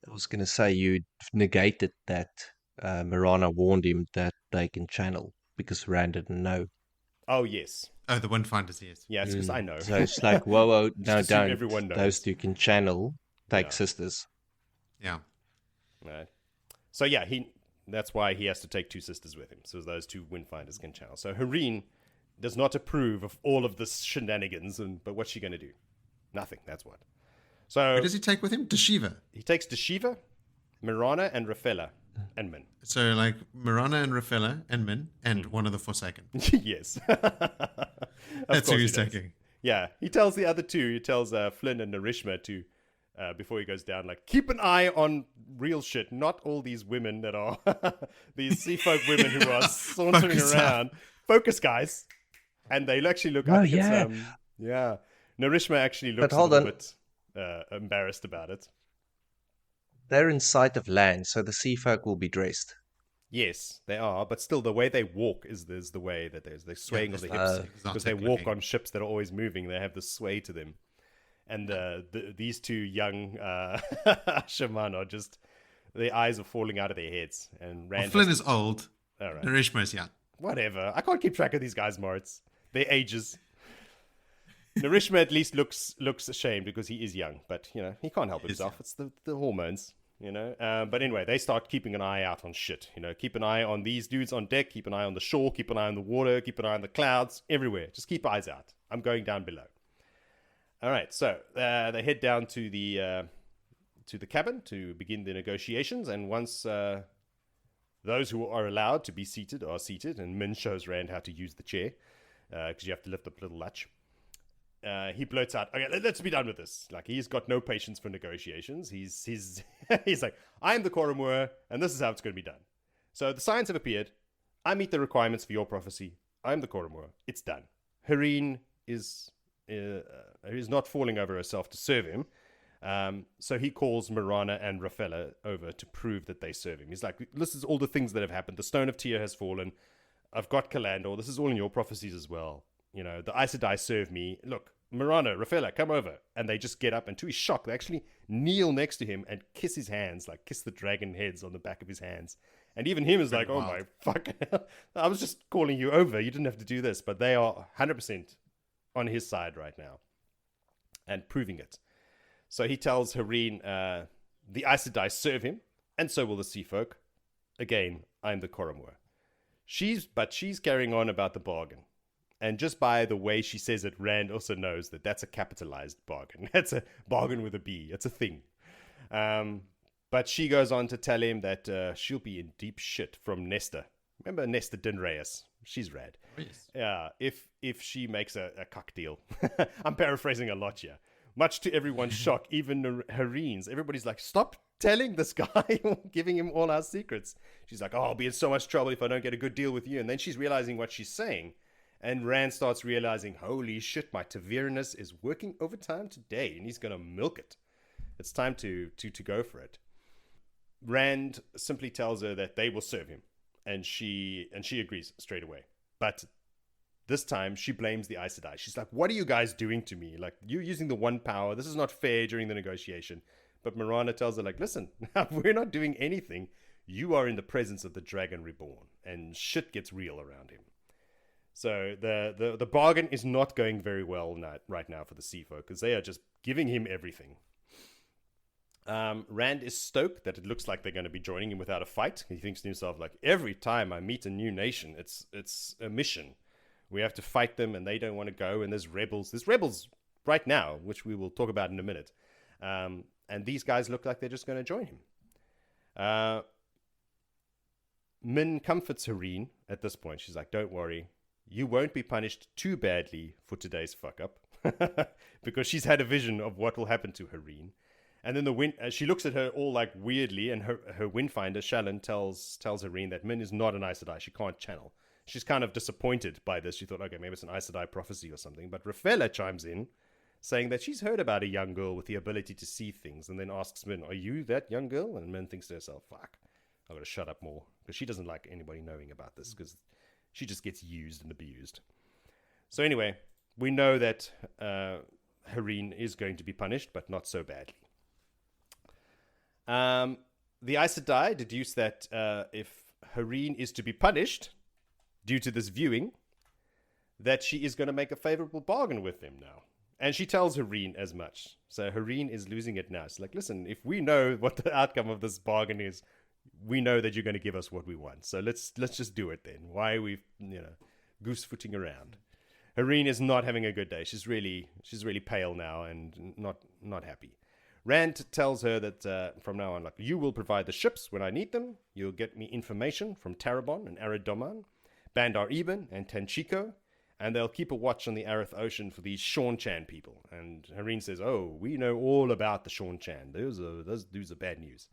[SPEAKER 2] I was going to say you negated that Marana warned him that they can channel because Rand didn't know.
[SPEAKER 3] Oh, yes.
[SPEAKER 1] Oh, the Windfinders, yes.
[SPEAKER 3] Yeah, it's because I know.
[SPEAKER 2] So it's like, whoa, no,
[SPEAKER 3] Just assume
[SPEAKER 2] don't.
[SPEAKER 3] everyone knows.
[SPEAKER 2] Those 2 can channel. Take sisters.
[SPEAKER 1] Yeah.
[SPEAKER 3] Right. So yeah, that's why he has to take 2 sisters with him, so those 2 windfinders can channel. So Hareen does not approve of all of this shenanigans, but what's she going to do? Nothing, that's what. So
[SPEAKER 1] Who does he take with him? Deshiva.
[SPEAKER 3] he takes Deshiva, Mirana, and Rafella, and Min.
[SPEAKER 1] So like Mirana and Rafella and Min and one of the Forsaken.
[SPEAKER 3] Yes.
[SPEAKER 1] That's who he's taking.
[SPEAKER 3] Yeah, he tells the other two. He tells Flynn and Narishma to, before he goes down, like, keep an eye on real shit, not all these women that are these Seafolk women who are sauntering around. Focus, guys. And they actually look.
[SPEAKER 2] Oh,
[SPEAKER 3] I think
[SPEAKER 2] yeah.
[SPEAKER 3] It's, yeah. Narishma actually looks a
[SPEAKER 2] hold
[SPEAKER 3] little
[SPEAKER 2] on.
[SPEAKER 3] bit embarrassed about it.
[SPEAKER 2] They're in sight of land, so the sea folk will be dressed.
[SPEAKER 3] Yes, they are, but still, the way they walk is the way that they're swaying of the hips because they walk on ships that are always moving. They have the sway to them, and these two young shaman are just their eyes are falling out of their heads. And Rand
[SPEAKER 1] Flynn is old.
[SPEAKER 3] all right,
[SPEAKER 1] Narishma is young.
[SPEAKER 3] whatever. I can't keep track of these guys, Moritz. Their ages. Narishma at least looks ashamed because he is young, but he can't help himself. It's the hormones. But anyway, they start keeping an eye out on shit. Keep an eye on these dudes on deck, keep an eye on the shore, keep an eye on the water, keep an eye on the clouds, everywhere. Just keep eyes out. I'm going down below. All right, so they head down to the cabin to begin the negotiations, and once those who are allowed to be seated are seated, and Min shows Rand how to use the chair, because you have to lift up a little latch. He blurts out, okay, let's be done with this. Like, he's got no patience for negotiations. He's he's like, I'm the Coromor, and this is how it's going to be done. So the signs have appeared. I meet the requirements for your prophecy. I'm the Coromor. It's done. Hareen is not falling over herself to serve him. So he calls Mirana and Rafella over to prove that they serve him. He's like, this is all the things that have happened. The Stone of Tyr has fallen. I've got Kalandor. This is all in your prophecies as well. The Aes Sedai serve me. Look, Mirana, Rafella, come over. And they just get up, and to his shock, they actually kneel next to him and kiss his hands, like kiss the dragon heads on the back of his hands. And even him is like, oh my fucking hell. I was just calling you over. You didn't have to do this. But they are 100% on his side right now and proving it. So he tells Hareen, the Aes Sedai serve him, and so will the Seafolk. Again, I'm the Coromor. She's carrying on about the bargain. And just by the way she says it, Rand also knows that that's a capitalized bargain. That's a bargain with a B. It's a thing. But she goes on to tell him that she'll be in deep shit from Nesta. Remember Nesta Dinrayas? She's rad.
[SPEAKER 1] Yes.
[SPEAKER 3] Yeah, if she makes a cuck deal. I'm paraphrasing a lot here. Much to everyone's shock, even Hareen's. Everybody's like, stop telling this guy, giving him all our secrets. She's like, oh, I'll be in so much trouble if I don't get a good deal with you. And then she's realizing what she's saying. And Rand starts realizing, holy shit, my Tavernus is working overtime today, and he's going to milk it. It's time to go for it. Rand simply tells her that they will serve him, and she agrees straight away. But this time, she blames the Aes Sedai. She's like, what are you guys doing to me? Like, you're using the one power. This is not fair during the negotiation. But Mirana tells her, like, listen, we're not doing anything. You are in the presence of the Dragon Reborn, and shit gets real around him. So the bargain is not going very well right now for the Seafolk, because they are just giving him everything. Rand is stoked that it looks like they're going to be joining him without a fight. He thinks to himself, like, every time I meet a new nation, it's a mission. We have to fight them, and they don't want to go, and there's rebels. There's rebels right now, which we will talk about in a minute. And these guys look like they're just going to join him. Min comforts Hareen at this point. She's like, don't worry. You won't be punished too badly for today's fuck-up. Because she's had a vision of what will happen to Hareen. And then she looks at her all like weirdly, and her windfinder, Shallan, tells Hareen that Min is not an Aes Sedai. She can't channel. She's kind of disappointed by this. She thought, okay, maybe it's an Aes Sedai prophecy or something. But Rafella chimes in, saying that she's heard about a young girl with the ability to see things, and then asks Min, are you that young girl? And Min thinks to herself, fuck, I've got to shut up more. Because she doesn't like anybody knowing about this, because she just gets used and abused. So anyway, we know that Hareen is going to be punished, but not so badly. The Aes Sedai deduce that if Hareen is to be punished due to this viewing, that she is going to make a favorable bargain with him now. And she tells Hareen as much. So Hareen is losing it now. She's like, listen, if we know what the outcome of this bargain is, we know that you're going to give us what we want. So let's just do it then. Why are we, goose-footing around? Hareen is not having a good day. She's really pale now and not happy. Rand tells her that from now on, like, you will provide the ships when I need them. You'll get me information from Tarabon and Aridoman, Bandar Eben and Tanchico, and they'll keep a watch on the Arath Ocean for these Sean-Chan people. And Hareen says, oh, we know all about the Sean-Chan. Those are bad news.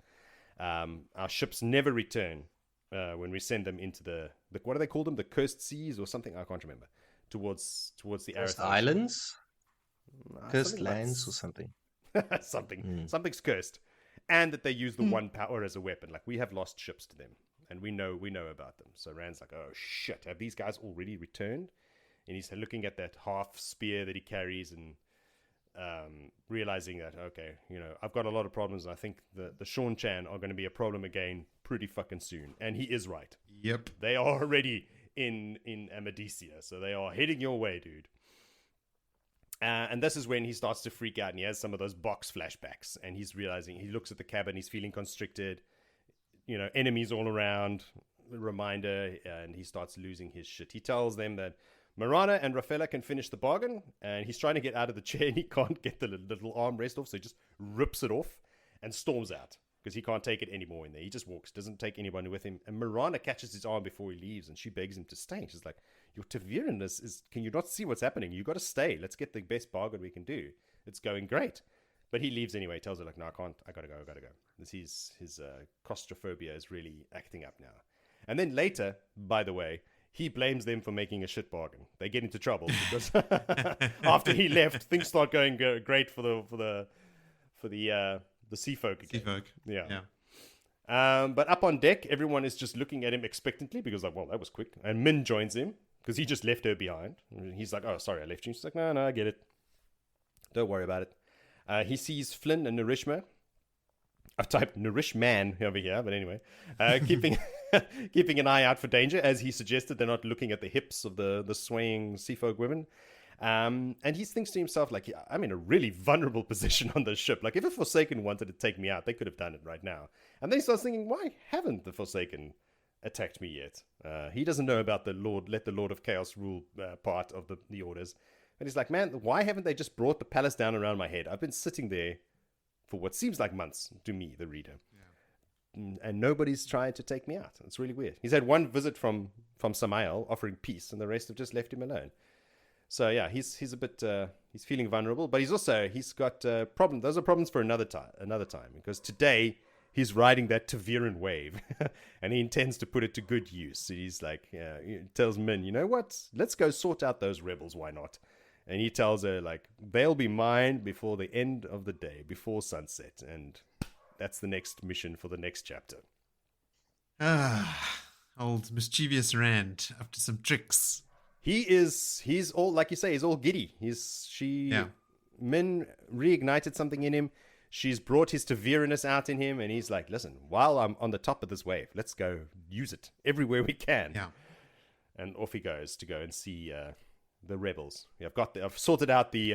[SPEAKER 3] Our ships never return when we send them into the what do they call them? The cursed seas or something? I can't remember. Towards the Arath Ocean.
[SPEAKER 2] Islands? Cursed
[SPEAKER 3] Something like
[SPEAKER 2] lands or something.
[SPEAKER 3] Something's cursed, and that they use the one power as a weapon. Like, we have lost ships to them, and we know about them. So Rand's like, oh shit, have these guys already returned? And he's looking at that half spear that he carries and realizing that, okay, I've got a lot of problems, and I think the Sean-Chan are going to be a problem again pretty fucking soon. And he is right.
[SPEAKER 1] Yep.
[SPEAKER 3] They are already in Amadicia, so they are heading your way, dude. And this is when he starts to freak out, and he has some of those box flashbacks, and he's realizing, he looks at the cabin, he's feeling constricted, enemies all around, reminder, and he starts losing his shit. He tells them that Marana and Rafaela can finish the bargain, and he's trying to get out of the chair, and he can't get the little armrest off, so he just rips it off and storms out, because he can't take it anymore in there. He just walks, doesn't take anyone with him, and Marana catches his arm before he leaves, and she begs him to stay. She's like, your Taviran is can you not see what's happening? You got to stay. Let's get the best bargain we can do. It's going great. But he leaves anyway. Tells her, like, no, I can't. I gotta go. His claustrophobia is really acting up now. And then later, by the way, he blames them for making a shit bargain. They get into trouble because after he left, things start going great for the Seafolk again.
[SPEAKER 1] Seafolk.
[SPEAKER 3] Yeah. But up on deck, everyone is just looking at him expectantly because, like, well, that was quick. And Min joins him because he just left her behind. He's like, oh, sorry, I left you. She's like, no, I get it. Don't worry about it. He sees Flynn and Narishma. I've typed Narishman over here, but anyway. Keeping an eye out for danger, as he suggested. They're not looking at the hips of the swaying Seafolk women. And he thinks to himself, like, I'm in a really vulnerable position on this ship. Like, if a Forsaken wanted to take me out, they could have done it right now. And then he starts thinking, why haven't the Forsaken attacked me yet? He doesn't know about the let the Lord of Chaos rule part of the orders. And he's like, man, why haven't they just brought the palace down around my head? I've been sitting there for what seems like months to me, the reader. Yeah. And nobody's trying to take me out. It's really weird. He's had one visit from Samael offering peace, and the rest have just left him alone. So yeah, he's a bit he's feeling vulnerable, but he's got problems. Those are problems for another time, because today he's riding that Taviran wave, and he intends to put it to good use. So he's like, he tells Min, you know what? Let's go sort out those rebels. Why not? And he tells her, like, they'll be mine before the end of the day, before sunset, and that's the next mission for the next chapter.
[SPEAKER 1] Old mischievous Rand up to some tricks.
[SPEAKER 3] He's all, like you say, he's all giddy. Min reignited something in him. She's brought his Taviranus out in him, and he's like, listen, while I'm on the top of this wave, let's go use it everywhere we can.
[SPEAKER 1] Yeah.
[SPEAKER 3] And off he goes to go and see the rebels. I've sorted out the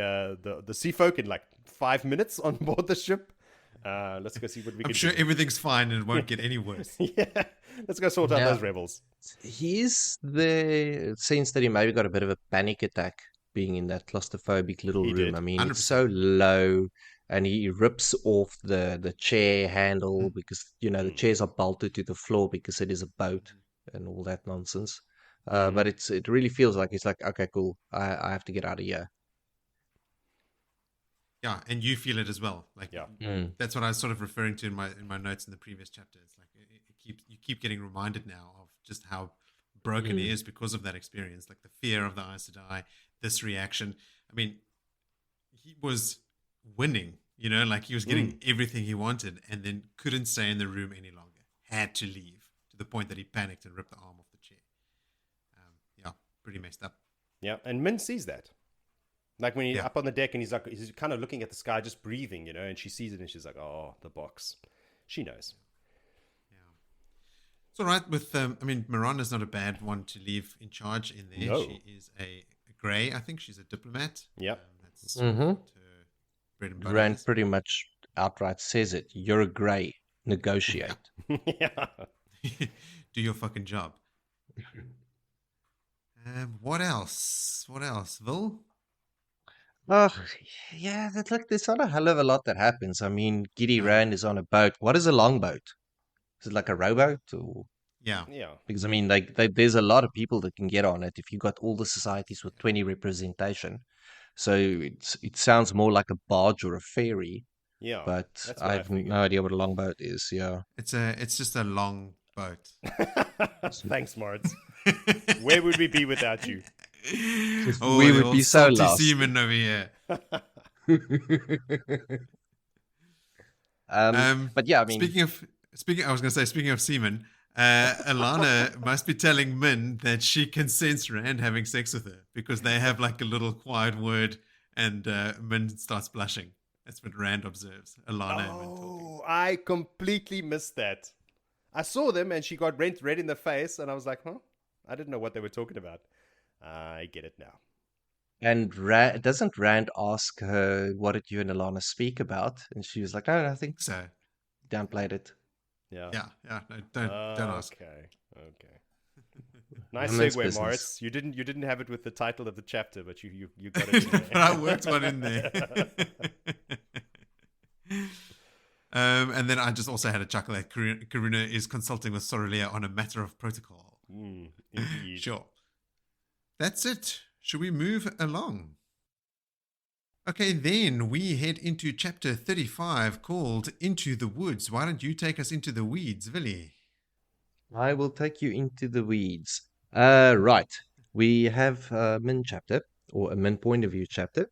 [SPEAKER 3] Seafolk in like 5 minutes on board the ship. Let's go see what we can do.
[SPEAKER 1] I'm sure everything's fine and it won't get any worse.
[SPEAKER 3] Yeah. Let's go sort out those rebels.
[SPEAKER 2] He's the sense that he maybe got a bit of a panic attack being in that claustrophobic little room.
[SPEAKER 3] Did.
[SPEAKER 2] I mean,
[SPEAKER 1] 100%.
[SPEAKER 2] it's so low, and he rips off the chair handle because, the chairs are bolted to the floor because it is a boat and all that nonsense. But it really feels like he's like, okay, cool, I have to get out of here.
[SPEAKER 1] Yeah, and you feel it as well. Like,
[SPEAKER 3] Yeah.
[SPEAKER 1] That's what I was sort of referring to in my notes in the previous chapter. It's like you keep getting reminded now of just how broken he is because of that experience, like the fear of the Aes Sedai, this reaction. I mean, he was winning, like he was getting everything he wanted, and then couldn't stay in the room any longer. Had to leave, to the point that he panicked and ripped the arm off the chair. Pretty messed up.
[SPEAKER 3] Yeah, and Min sees that. Like when he's up on the deck and he's kind of looking at the sky, just breathing, and she sees it and she's like, oh, the box. She knows.
[SPEAKER 1] Yeah. It's all right with, Miranda's not a bad one to leave in charge in there.
[SPEAKER 3] No.
[SPEAKER 1] She is a Grey. I think she's a diplomat.
[SPEAKER 3] Yeah.
[SPEAKER 1] That's her bread and butter.
[SPEAKER 2] Rand pretty much outright says it. You're a Grey. Negotiate.
[SPEAKER 3] Yeah.
[SPEAKER 1] Do your fucking job. What else? Vil?
[SPEAKER 2] Oh, yeah, look, there's not a hell of a lot that happens. I mean, Giddy
[SPEAKER 1] No.
[SPEAKER 2] Rand is on a boat. What is a longboat? Is it like a rowboat? Or
[SPEAKER 1] Yeah.
[SPEAKER 3] Yeah.
[SPEAKER 2] because I mean, like, there's a lot of people that can get on it if you got all the societies with 20 representation. So it sounds more like a barge or a ferry,
[SPEAKER 3] Yeah.
[SPEAKER 2] but
[SPEAKER 3] That's
[SPEAKER 2] I
[SPEAKER 3] what I
[SPEAKER 2] have no
[SPEAKER 3] figured.
[SPEAKER 2] idea what a longboat is. Yeah.
[SPEAKER 1] It's just a long boat.
[SPEAKER 3] Thanks, Moritz. Where would we be without you?
[SPEAKER 1] Oh,
[SPEAKER 2] We
[SPEAKER 1] the
[SPEAKER 2] would
[SPEAKER 1] old
[SPEAKER 2] be so
[SPEAKER 1] salty
[SPEAKER 2] lost.
[SPEAKER 1] seaman over here.
[SPEAKER 2] But yeah, I mean,
[SPEAKER 1] I was going to say, speaking of seamen, Alana must be telling Min that she can sense Rand having sex with her because they have like a little quiet word, and Min starts blushing. That's what Rand observes. Alana and Min talking.
[SPEAKER 3] Oh, I completely missed that. I saw them and she got red in the face, and I was like, huh? I didn't know what they were talking about. I get it now.
[SPEAKER 2] and doesn't Rand ask her, what did you and Alana speak about? And she was like, no, nothing.
[SPEAKER 1] So
[SPEAKER 2] Downplayed it.
[SPEAKER 3] Yeah.
[SPEAKER 1] yeah, no, don't ask.
[SPEAKER 3] Okay. Nice
[SPEAKER 2] Women's
[SPEAKER 3] segue,
[SPEAKER 2] business.
[SPEAKER 3] Moritz. You didn't have it with the title of the chapter, but you got it in there.
[SPEAKER 1] But I worked one in there. And then I just also had a chuckle that Karuna is consulting with Sorelia on a matter of protocol.
[SPEAKER 3] Indeed.
[SPEAKER 1] Sure. That's it. Should we move along? Okay, then we head into chapter 35 called Into the Woods. Why don't you take us into the weeds, Willie?
[SPEAKER 2] I will take you into the weeds. Right. We have a Min chapter, or a Min point of view chapter,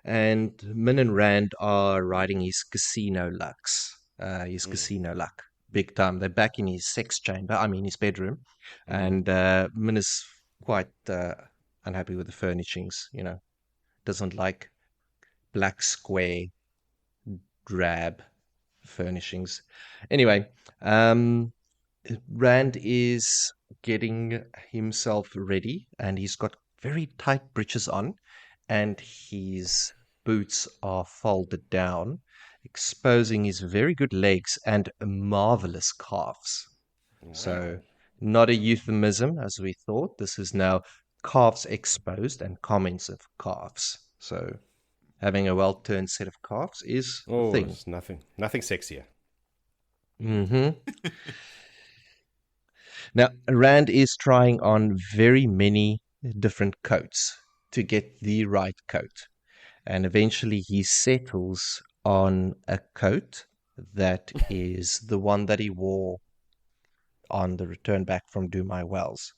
[SPEAKER 2] and Min and Rand are riding his casino casino luck. Big time. They're back in his his bedroom, and Min is quite unhappy with the furnishings, doesn't like black square drab furnishings. Anyway, Rand is getting himself ready, and he's got very tight breeches on, and his boots are folded down, exposing his very good legs and marvelous calves.
[SPEAKER 3] Wow.
[SPEAKER 2] So, not a euphemism as we thought. This is now calves exposed and comments of calves. So, having a well-turned set of calves is a thing.
[SPEAKER 3] It's nothing sexier.
[SPEAKER 2] Now, Rand is trying on very many different coats to get the right coat. And eventually he settles on a coat that is the one that he wore on the return back from Do My Wells.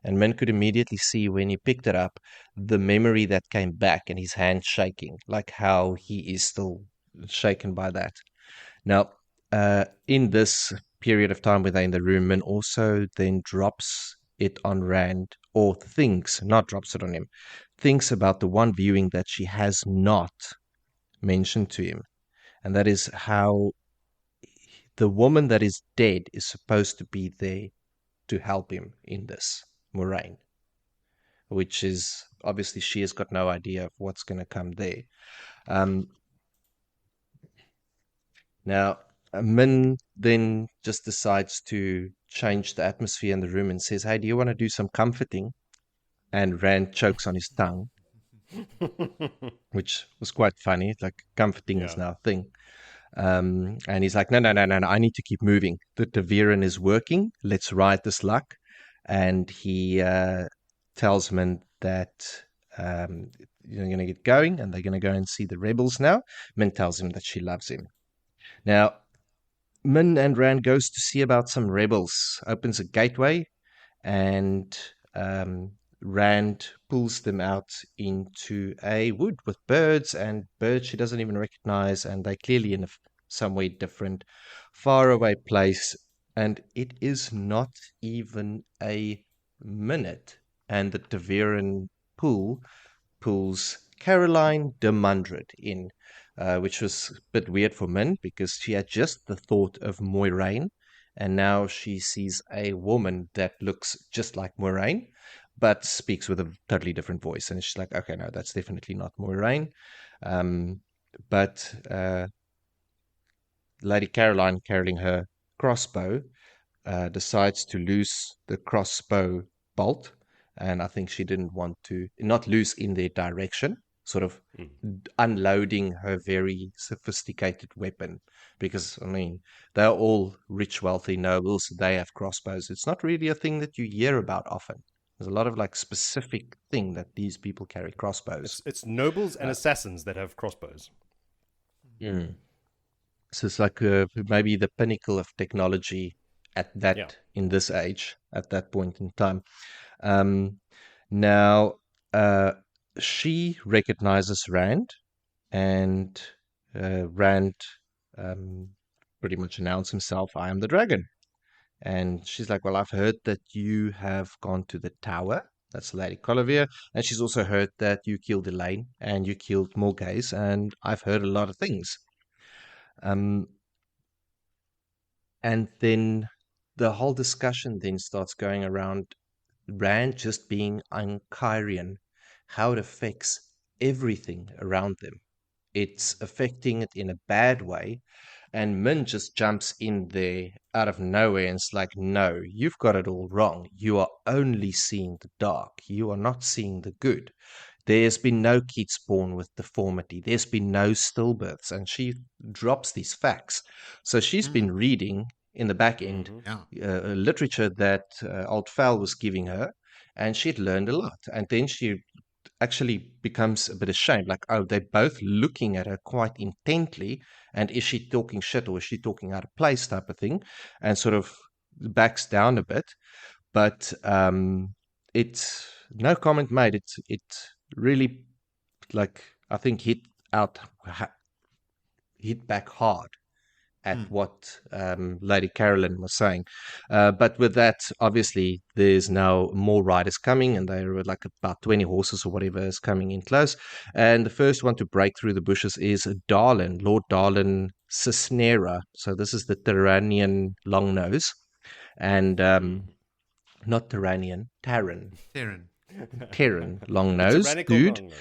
[SPEAKER 2] And Min could immediately see when he picked it up the memory that came back and his hand shaking, like how he is still shaken by that. Now, in this period of time where they're in the room, Min also then drops it on Rand, or thinks, not drops it on him, thinks about the one viewing that she has not mentioned to him. And that is how the woman that is dead is supposed to be there to help him in this, Moraine. Which is, obviously, she has got no idea of what's going to come there. Now, Min then just decides to change the atmosphere in the room and says, hey, do you want to do some comforting? And Rand chokes on his tongue, which was quite funny. Like, comforting is now a thing. And he's like, no, I need to keep moving. The Taviran is working. Let's ride this luck. And he tells Min that you're going to get going and they're going to go and see the rebels now. Min tells him that she loves him. Now, Min and Rand goes to see about some rebels, opens a gateway, and Rand pulls them out into a wood with birds she doesn't even recognize, and they're clearly in some way different, faraway place, and it is not even a minute, and the Taviran pulls Caroline de Mundred in, which was a bit weird for Min because she had just the thought of Moiraine, and now she sees a woman that looks just like Moiraine, but speaks with a totally different voice. And she's like, okay, no, that's definitely not Moiraine. But Lady Caroline, carrying her crossbow, decides to loose the crossbow bolt. And I think she didn't want to, not loose in their direction. sort of unloading her very sophisticated weapon. Because, I mean, they're all rich, wealthy nobles. They have crossbows. It's not really a thing that you hear about often. There's a lot of like specific thing that these people carry crossbows.
[SPEAKER 3] It's nobles and assassins that have crossbows.
[SPEAKER 2] Mm. So it's like maybe the pinnacle of technology at that in this age, at that point in time. Now, she recognizes Rand, and Rand pretty much announced himself, I am the dragon. And she's like, well, I've heard that you have gone to the tower. That's Lady Colliver. And she's also heard that you killed Elaine and you killed Morgaze. And I've heard a lot of things. And then the whole discussion then starts going around Rand just being Ankarian, how it affects everything around them. It's affecting it in a bad way. And Min just jumps in there out of nowhere and it's like, no, you've got it all wrong. You are only seeing the dark. You are not seeing the good. There's been no kids born with deformity. There's been no stillbirths. And she drops these facts. So she's been reading in the back end literature that Old Fal was giving her, and she'd learned a lot. And then she actually becomes a bit ashamed, like, oh, they're both looking at her quite intently, and is she talking shit or is she talking out of place type of thing, and sort of backs down a bit. But it's no comment made. It really, like, I think hit back hard at what Lady Carolyn was saying. But with that, obviously, there's now more riders coming, and there are like about 20 horses or whatever is coming in close. And the first one to break through the bushes is Darlin, Lord Darlin Cisnera. So this is the Tyranian Longnose. And not Tyranian, Terran Longnose, dude.
[SPEAKER 3] Longnose.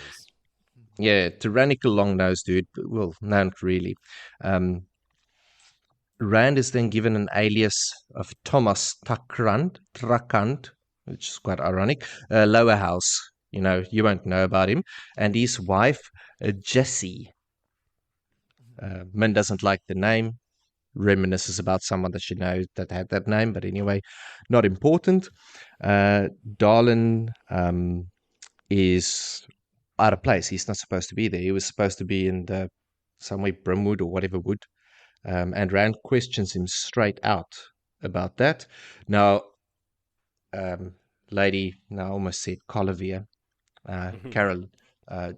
[SPEAKER 2] Yeah, tyrannical Longnose, dude. Well, no, not really. Rand is then given an alias of Thomas Trakand, which is quite ironic. Lower House, you won't know about him. And his wife, Jessie. Min doesn't like the name. Reminisces about someone that she knows that had that name, but anyway, not important. Darlin is out of place. He's not supposed to be there. He was supposed to be in somewhere Brimwood or whatever wood. And Rand questions him straight out about that. Now, lady, now I almost said Colliver, Carol,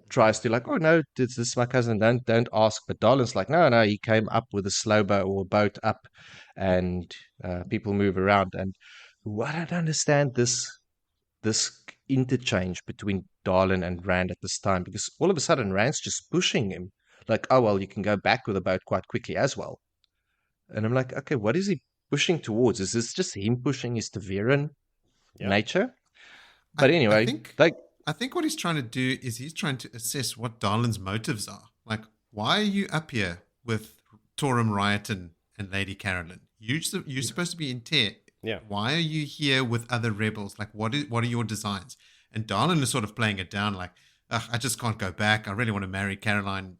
[SPEAKER 2] tries to like, oh no, this is my cousin. Don't ask. But Darlin's like, no, he came up with a slow boat or a boat up, and people move around. And I don't understand this interchange between Darlin and Rand at this time, because all of a sudden Rand's just pushing him. Like, oh, well, you can go back with a boat quite quickly as well. And I'm like, okay, what is he pushing towards? Is this just him pushing his Taviran nature? But anyway,
[SPEAKER 1] I think what he's trying to do is he's trying to assess what Darlin's motives are. Like, why are you up here with Torum Rioton and Lady Carolyn? You're supposed to be in Tear.
[SPEAKER 3] Yeah.
[SPEAKER 1] Why are you here with other rebels? Like, what are your designs? And Darlin is sort of playing it down like, I just can't go back. I really want to marry Carolyn.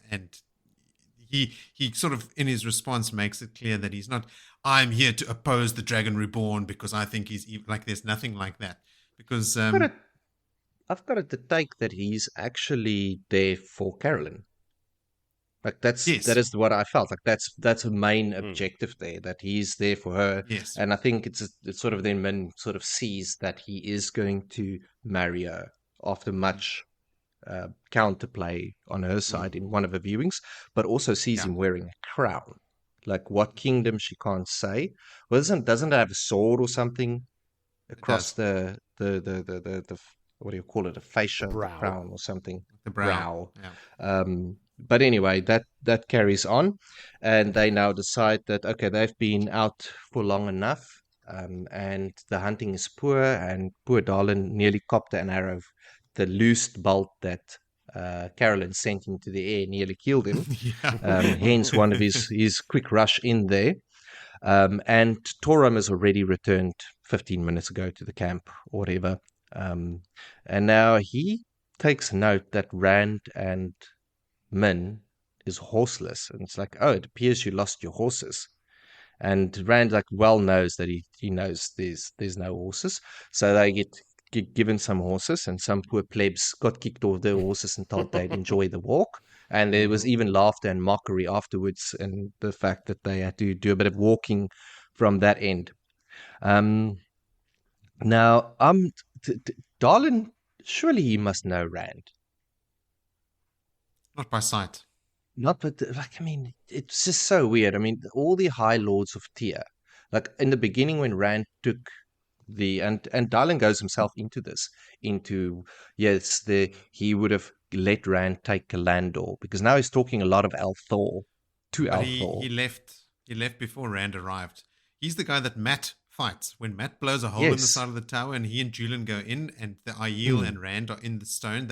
[SPEAKER 1] And he sort of in his response makes it clear that he's not, I'm here to oppose the Dragon Reborn because I think he's evil. Like, there's nothing like that. Because
[SPEAKER 2] I've got it to take that he's actually there for Carolyn. Like that is what I felt. Like that's a main objective there, that he's there for her.
[SPEAKER 1] Yes.
[SPEAKER 2] And I think it's sort of then Min sort of sees that he is going to marry her after much counterplay on her side in one of her viewings, but also sees him wearing a crown. Like, what kingdom she can't say. Well, doesn't it have a sword or something across the what do you call it? A fascia, the crown or something.
[SPEAKER 1] The brow.
[SPEAKER 2] Yeah. But anyway, that carries on, and they now decide that, okay, they've been out for long enough, and the hunting is poor, and poor Darlin nearly copped an arrow. The loosed bolt that Carolyn sent into the air nearly killed him. Hence one of his quick rush in there. And Torum has already returned 15 minutes ago to the camp or whatever. And now he takes note that Rand and Min is horseless, and it's like, oh, it appears you lost your horses. And Rand like well knows that he knows there's no horses, so they get given some horses, and some poor plebs got kicked off their horses and thought they'd enjoy the walk. And there was even laughter and mockery afterwards, and the fact that they had to do a bit of walking from that end. Now, Darlin, surely he must know Rand.
[SPEAKER 1] Not by sight.
[SPEAKER 2] Not, but like, I mean, it's just so weird. I mean, all the High Lords of Tyr, like in the beginning when Rand took and Darlin goes himself into this, yes, he would have let Rand take Kalandor, because now he's talking a lot of Althor to
[SPEAKER 1] But
[SPEAKER 2] Althor.
[SPEAKER 1] he left before Rand arrived. He's the guy that Matt fights. When Matt blows a hole in the
[SPEAKER 2] Yes.
[SPEAKER 1] side of the tower and he and Julian go in and the Aiel and Rand are in the stone,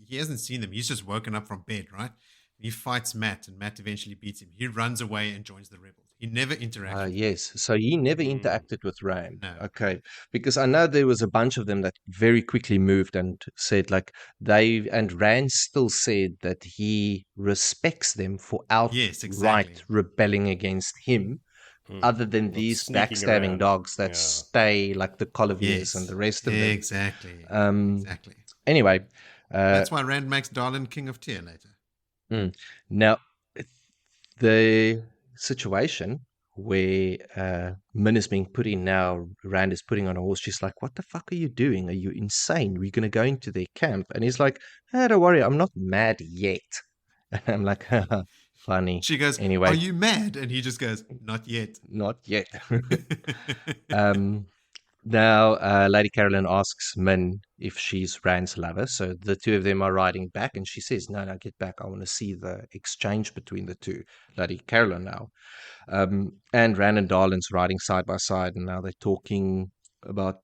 [SPEAKER 1] he hasn't seen them. He's just woken up from bed, right? He fights Matt and Matt eventually beats him. He runs away and joins the rebels. He never interacted.
[SPEAKER 2] Yes, so he never interacted with Rand.
[SPEAKER 1] No.
[SPEAKER 2] Okay, because I know there was a bunch of them that very quickly moved and said like and Rand still said that he respects them for
[SPEAKER 1] Yes, exactly.
[SPEAKER 2] outright rebelling against him, other than these
[SPEAKER 3] sneaking
[SPEAKER 2] backstabbing
[SPEAKER 3] around.
[SPEAKER 2] dogs that stay like the Colliviers and the rest of them.
[SPEAKER 1] Exactly. Exactly.
[SPEAKER 2] Anyway,
[SPEAKER 1] That's why Rand makes Darlin king of Tyr later.
[SPEAKER 2] now the situation where Min is being put in now, Rand is putting on a horse. She's like, what the fuck are you doing? Are you insane? We're going to go into their camp. And he's like, don't worry, I'm not mad yet. And I'm like, haha, funny.
[SPEAKER 1] She goes,
[SPEAKER 2] anyway,
[SPEAKER 1] are you mad? And he just goes, not yet.
[SPEAKER 2] Not yet. Now, Lady Caroline asks Min if she's Rand's lover. So the two of them are riding back, and she says, no, get back. I want to see the exchange between the two. Lady Caroline now. And Rand and Darlin's riding side by side, and now they're talking about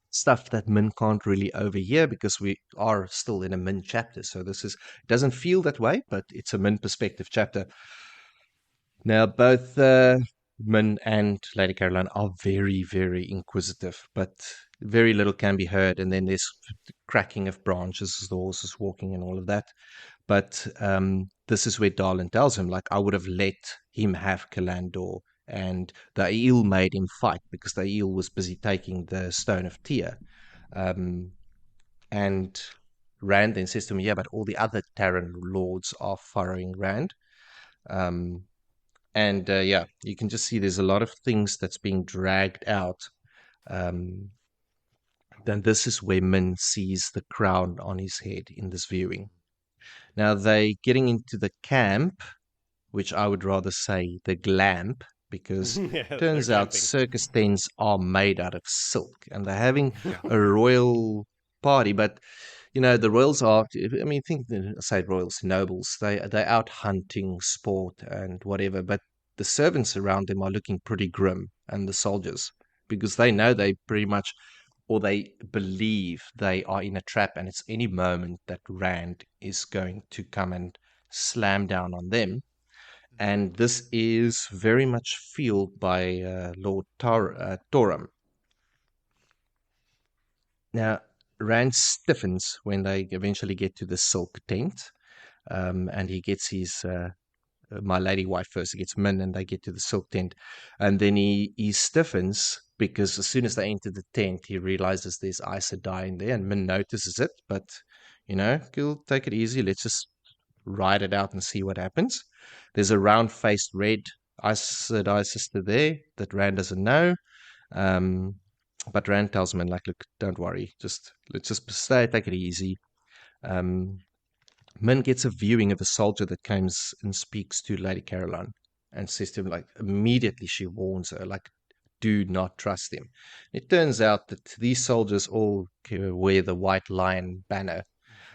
[SPEAKER 2] stuff that Min can't really overhear because we are still in a Min chapter. So it doesn't feel that way, but it's a Min perspective chapter. Now, both Min and Lady Caroline are very, very inquisitive, but very little can be heard. And then there's the cracking of branches as the horse is walking and all of that. But this is where Darlin tells him, like, I would have let him have Kalandor, and the Aiel made him fight because the Aiel was busy taking the Stone of Tyr. And Rand then says to him, yeah, but all the other Terran lords are following Rand. You can just see there's a lot of things that's being dragged out. Then this is where Min sees the crown on his head in this viewing. Now they're getting into the camp, which I would rather say the glamp, because it turns out circus tents are made out of silk, and they're having a royal party. But the royals are, royals, nobles, they're out hunting, sport and whatever, but the servants around them are looking pretty grim, and the soldiers, because they know they pretty much, or they believe they are in a trap, and it's any moment that Rand is going to come and slam down on them. And this is very much fueled by Lord Toram. Now, Rand stiffens when they eventually get to the silk tent, and he gets his my lady wife first. He gets Min, and they get to the silk tent, and then he stiffens because as soon as they enter the tent, he realizes there's Aes Sedai in there, and Min notices it. But he'll take it easy. Let's just ride it out and see what happens. There's a round-faced red Aes Sedai sister there that Rand doesn't know. But Rand tells Min, like, look, don't worry. Let's just stay, take it easy. Min gets a viewing of a soldier that comes and speaks to Lady Caroline and says to him, like, immediately she warns her, like, do not trust him. It turns out that these soldiers all wear the white lion banner.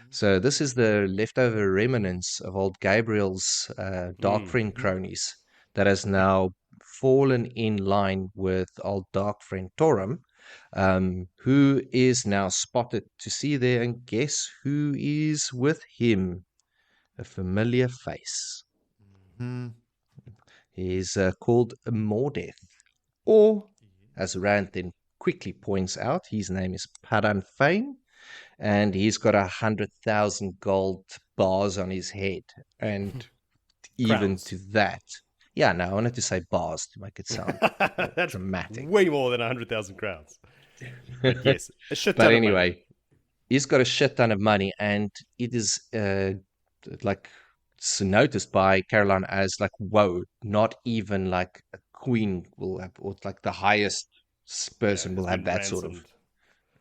[SPEAKER 2] So this is the leftover remnants of old Gabriel's dark friend cronies that has now fallen in line with old dark friend Toram, who is now spotted to see there, and guess who is with him? A familiar face. He's called Mordeth, or as Rand then quickly points out, his name is Padan Fain, and he's got 100,000 gold bars on his head, and even
[SPEAKER 3] Crowns.
[SPEAKER 2] to that, yeah, no, I wanted to say bars to make it sound
[SPEAKER 3] That's
[SPEAKER 2] dramatic.
[SPEAKER 3] way more than 100,000 crowns. But yes, a shit ton
[SPEAKER 2] But
[SPEAKER 3] of money.
[SPEAKER 2] anyway, he's got a shit ton of money, and it is like it's noticed by Caroline as like, whoa, not even like a queen will have, or like the highest person will
[SPEAKER 3] has
[SPEAKER 2] have
[SPEAKER 3] been
[SPEAKER 2] that sort of,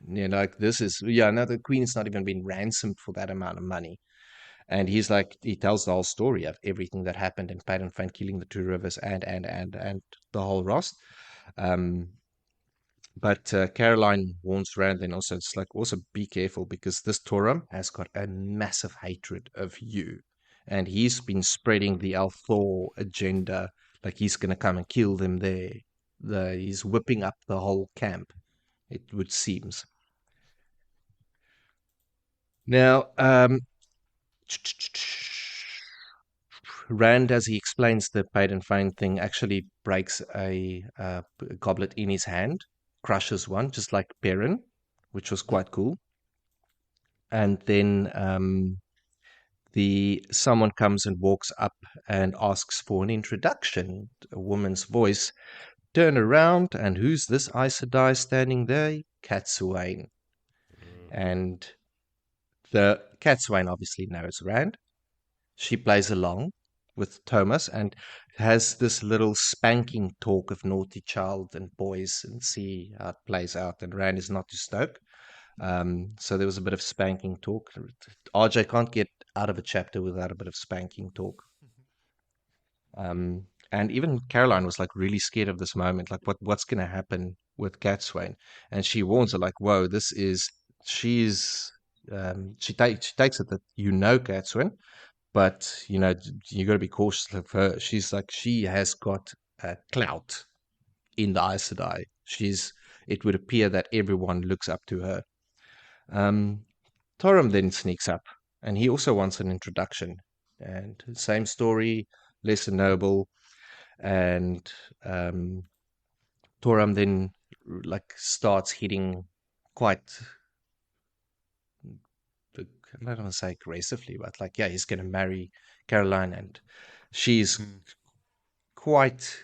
[SPEAKER 3] ransomed.
[SPEAKER 2] like this is, yeah, no, the queen's not even been ransomed for that amount of money. And he's like, he tells the whole story of everything that happened in Padan Fain, killing the two rivers and the whole Rost. But Caroline warns Rand, and also it's like, also be careful, because this Torum has got a massive hatred of you, and he's been spreading the Althor agenda, like he's gonna come and kill them there. He's whipping up the whole camp, it would seems. Now, Rand, as he explains the Padan Fain thing, actually breaks a goblet in his hand, crushes one, just like Perrin, which was quite cool. And then someone comes and walks up and asks for an introduction. A woman's voice. Turn around, and who's this Aes Sedai standing there? Cadsuane. And the Cadsuane obviously knows Rand. She plays along with Thomas and has this little spanking talk of naughty child and boys, and see how it plays out. And Rand is not too stoked. So there was a bit of spanking talk. RJ can't get out of a chapter without a bit of spanking talk. And even Caroline was like really scared of this moment, like what's going to happen with Cadsuane. And she warns her like, whoa, she takes it that Cadsuane, but you got to be cautious of her. She's like, she has got clout in the Aes Sedai. It would appear that everyone looks up to her. Torum then sneaks up, and he also wants an introduction. And same story, lesser noble, and Torum then like starts hitting quite, I don't want to say aggressively, but like, yeah, he's going to marry Caroline, and she's quite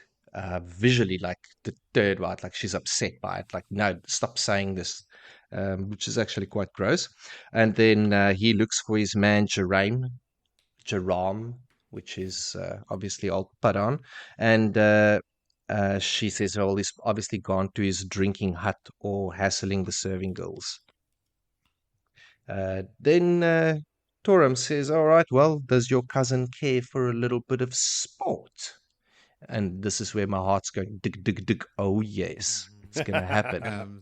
[SPEAKER 2] visually like deterred by it, like she's upset by it, like, no, stop saying this, which is actually quite gross. And then he looks for his man Jaram, which is obviously old Padan, and she says, well, he's obviously gone to his drinking hut or hassling the serving girls. Then Torum says, all right, well, does your cousin care for a little bit of sport? And this is where my heart's going, dig, dig, dig. Oh, yes, it's going to happen.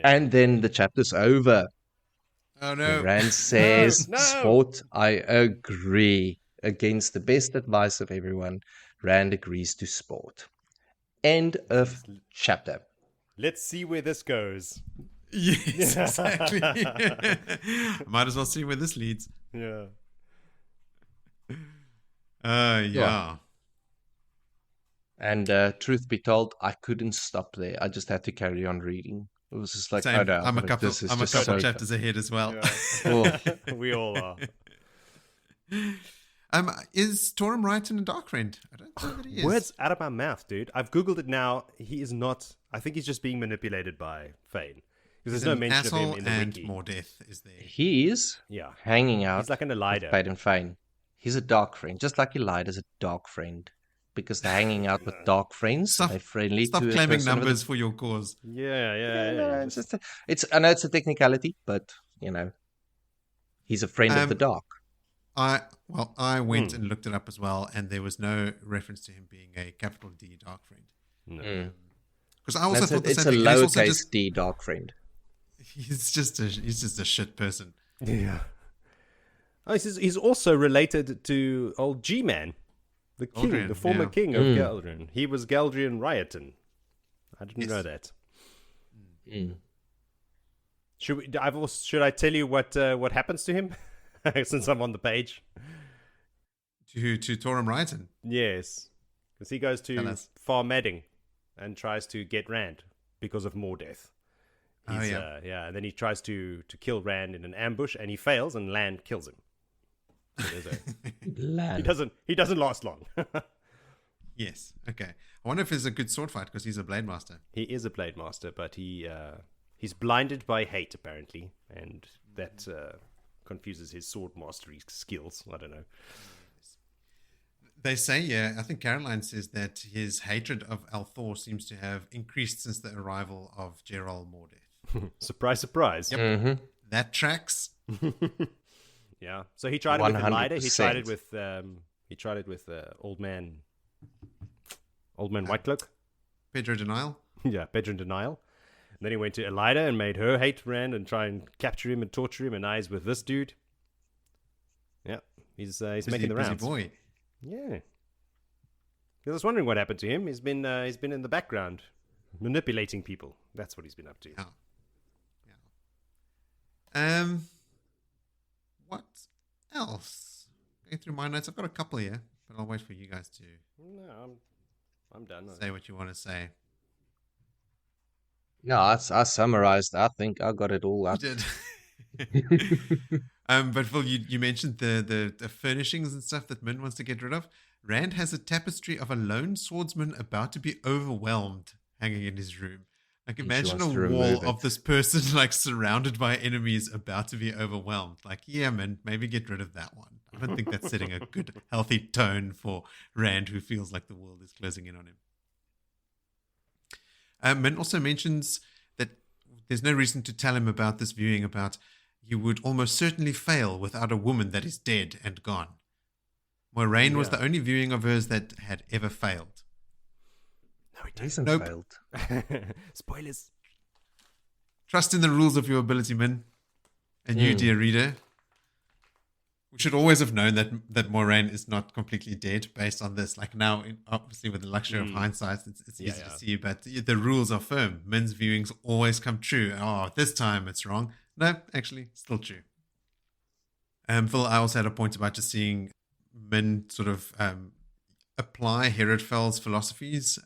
[SPEAKER 2] And then the chapter's over.
[SPEAKER 1] Oh, no.
[SPEAKER 2] Rand says,
[SPEAKER 3] No.
[SPEAKER 2] sport, I agree. Against the best advice of everyone, Rand agrees to sport. End of chapter.
[SPEAKER 3] Let's see where this goes.
[SPEAKER 1] Yes, exactly. Might as well see where this leads.
[SPEAKER 3] Yeah.
[SPEAKER 1] Yeah.
[SPEAKER 2] And truth be told, I couldn't stop there. I just had to carry on reading. It was just like,
[SPEAKER 1] Same.
[SPEAKER 2] oh no,
[SPEAKER 1] I'm a couple chapters ahead as well.
[SPEAKER 3] Yeah. We all are.
[SPEAKER 1] Is Torum right in a Dark Friend? I don't think that he is.
[SPEAKER 3] Words out of my mouth, dude. I've googled it now. He is not. I think he's just being manipulated by Fain. Because there's no mention of him in the
[SPEAKER 1] and
[SPEAKER 3] wiki.
[SPEAKER 1] more death is there.
[SPEAKER 2] He is
[SPEAKER 3] Yeah.
[SPEAKER 2] hanging out
[SPEAKER 3] He's like an Elida.
[SPEAKER 2] with Padan Fain. He's a dark friend, just like Elida's a dark friend. Because they're hanging out with dark friends. They're friendly
[SPEAKER 1] Stop
[SPEAKER 2] to a
[SPEAKER 1] claiming
[SPEAKER 2] person with
[SPEAKER 1] numbers for your cause.
[SPEAKER 3] Yeah.
[SPEAKER 2] no, I know it's a technicality, but he's a friend of the dark.
[SPEAKER 1] I went and looked it up as well, and there was no reference to him being a capital D Dark Friend.
[SPEAKER 3] No.
[SPEAKER 1] Because I also thought the
[SPEAKER 2] it's
[SPEAKER 1] same
[SPEAKER 2] a
[SPEAKER 1] thing.
[SPEAKER 2] lowercase d dark friend.
[SPEAKER 1] He's just a shit person.
[SPEAKER 3] Yeah. Oh, he's also related to old G-Man, the king,
[SPEAKER 1] Aldrin,
[SPEAKER 3] the former
[SPEAKER 1] yeah.
[SPEAKER 3] king of Galdrian. He was Galdrian Rioton. I didn't know that. Should I tell you what happens to him? Since I'm on the page.
[SPEAKER 1] To Torum Rioton.
[SPEAKER 3] Yes. Because he goes to Farmadding and tries to get Rand because of more death.
[SPEAKER 1] Oh,
[SPEAKER 3] He's,
[SPEAKER 1] yeah.
[SPEAKER 3] and then he tries to kill Rand in an ambush, and he fails, and Land kills him. So
[SPEAKER 2] Land.
[SPEAKER 3] he doesn't last long.
[SPEAKER 1] Yes. Okay. I wonder if it's a good sword fight because he's a blade master.
[SPEAKER 3] He is a blade master, but he's blinded by hate apparently, and that confuses his sword mastery skills. I don't know.
[SPEAKER 1] They say, yeah, I think Caroline says that his hatred of Althor seems to have increased since the arrival of Gerald Mordeth.
[SPEAKER 3] Surprise, surprise.
[SPEAKER 1] Yep.
[SPEAKER 2] Mm-hmm.
[SPEAKER 1] That tracks.
[SPEAKER 3] Yeah. So he tried it with Elida. He
[SPEAKER 2] 100%.
[SPEAKER 3] tried it with old man Whitecloak.
[SPEAKER 1] Pedro Denial.
[SPEAKER 3] Yeah, Bedroom Denial. And then he went to Elida and made her hate Rand and try and capture him and torture him, and now he's with this dude. Yeah, he's making the
[SPEAKER 1] busy
[SPEAKER 3] rounds.
[SPEAKER 1] boy.
[SPEAKER 3] Yeah. I was wondering what happened to him. He's been in the background, manipulating people. That's what he's been up to.
[SPEAKER 1] Yeah. What else? Going through my notes, I've got a couple here, but I'll wait for you guys to
[SPEAKER 3] No, I'm done.
[SPEAKER 1] say what you want to say.
[SPEAKER 2] No, I summarized. I think I got it all
[SPEAKER 1] You
[SPEAKER 2] up.
[SPEAKER 1] did. But Phil, you mentioned the furnishings and stuff that Min wants to get rid of. Rand has a tapestry of a lone swordsman about to be overwhelmed hanging in his room. Like,
[SPEAKER 2] He
[SPEAKER 1] imagine a
[SPEAKER 2] wants to
[SPEAKER 1] wall
[SPEAKER 2] remove
[SPEAKER 1] of
[SPEAKER 2] it.
[SPEAKER 1] this person like surrounded by enemies about to be overwhelmed. Like, yeah, man, maybe get rid of that one. I don't think that's setting a good, healthy tone for Rand, who feels like the world is closing in on him. Min also mentions that there's no reason to tell him about this viewing about you would almost certainly fail without a woman that is dead and gone. Moiraine was the only viewing of hers that had ever failed.
[SPEAKER 3] No, he
[SPEAKER 2] He hasn't
[SPEAKER 1] Nope.
[SPEAKER 2] failed.
[SPEAKER 3] Spoilers.
[SPEAKER 1] Trust in the rules of your ability, Min. And you, dear reader, we should always have known that Moiraine is not completely dead based on this. Like now, obviously with the luxury of hindsight, it's easy to see, but the rules are firm. Min's viewings always come true. Oh, this time it's wrong. No, actually, still true. Phil, I also had a point about just seeing Min sort of apply Herodfel's philosophies,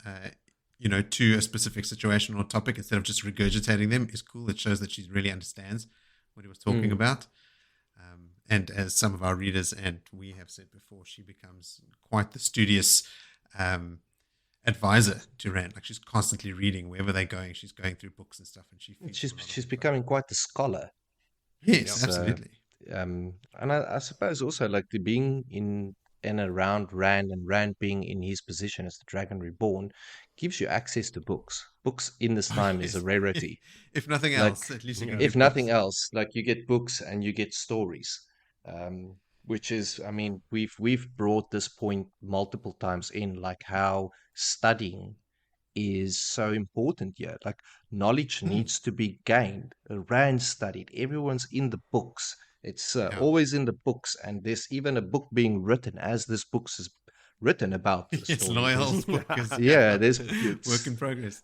[SPEAKER 1] to a specific situation or topic instead of just regurgitating them is cool. It shows that she really understands what he was talking about. And as some of our readers and we have said before, she becomes quite the studious advisor to Rand. Like, she's constantly reading wherever they're going. She's going through books and stuff, and
[SPEAKER 2] She's becoming quite the scholar.
[SPEAKER 1] yes,
[SPEAKER 2] So,
[SPEAKER 1] absolutely.
[SPEAKER 2] And I suppose also like the being in and around Rand and Rand being in his position as the Dragon Reborn gives you access to books. Books in this time is a
[SPEAKER 1] Yes.
[SPEAKER 2] rarity.
[SPEAKER 1] If nothing
[SPEAKER 2] Like,
[SPEAKER 1] else, at least you can
[SPEAKER 2] If
[SPEAKER 1] read
[SPEAKER 2] nothing
[SPEAKER 1] books.
[SPEAKER 2] else, like you get books and you get stories, which is, I mean, we've brought this point multiple times in, like how studying is so important here. Like knowledge needs to be gained. Rand studied. Everyone's in the books. It's always in the books, and there's even a book being written as this book is written about the
[SPEAKER 1] It's
[SPEAKER 2] story.
[SPEAKER 1] Loyal's book.
[SPEAKER 2] Yeah, there's
[SPEAKER 1] work in progress.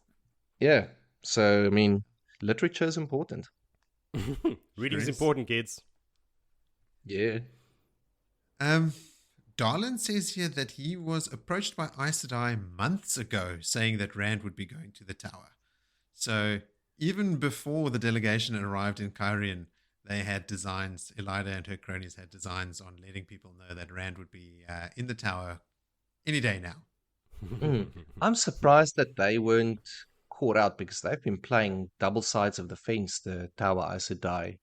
[SPEAKER 2] Yeah, so I mean, literature is important.
[SPEAKER 3] Reading is
[SPEAKER 1] Sure is.
[SPEAKER 3] important, kids.
[SPEAKER 2] Yeah.
[SPEAKER 1] Darlin says here that he was approached by Aes Sedai months ago saying that Rand would be going to the tower. So even before the delegation arrived in Cairhien, they had designs, Elida and her cronies had designs on letting people know that Rand would be in the tower any day now.
[SPEAKER 2] I'm surprised that they weren't caught out because they've been playing double sides of the fence, the Tower Aes Sedai,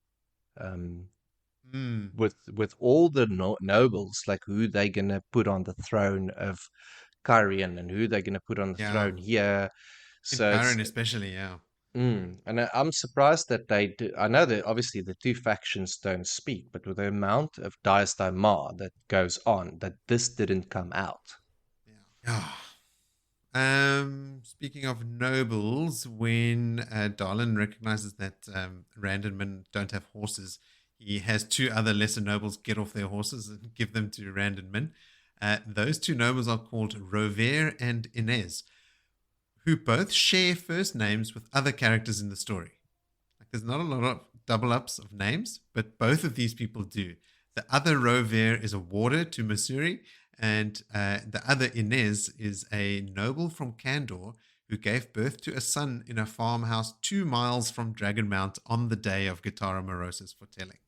[SPEAKER 2] with all the nobles, like who they gonna put on the throne of Cairhien and who they're gonna put on the throne here.
[SPEAKER 1] In
[SPEAKER 2] So
[SPEAKER 1] Cairhien especially, yeah.
[SPEAKER 2] and I'm surprised that they do. I know that obviously the two factions don't speak, but with the amount of Dias Daimar that goes on, that this didn't come out.
[SPEAKER 1] Yeah. Speaking of nobles, when Darlin recognizes that Rand and Min don't have horses, he has two other lesser nobles get off their horses and give them to Rand and Min. Those two nobles are called Rover and Inez, who both share first names with other characters in the story. Like, there's not a lot of double ups of names, but both of these people do. The other Rover is a warder to Missouri, and the other Inez is a noble from Kandor who gave birth to a son in a farmhouse 2 miles from Dragon Mount on the day of Guitarra Morosa's foretelling.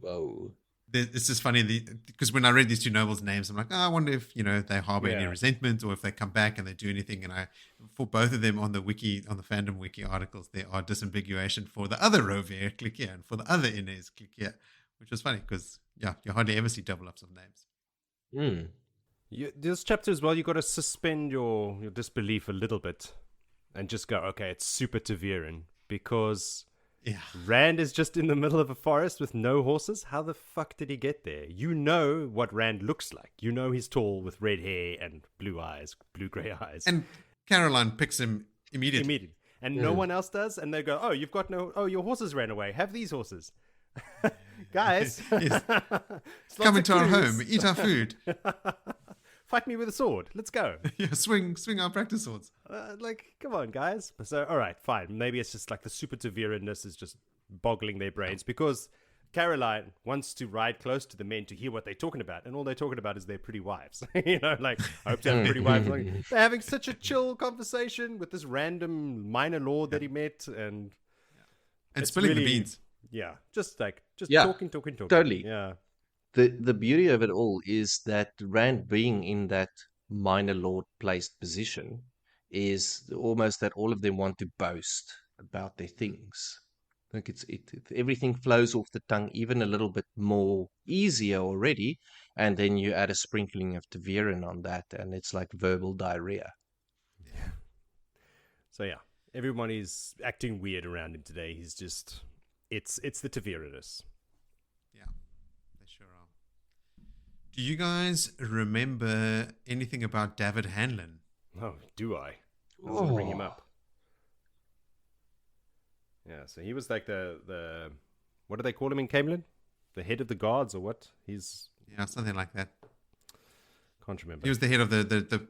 [SPEAKER 2] Whoa.
[SPEAKER 1] It's just funny because when I read these two nobles' names, I'm like, I wonder if they harbor any resentment or if they come back and they do anything. And for both of them on the wiki, on the fandom wiki articles, there are disambiguation for the other Rovere, click here, and for the other Inez, click here, which was funny because you hardly ever see double ups of names.
[SPEAKER 3] This chapter as well, you got to suspend your disbelief a little bit and just go, okay, it's super Taviran because.
[SPEAKER 1] Yeah.
[SPEAKER 3] Rand is just in the middle of a forest with no horses. How the fuck did he get there? You know what Rand looks like. You know he's tall with red hair and blue eyes, blue-gray eyes.
[SPEAKER 1] And Caroline picks him immediately.
[SPEAKER 3] And no one else does. And they go, oh, your horses ran away. Have these horses. Guys.
[SPEAKER 1] Come into our home. Eat our food.
[SPEAKER 3] Fight me with a sword. Let's go.
[SPEAKER 1] Swing our practice swords.
[SPEAKER 3] Come on, guys. So, all right, fine. Maybe it's just like the super Taviranness is just boggling their brains because Caroline wants to ride close to the men to hear what they're talking about, and all they're talking about is their pretty wives. I hope to have pretty wives. They're having such a chill conversation with this random minor lord that he met, and
[SPEAKER 1] spilling the beans.
[SPEAKER 3] Yeah, just talking.
[SPEAKER 2] Totally.
[SPEAKER 3] Yeah.
[SPEAKER 2] The beauty of it all is that Rand being in that minor lord placed position is almost that all of them want to boast about their things. Like everything flows off the tongue even a little bit more easier already, and then you add a sprinkling of Taviran on that, and it's like verbal diarrhea.
[SPEAKER 3] Yeah. So yeah, everybody's acting weird around him today. He's just it's the Taviranness.
[SPEAKER 1] Do you guys remember anything about David Hanlon?
[SPEAKER 3] Oh, do I? Let's bring him up. Yeah, so he was like the what do they call him in Camelin? The head of the guards or what? He's
[SPEAKER 1] something like that.
[SPEAKER 3] Can't remember.
[SPEAKER 1] He was the head of the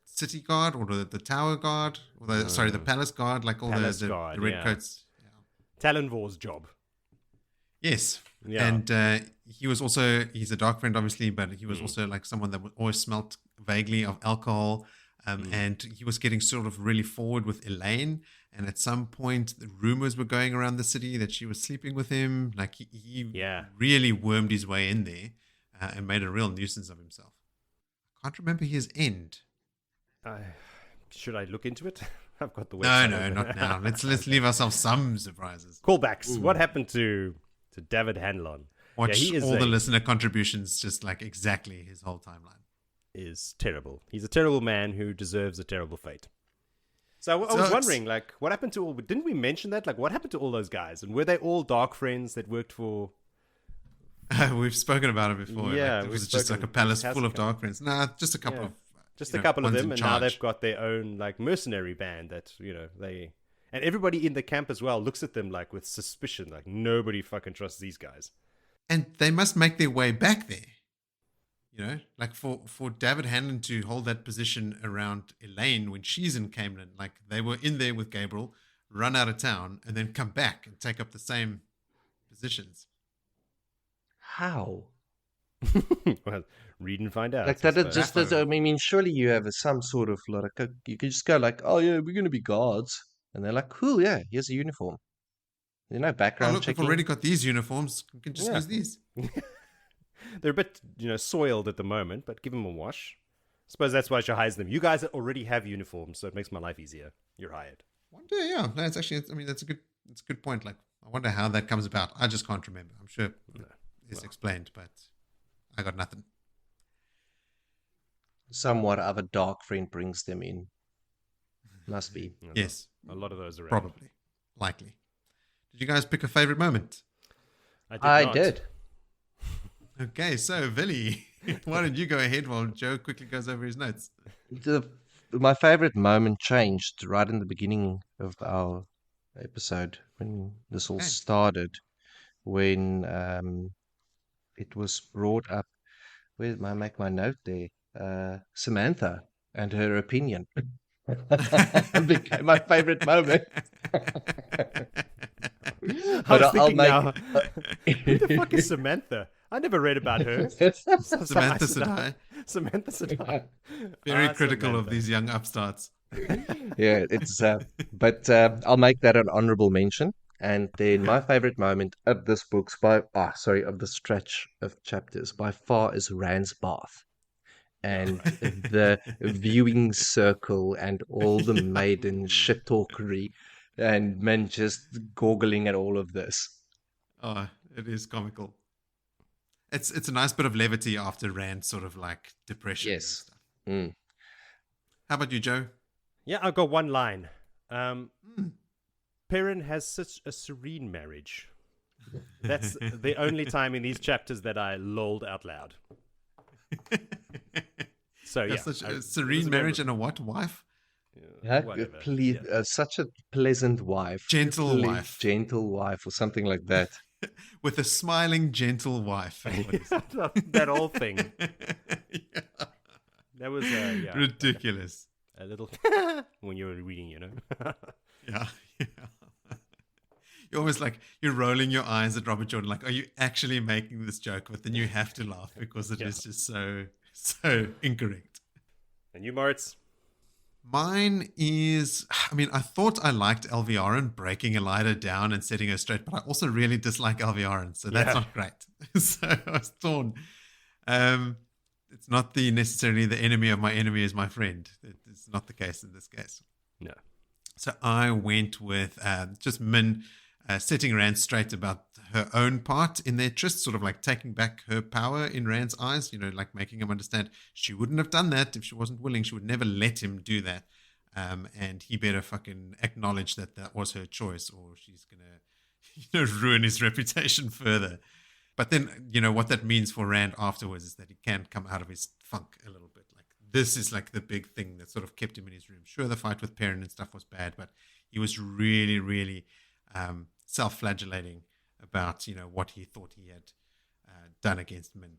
[SPEAKER 1] city guard or the tower guard or the palace guard, like all the red coats.
[SPEAKER 3] Yeah. Talonvor's job.
[SPEAKER 1] Yes.
[SPEAKER 3] Yeah.
[SPEAKER 1] And he's a dark friend, obviously, but he was also like someone that always smelt vaguely of alcohol. And he was getting sort of really forward with Elaine. And at some point, the rumors were going around the city that she was sleeping with him. Like he really wormed his way in there and made a real nuisance of himself. I can't remember his end.
[SPEAKER 3] Should I look into it? I've got the
[SPEAKER 1] website.
[SPEAKER 3] No,
[SPEAKER 1] not now. Let's leave ourselves some surprises.
[SPEAKER 3] Callbacks. What happened to David Hanlon?
[SPEAKER 1] Watch all the listener contributions, just like exactly his whole timeline.
[SPEAKER 3] Is terrible. He's a terrible man who deserves a terrible fate. So I was wondering, like, what happened to all... Didn't we mention that? Like, what happened to all those guys? And were they all dark friends that worked for...
[SPEAKER 1] We've spoken about it before.
[SPEAKER 3] Yeah.
[SPEAKER 1] Like, it was just like a palace full of dark friends. Nah, just a couple of...
[SPEAKER 3] Just a couple of them, and now they've got their own, like, mercenary band that, they... And everybody in the camp as well looks at them, like, with suspicion. Like, nobody fucking trusts these guys.
[SPEAKER 1] And they must make their way back there. Like for David Hanlon to hold that position around Elaine when she's in Camelin, like they were in there with Gabriel, run out of town, and then come back and take up the same positions.
[SPEAKER 2] How?
[SPEAKER 3] Well, read and find out.
[SPEAKER 2] Like that, it just does. I mean, surely you have some sort of like you can just go like, oh yeah, we're gonna be guards, and they're like, cool, yeah, here's a uniform. Background checking.
[SPEAKER 1] We've already got these uniforms. We can just use these.
[SPEAKER 3] They're a bit, soiled at the moment, but give them a wash. I suppose that's why she hires them. You guys already have uniforms, so it makes my life easier. You're hired.
[SPEAKER 1] Wonder, yeah. No, it's actually, that's a good point. Like, I wonder how that comes about. I just can't remember. I'm sure it's explained, but I got nothing.
[SPEAKER 2] Somewhat of a dark friend brings them in. Must be.
[SPEAKER 1] Yes.
[SPEAKER 3] A lot of those around.
[SPEAKER 1] Probably. Likely. Did you guys pick a favorite moment?
[SPEAKER 2] I did.
[SPEAKER 1] Okay, so Willie, why don't you go ahead while Joe quickly goes over his notes?
[SPEAKER 2] My favorite moment changed right in the beginning of our episode when this all started, when it was brought up. Where did I make my note there? Samantha and her opinion became my favorite moment.
[SPEAKER 3] I was thinking now, who the fuck is Samantha? I never read about her.
[SPEAKER 1] Samantha Sadai.
[SPEAKER 3] Samantha Sadai.
[SPEAKER 1] Very critical of these young upstarts.
[SPEAKER 2] Yeah, it's but I'll make that an honorable mention. And then my favorite moment of this book's of the stretch of chapters by far is Rand's bath and the viewing circle and all the maidens shit talkery and men just goggling at all of this.
[SPEAKER 1] Oh, it is comical. It's a nice bit of levity after Rand's sort of like depression and
[SPEAKER 2] Yes.
[SPEAKER 1] stuff.
[SPEAKER 2] Mm.
[SPEAKER 1] How about you, Joe?
[SPEAKER 3] Yeah, I've got one line. Perrin has such a serene marriage. That's the only time in these chapters that I lolled out loud. So yeah,
[SPEAKER 1] Such a serene marriage and a what wife?
[SPEAKER 3] Whatever.
[SPEAKER 2] Such a pleasant wife.
[SPEAKER 1] Gentle wife.
[SPEAKER 2] Gentle wife or something like that.
[SPEAKER 1] With a smiling, gentle wife.
[SPEAKER 3] That whole thing.
[SPEAKER 1] Yeah.
[SPEAKER 3] That was
[SPEAKER 1] Ridiculous.
[SPEAKER 3] a little when you were reading, you know.
[SPEAKER 1] Yeah. You're almost like you're rolling your eyes at Robert Jordan, like, are you actually making this joke? But then you have to laugh because it is just so incorrect.
[SPEAKER 3] And you, Moritz?
[SPEAKER 1] Mine is, I mean, I thought I liked Alviarin breaking Elida down and setting her straight, but I also really dislike Alviarin, so that's not great. So I was torn. It's not necessarily the enemy of my enemy is my friend. It's not the case in this case.
[SPEAKER 3] No.
[SPEAKER 1] So I went with just Min setting Rand straight about her own part in their tryst, sort of like taking back her power in Rand's eyes, you know, like making him understand she wouldn't have done that if she wasn't willing. She would never let him do that. And he better fucking acknowledge that was her choice or she's going to ruin his reputation further. But then, you know, what that means for Rand afterwards is that he can come out of his funk a little bit. Like, this is like the big thing that sort of kept him in his room. Sure, the fight with Perrin and stuff was bad, but he was really, really self-flagellating about, you know, what he thought he had done against Min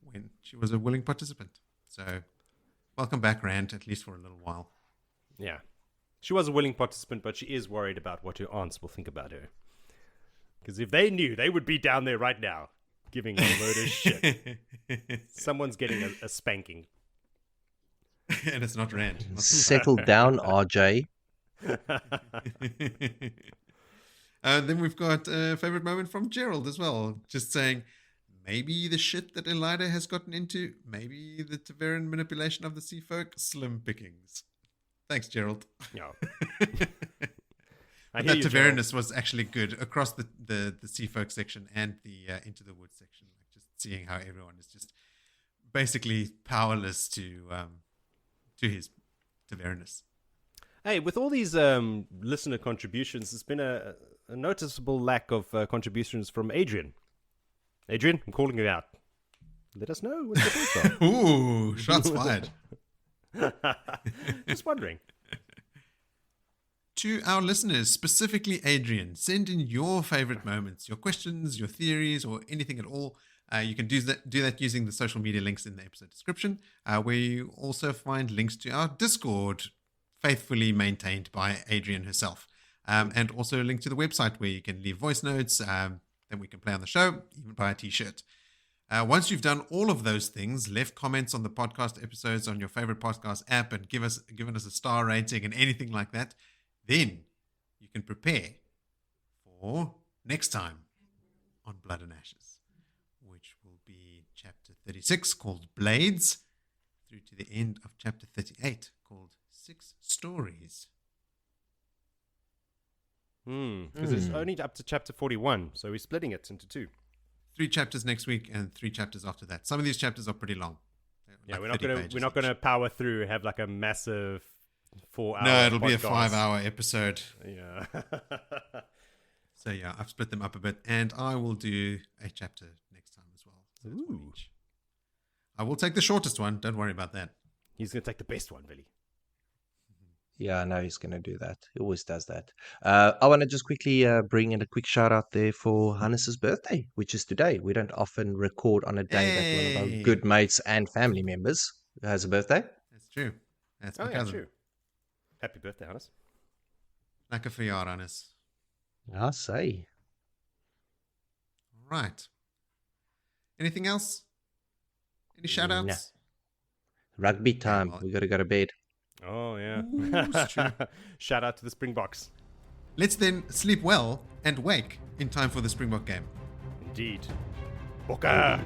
[SPEAKER 1] when she was a willing participant. So welcome back, Rand, at least for a little while.
[SPEAKER 3] Yeah. She was a willing participant, but she is worried about what her aunts will think about her. Because if they knew, they would be down there right now, giving a load of shit. Someone's getting a spanking.
[SPEAKER 1] And it's not Rand.
[SPEAKER 2] Settle down, RJ.
[SPEAKER 1] Then we've got a favorite moment from Gerald as well. Just saying, maybe the shit that Elida has gotten into, maybe the Taveran manipulation of the Seafolk, slim pickings. Thanks, Gerald.
[SPEAKER 3] Yeah.
[SPEAKER 1] But that Tavernus was actually good across the Seafolk section and the Into the Woods section. Like just seeing how everyone is just basically powerless to his Tavernus.
[SPEAKER 3] Hey, with all these listener contributions, there's been a noticeable lack of contributions from Adrian. Adrian, I'm calling you out. Let us know what your thoughts are.
[SPEAKER 1] Ooh, shots fired.
[SPEAKER 3] Just wondering.
[SPEAKER 1] To our listeners, specifically Adrian, send in your favorite moments, your questions, your theories, or anything at all. You can do that using the social media links in the episode description, where you also find links to our Discord, faithfully maintained by Adrian herself, and also a link to the website where you can leave voice notes, then we can play on the show, even buy a t-shirt. Once you've done all of those things, left comments on the podcast episodes on your favorite podcast app and given us a star rating and anything like that, then you can prepare for next time on Blood and Ashes, which will be chapter 36 called Blades, through to the end of chapter 38 called 6 Stories.
[SPEAKER 3] Because it's only up to chapter 41, so we're splitting it into 2.
[SPEAKER 1] 3 chapters next week and 3 chapters after that. Some of these chapters are pretty long.
[SPEAKER 3] Yeah,
[SPEAKER 1] like
[SPEAKER 3] we're not gonna power through, have like a massive 4-hour.
[SPEAKER 1] No, it'll be a
[SPEAKER 3] podcast.
[SPEAKER 1] 5-hour episode.
[SPEAKER 3] Yeah.
[SPEAKER 1] So yeah, I've split them up a bit, and I will do a chapter next time as well. So it's one
[SPEAKER 3] Ooh.
[SPEAKER 1] each. I will take the shortest one. Don't worry about that.
[SPEAKER 3] He's gonna take the best one, Billy.
[SPEAKER 2] Yeah, I know he's going to do that. He always does that. I want to just quickly bring in a quick shout out there for Hannes's birthday, which is today. We don't often record on a day that one of our good mates and family members has a birthday.
[SPEAKER 1] That's true. That's my
[SPEAKER 3] Oh, yeah,
[SPEAKER 1] cousin.
[SPEAKER 3] true. Happy birthday, Hannes.
[SPEAKER 1] Lekker verjaar, Hannes.
[SPEAKER 2] I say.
[SPEAKER 1] All right. Anything else? Any shout outs?
[SPEAKER 2] Rugby time.
[SPEAKER 1] well-
[SPEAKER 2] We got to go to bed.
[SPEAKER 3] Oh, yeah.
[SPEAKER 1] it's true.
[SPEAKER 3] Shout out to the Springboks.
[SPEAKER 1] Let's then sleep well and wake in time for the Springbok game.
[SPEAKER 3] Indeed. Bokker!